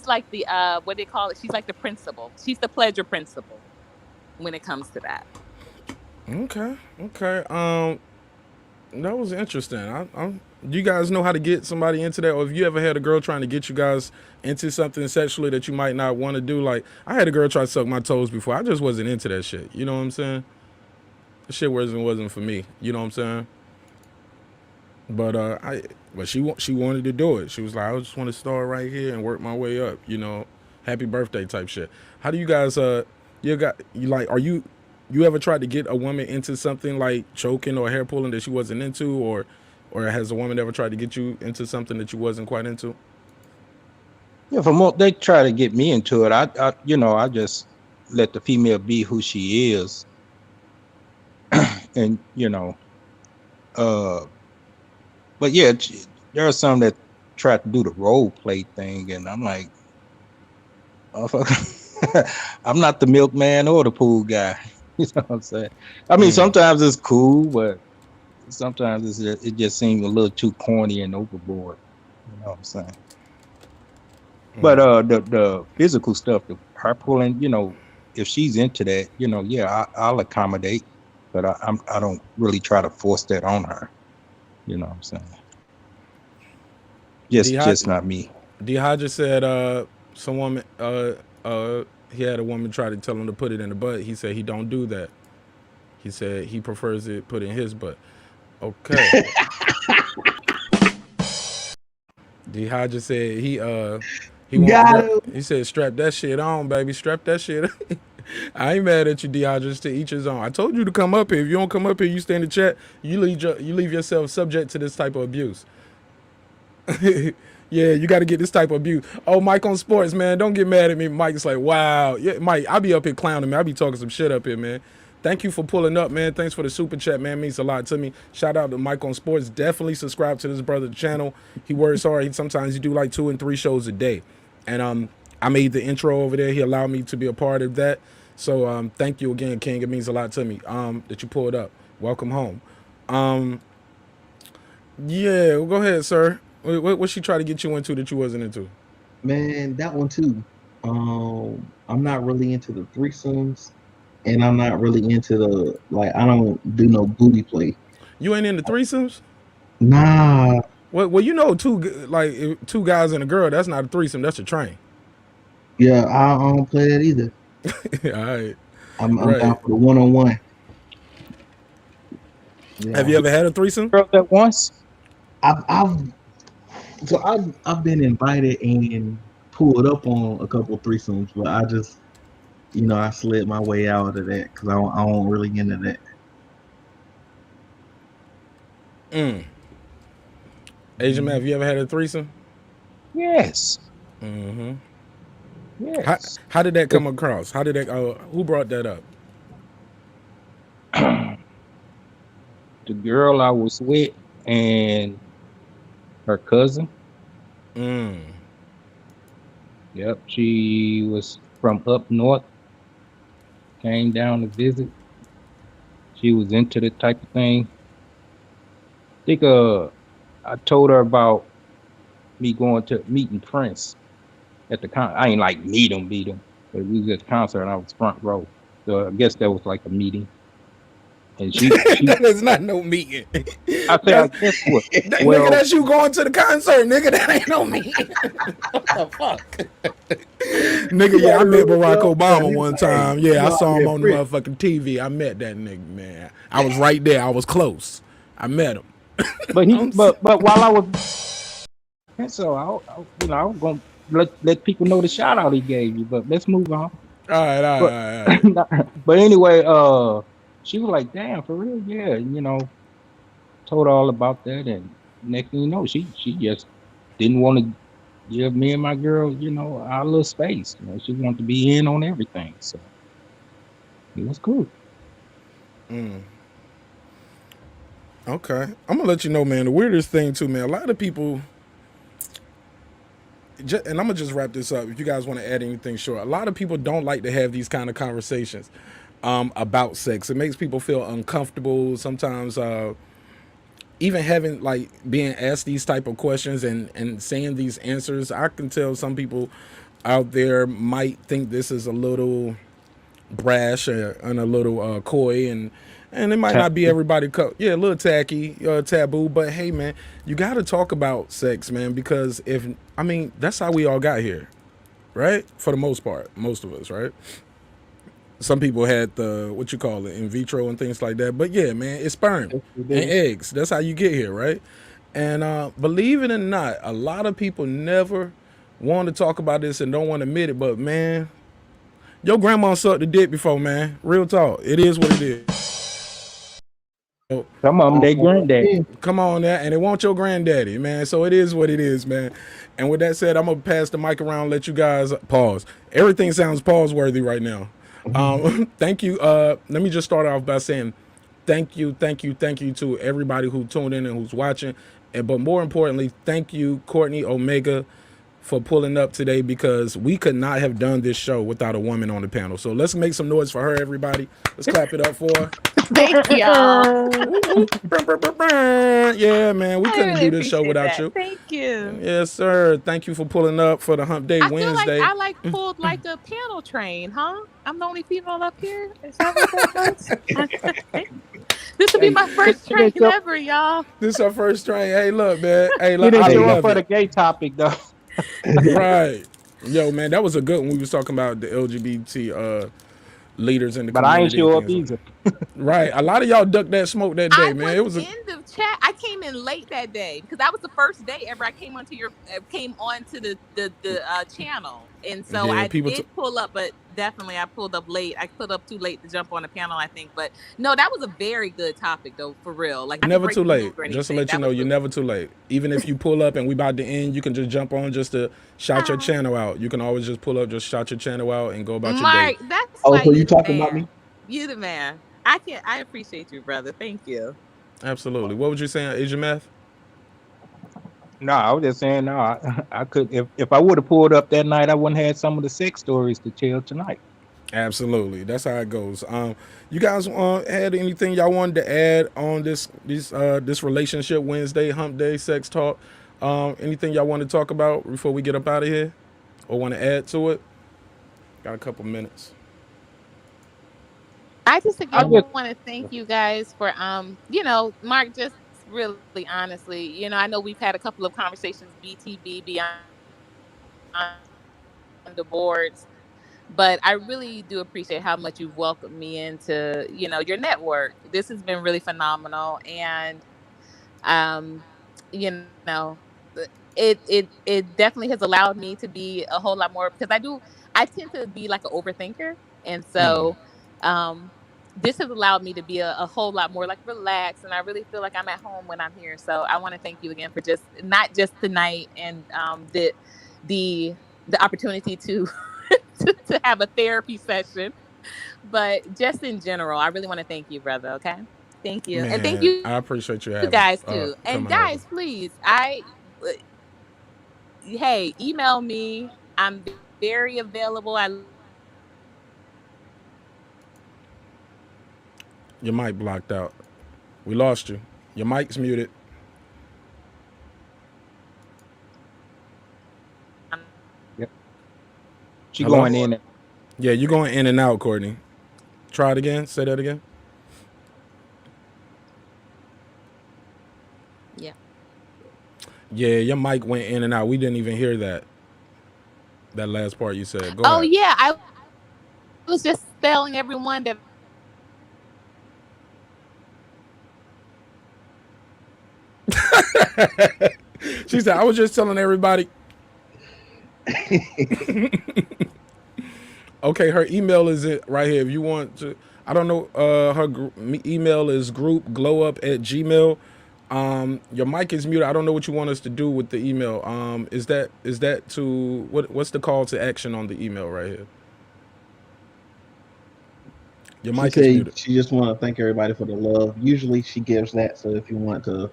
S11: like the what they call it. She's like the principal. She's the pleasure principal when it comes to that.
S6: Okay. That was interesting. You guys know how to get somebody into that, or if you ever had a girl trying to get you guys into something sexually that you might not want to do? Like, I had a girl try to suck my toes before. I just wasn't into that shit. You know what I'm saying? The shit wasn't for me. You know what I'm saying? But she wanted to do it. She was like, I just want to start right here and work my way up. Happy birthday type shit. How do you guys you ever tried to get a woman into something like choking or hair pulling that she wasn't into, or has a woman ever tried to get you into something that you wasn't quite into?
S9: Yeah, for more, they try to get me into it. I just let the female be who she is, and but yeah, there are some that try to do the role play thing, and I'm like, I'm not the milkman or the pool guy. You know what I'm saying? I mean, sometimes it's cool, but sometimes it just seems a little too corny and overboard. You know what I'm saying? But the physical stuff, the her pulling, if she's into that, yeah, I'll accommodate, but I don't really try to force that on her. You know what I'm saying? Just not me.
S6: D Hodges said some woman he had a woman try to tell him to put it in the butt. He said he don't do that. He said he prefers it put in his butt. Okay. D Hodges said he he said strap that shit on, baby. Strap that shit. I ain't mad at you, D Hodges. To each his own. I told you to come up here. If you don't come up here, you stay in the chat. You leave yourself subject to this type of abuse. Yeah, you got to get this type of abuse. Oh, Mike on sports, man. Don't get mad at me. Mike's like, wow. Yeah, Mike, I be up here clowning, man. I be talking some shit up here, man. Thank you for pulling up, man. Thanks for the super chat, man. It means a lot to me. Shout out to Mike on sports. Definitely subscribe to this brother's channel. He works hard. Sometimes he do like 2 and 3 shows a day. And I made the intro over there. He allowed me to be a part of that. So thank you again, King. It means a lot to me that you pulled up. Welcome home. Yeah, well, go ahead, sir. What she try to get you into that you wasn't into?
S7: Man, that one too. I'm not really into the threesomes, and I'm not really into the I don't do no booty play.
S6: You ain't into threesomes?
S7: Nah.
S6: Well, two guys and a girl. That's not a threesome. That's a train.
S7: Yeah, I don't play that either.
S6: All right.
S7: I'm down for the one-on-one.
S6: Yeah. Have you ever had a threesome?
S9: Girl, that once.
S7: I've been invited and pulled up on a couple threesomes, but I just, I slid my way out of that because I don't really get into that.
S6: Asian man, have you ever had a threesome?
S9: Yes.
S6: Mm-hmm.
S9: Yes.
S6: How did that come across? How did that? Who brought that up?
S9: The girl I was with and her cousin. Yep, she was from up north. Came down to visit. She was into the type of thing. I think I told her about me going to meeting Prince at the concert. I ain't like meet him, but we was at the concert and I was front row. So I guess that was like a meeting. And she
S6: that is not no meeting.
S9: I guess what?
S6: Nigga, that's you going to the concert, nigga. That ain't no meeting. What the fuck? Nigga, yeah, I met Barack Obama one time. Yeah, I saw him on the motherfucking TV. I met that nigga, man. I was right there. I was close. I met him.
S9: But while I was, so I was gonna let people know the shout out he gave you. But let's move on.
S6: All right.
S9: But anyway, she was like, "Damn, for real, yeah." Told her all about that, and next thing you know, she just didn't want to give me and my girl, our little space. She wanted to be in on everything, so it was cool.
S6: Okay, I'm gonna let you know, man. The weirdest thing too, man. A lot of people, and I'm gonna just wrap this up. If you guys want to add anything, sure. A lot of people don't like to have these kind of conversations about sex. It makes people feel uncomfortable. Sometimes, even having like being asked these type of questions and saying these answers, I can tell some people out there might think this is a little brash and a little coy, and it might not be everybody a little tacky, taboo, but hey man, you got to talk about sex, man, because that's how we all got here, right? For the most part, most of us, right? Some people had the what you call it, in vitro and things like that, but yeah, man, it's sperm and eggs. That's how you get here, right? And believe it or not, a lot of people never want to talk about this and don't want to admit it, but man, your grandma sucked the dick before, man. Real talk. It is what it is.
S9: Some of them, they granddaddy.
S6: Come on now, and it won't your granddaddy, man. So it is what it is, man. And with that said, I'm gonna pass the mic around, let you guys pause. Everything sounds pause worthy right now. Thank you. Let me just start off by saying thank you to everybody who tuned in and who's watching. But more importantly, thank you, Courtney Omega, for pulling up today, because we could not have done this show without a woman on the panel. So let's make some noise for her, everybody. Let's clap it up for her.
S11: Thank y'all.
S6: Yeah, man, we couldn't
S11: really
S6: do this show without
S11: that.
S6: you.
S11: Thank you.
S6: Yes, sir. Thank you for pulling up for the Hump Day
S11: I
S6: Wednesday.
S11: feel like I pulled like a panel train, huh? I'm the only female up here. Is that what that was? This will be my first train ever, y'all.
S6: This is our first train. Hey, look, man. Hey,
S9: You
S6: look,
S9: didn't
S6: I
S9: show up
S6: love
S9: for the
S6: it.
S9: gay topic though.
S6: Right. Yo, man, that was a good one. We was talking about the LGBT leaders in the
S9: But I ain't
S6: community.
S9: show up
S6: and things
S9: either.
S6: Right. A lot of y'all ducked that smoke that day,
S11: I
S6: man. It was
S11: in the chat. I came in late that day because that was the first day ever I came onto the channel, and so
S6: Yeah,
S11: I
S6: people
S11: did pull up, but definitely I pulled up late. I pulled up too late to jump on the panel, I think. But no, that was a very good topic though, for real. Like, not to
S6: never
S11: break
S6: too
S11: the
S6: late.
S11: news or
S6: Just to
S11: anything.
S6: let you
S11: That
S6: know,
S11: was
S6: you're never too late. Even if you pull up and we about to end, you can just jump on just to shout your channel out. You can always just pull up, just shout your channel out and go about your day.
S11: Mark, that's
S7: Oh,
S11: why
S7: so you
S11: you the
S7: talking about
S11: man.
S7: me?
S11: You the man. I appreciate you, brother. Thank you.
S6: Absolutely. What was you saying, Asian Math?
S9: No, I was just saying no. I could if I would have pulled up that night, I wouldn't have had some of the sex stories to tell tonight.
S6: Absolutely. That's how it goes. You guys had anything y'all wanted to add on this relationship Wednesday, Hump Day, sex talk? Anything y'all want to talk about before we get up out of here, or want to add to it? Got a couple minutes.
S11: I just
S9: I
S11: again
S9: just
S11: want to thank you guys for Mark, just really honestly, I know we've had a couple of conversations BTB beyond the boards, but I really do appreciate how much you've welcomed me into, your network. This has been really phenomenal, and um, you know, it definitely has allowed me to be a whole lot more, because I tend to be like an overthinker, and so this has allowed me to be a whole lot more like relaxed, and I really feel like I'm at home when I'm here. So I want to thank you again for just not just tonight and the opportunity to to have a therapy session, but just in general. I really want to thank you, brother. Okay, thank you, and thank
S6: Man,
S11: you
S6: I appreciate you
S11: guys too. And
S6: coming over.
S11: guys, please, hey, email me. I'm very available.
S6: Your mic blocked out. We lost you. Your mic's muted.
S9: Yep. She
S6: Hello?
S9: going in.
S6: Yeah, you're going in and out, Courtney. Try it again. Say that again.
S11: Yeah.
S6: Yeah, your mic went in and out. We didn't even hear that last part you said. Go
S11: Oh
S6: ahead.
S11: yeah, I was just telling everyone that
S6: She said, I was just telling everybody. Okay, her email is it right here. If you want to, I don't know, her email is groupglowup@gmail. Your mic is muted. I don't know what you want us to do with the email. Is that to what's the call to action on the email right here? Your
S7: She
S6: mic is
S7: said
S6: muted.
S7: she just want to thank everybody for the love. Usually she gives that, so if you want to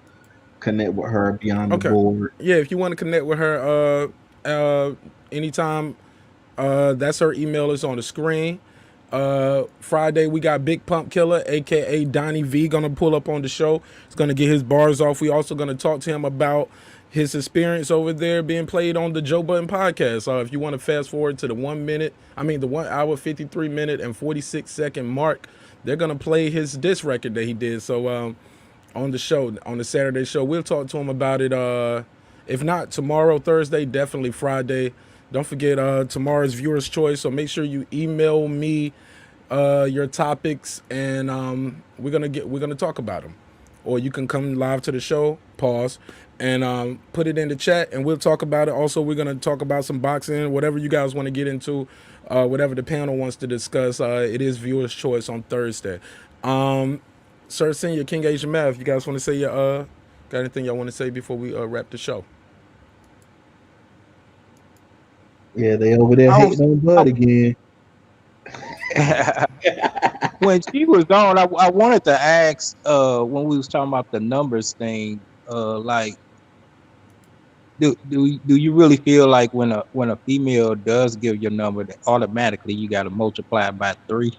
S7: connect with her beyond the
S6: Okay.
S7: board,
S6: Yeah, if you want to connect with her anytime, that's her email is on the screen. Friday we got Big Pump Killer, aka Donnie V, gonna pull up on the show. He's gonna get his bars off. We also gonna talk to him about his experience over there being played on the Joe Budden podcast. If you want to fast forward to the 1 hour 53 minute and 46-second mark, they're gonna play his diss record that he did. So on the show, on the Saturday show, we'll talk to him about it. If not tomorrow, Thursday, definitely Friday. Don't forget tomorrow's viewer's choice. So make sure you email me your topics, and we're gonna talk about them. Or you can come live to the show, pause, and put it in the chat, and we'll talk about it. Also, we're gonna talk about some boxing, whatever you guys want to get into, whatever the panel wants to discuss. It is viewer's choice on Thursday. Cer Sn, your King Asian Math. You guys want to say your got anything y'all want to say before we wrap the show?
S7: yeah, they over there hating on Bud again.
S9: When she was on, I wanted to ask when we was talking about the numbers thing, like do you really feel like when a female does give your number that automatically you got to multiply it by 3?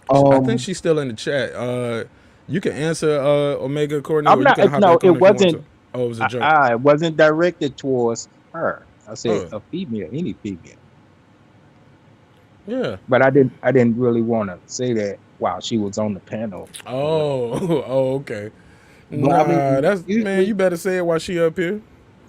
S6: I think she's still in the chat. You can answer Omega Courtney, or
S9: I'm
S6: you
S9: not.
S6: can hop
S9: No,
S6: back on
S9: it
S6: if you want
S9: wasn't.
S6: to. Oh, it was a joke.
S9: It wasn't directed towards her. I said
S6: Oh.
S9: a female, any female.
S6: Yeah.
S9: But I didn't really want to say that while she was on the panel.
S6: Oh, okay.
S7: But I mean,
S6: That's
S7: usually,
S6: man. You better say it while she up here.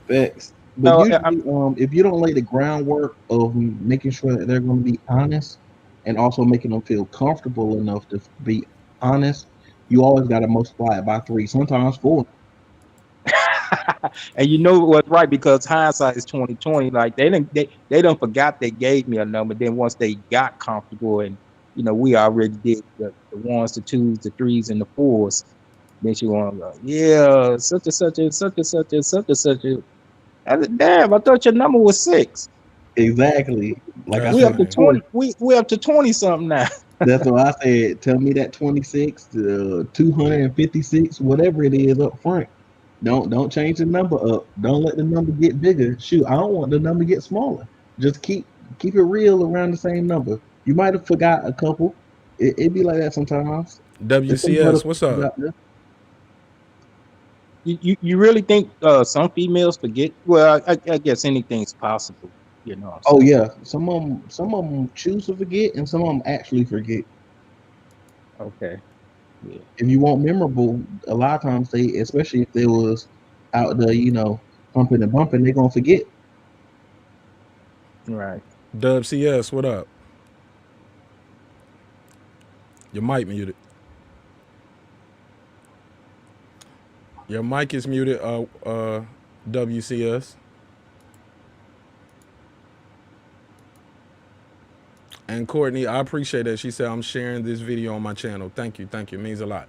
S7: facts. But
S9: No,
S7: usually, if you don't lay the groundwork of making sure that they're going to be honest, and also making them feel comfortable enough to be honest, you always got to multiply it by 3, sometimes 4.
S9: and you know what's right, because hindsight is 2020. Like they done forgot they gave me a number. Then once they got comfortable, and we already did the 1s, the 2s, the 3s, and the 4s. Then she want to go, yeah, such and such and such and such and such and such. I said, damn, I thought your number was 6.
S7: Exactly. Like I
S6: That's
S9: We up
S7: said
S9: to
S6: funny.
S7: before,
S9: 20. We up to 20 something now.
S7: that's what I said. Tell me that 26 to 256, whatever it is up front. Don't change the number up. Don't let the number get bigger. Shoot, I don't want the number to get smaller. Just keep it real around the same number. You might have forgot a couple. It be like that sometimes. There's some
S6: WCS, what's
S7: motherfuckers
S6: up?
S7: out there.
S9: You really think some females forget? Well, I guess anything's possible. What I'm
S7: Oh
S9: saying?
S7: yeah, some of them choose to forget, and some of them actually forget.
S9: Okay. Yeah.
S7: If you want memorable, a lot of times they, especially if they was out there, pumping and bumping, they gonna forget.
S9: Right.
S6: WCS, what up? Your mic muted. Your mic is muted. WCS. And Courtney, I appreciate that. She said, I'm sharing this video on my channel. Thank you. It means a lot.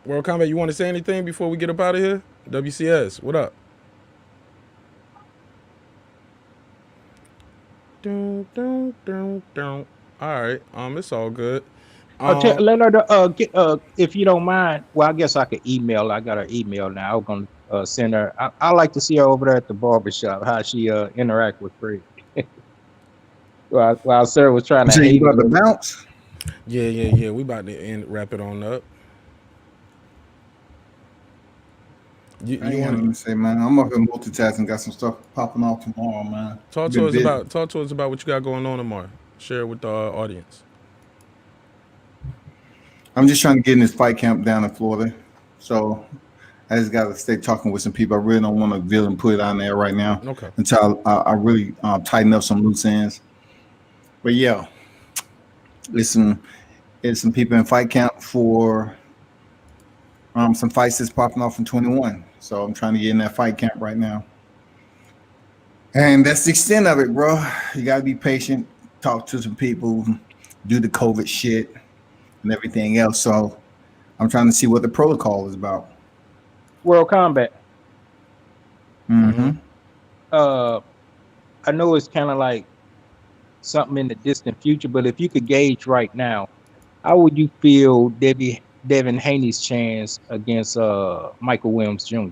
S6: World Combat, you want to say anything before we get up out of here? WCS, what up? All right. It's all good.
S9: Let her get if you don't mind. Well, I guess I could email. I got her email now. I'm gonna send her. I like to see her over there at the barbershop. How she interact with Fred. While Sarah was trying to
S10: So
S9: hate
S10: you about to
S9: him.
S10: bounce?
S6: Yeah. We about to wrap it on up. You
S10: I ain't
S6: want
S10: having to say, man. I'm up here multitasking. Got some stuff popping off tomorrow, man.
S6: talk to us about what you got going on tomorrow. Share it with the audience.
S10: I'm just trying to get in this fight camp down in Florida, so I just got to stay talking with some people. I really don't want to veil and put it on there right now.
S6: Okay.
S10: Until I really tighten up some loose ends. But yeah, there's some people in fight camp for some fights that's popping off in 21. So I'm trying to get in that fight camp right now. And that's the extent of it, bro. You got to be patient, talk to some people, do the COVID shit and everything else. So I'm trying to see what the protocol is about.
S9: World Combat.
S10: Mm-hmm.
S9: I know it's kind of like something in the distant future, but if you could gauge right now, how would you feel Devin Haney's chance against Michael Williams Jr.?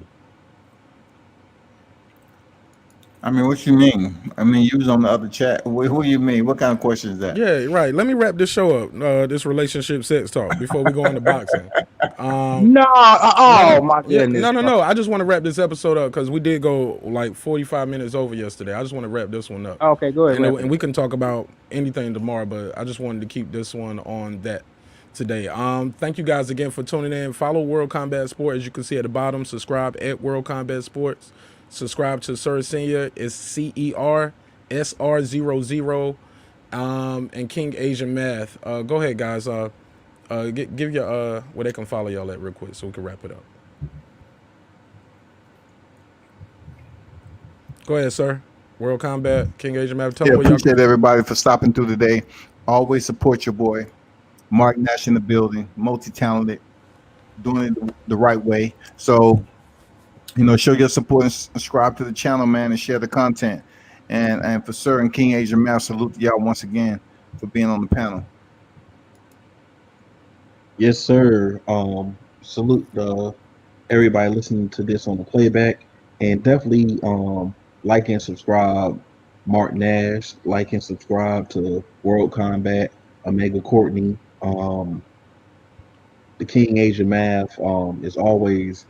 S10: I mean, what you mean? I mean, you was on the other chat. What do you mean? What kind of question is that?
S6: Yeah, right. Let me wrap this show up. This relationship sex talk before we go into boxing.
S9: No, my
S6: Yeah,
S9: goodness.
S6: no. I just want to wrap this episode up because we did go like 45 minutes over yesterday. I just want to wrap this one up.
S9: Okay, go ahead.
S6: And we can talk about anything tomorrow, but I just wanted to keep this one on that today. Thank you guys again for tuning in. Follow World Combat Sport, as you can see at the bottom. Subscribe at World Combat Sports. Subscribe to Cer Sn. It's CERSR00. And King Asian Math. Go ahead, guys. Give your where they can follow y'all at real quick so we can wrap it up. Go ahead, sir. World Combat, King Asian Math. Tell
S10: Yeah,
S6: me where y'all
S10: appreciate everybody for stopping through today. Always support your boy, Marq Nash in the building, multi-talented, doing it the right way. So, show your support and subscribe to the channel, man, and share the content. And for Sir and King Asian Math, salute to y'all once again for being on the panel.
S7: Yes, sir. Salute everybody listening to this on the playback, and definitely like and subscribe Marq Nash, like and subscribe to World Combat, Omega Courtney, the King Asian Math is always,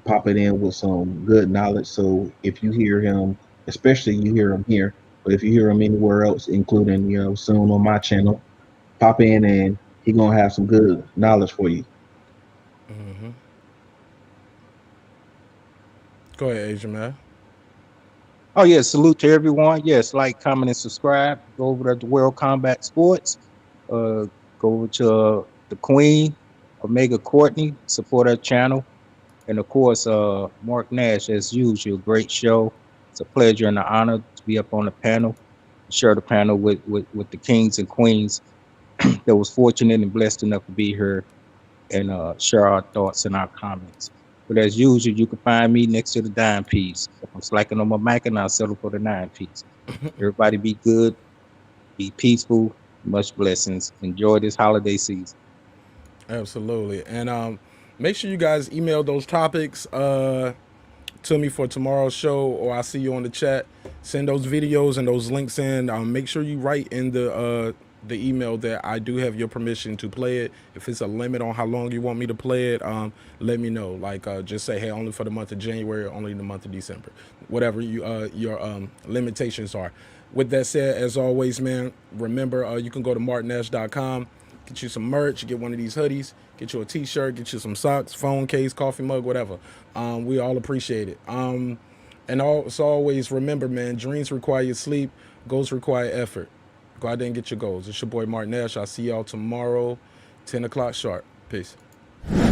S7: popping in with some good knowledge. So if you hear him, especially you hear him here, but if you hear him anywhere else, including, soon on my channel, pop in and he gonna have some good knowledge for you.
S6: Mm-hmm. Go ahead, Asian Man.
S9: Oh, yeah, salute to everyone. Yes, like, comment, and subscribe. Go over to World Combat Sports. Go over to the Queen, Omega Courtney, support her channel. And, of course, Marq Nash, as usual, great show. It's a pleasure and an honor to be up on the panel, share the panel with the kings and queens that was fortunate and blessed enough to be here and share our thoughts and our comments. But as usual, you can find me next to the dime piece. If I'm slacking on my mic, and I'll settle for the 9 piece. Everybody be good, be peaceful, much blessings. Enjoy this holiday season.
S6: Absolutely. And make sure you guys email those topics to me for tomorrow's show, or I'll see you on the chat. Send those videos and those links in. Make sure you write in the email that I do have your permission to play it. If it's a limit on how long you want me to play it, let me know. Like, just say, hey, only for the month of January, only the month of December, whatever your limitations are. With that said, as always, man, remember, you can go to marqnash.com, get you some merch, get one of these hoodies, get you a t-shirt, get you some socks, phone case, coffee mug, whatever. We all appreciate it. And also always remember, man, dreams require sleep, goals require effort. Go out there and get your goals. It's your boy Marq Nash. I'll see y'all tomorrow, 10 o'clock sharp. Peace.
S12: This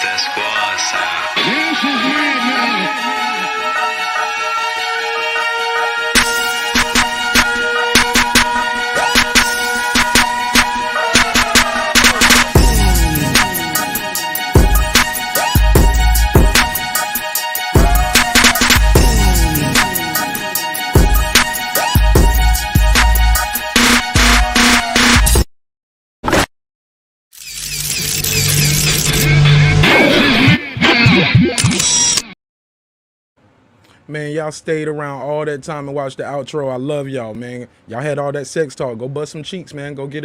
S12: that squad
S6: Man, y'all stayed around all that time and watched the outro. I love y'all, man. Y'all had all that sex talk. Go bust some cheeks, man. Go get it.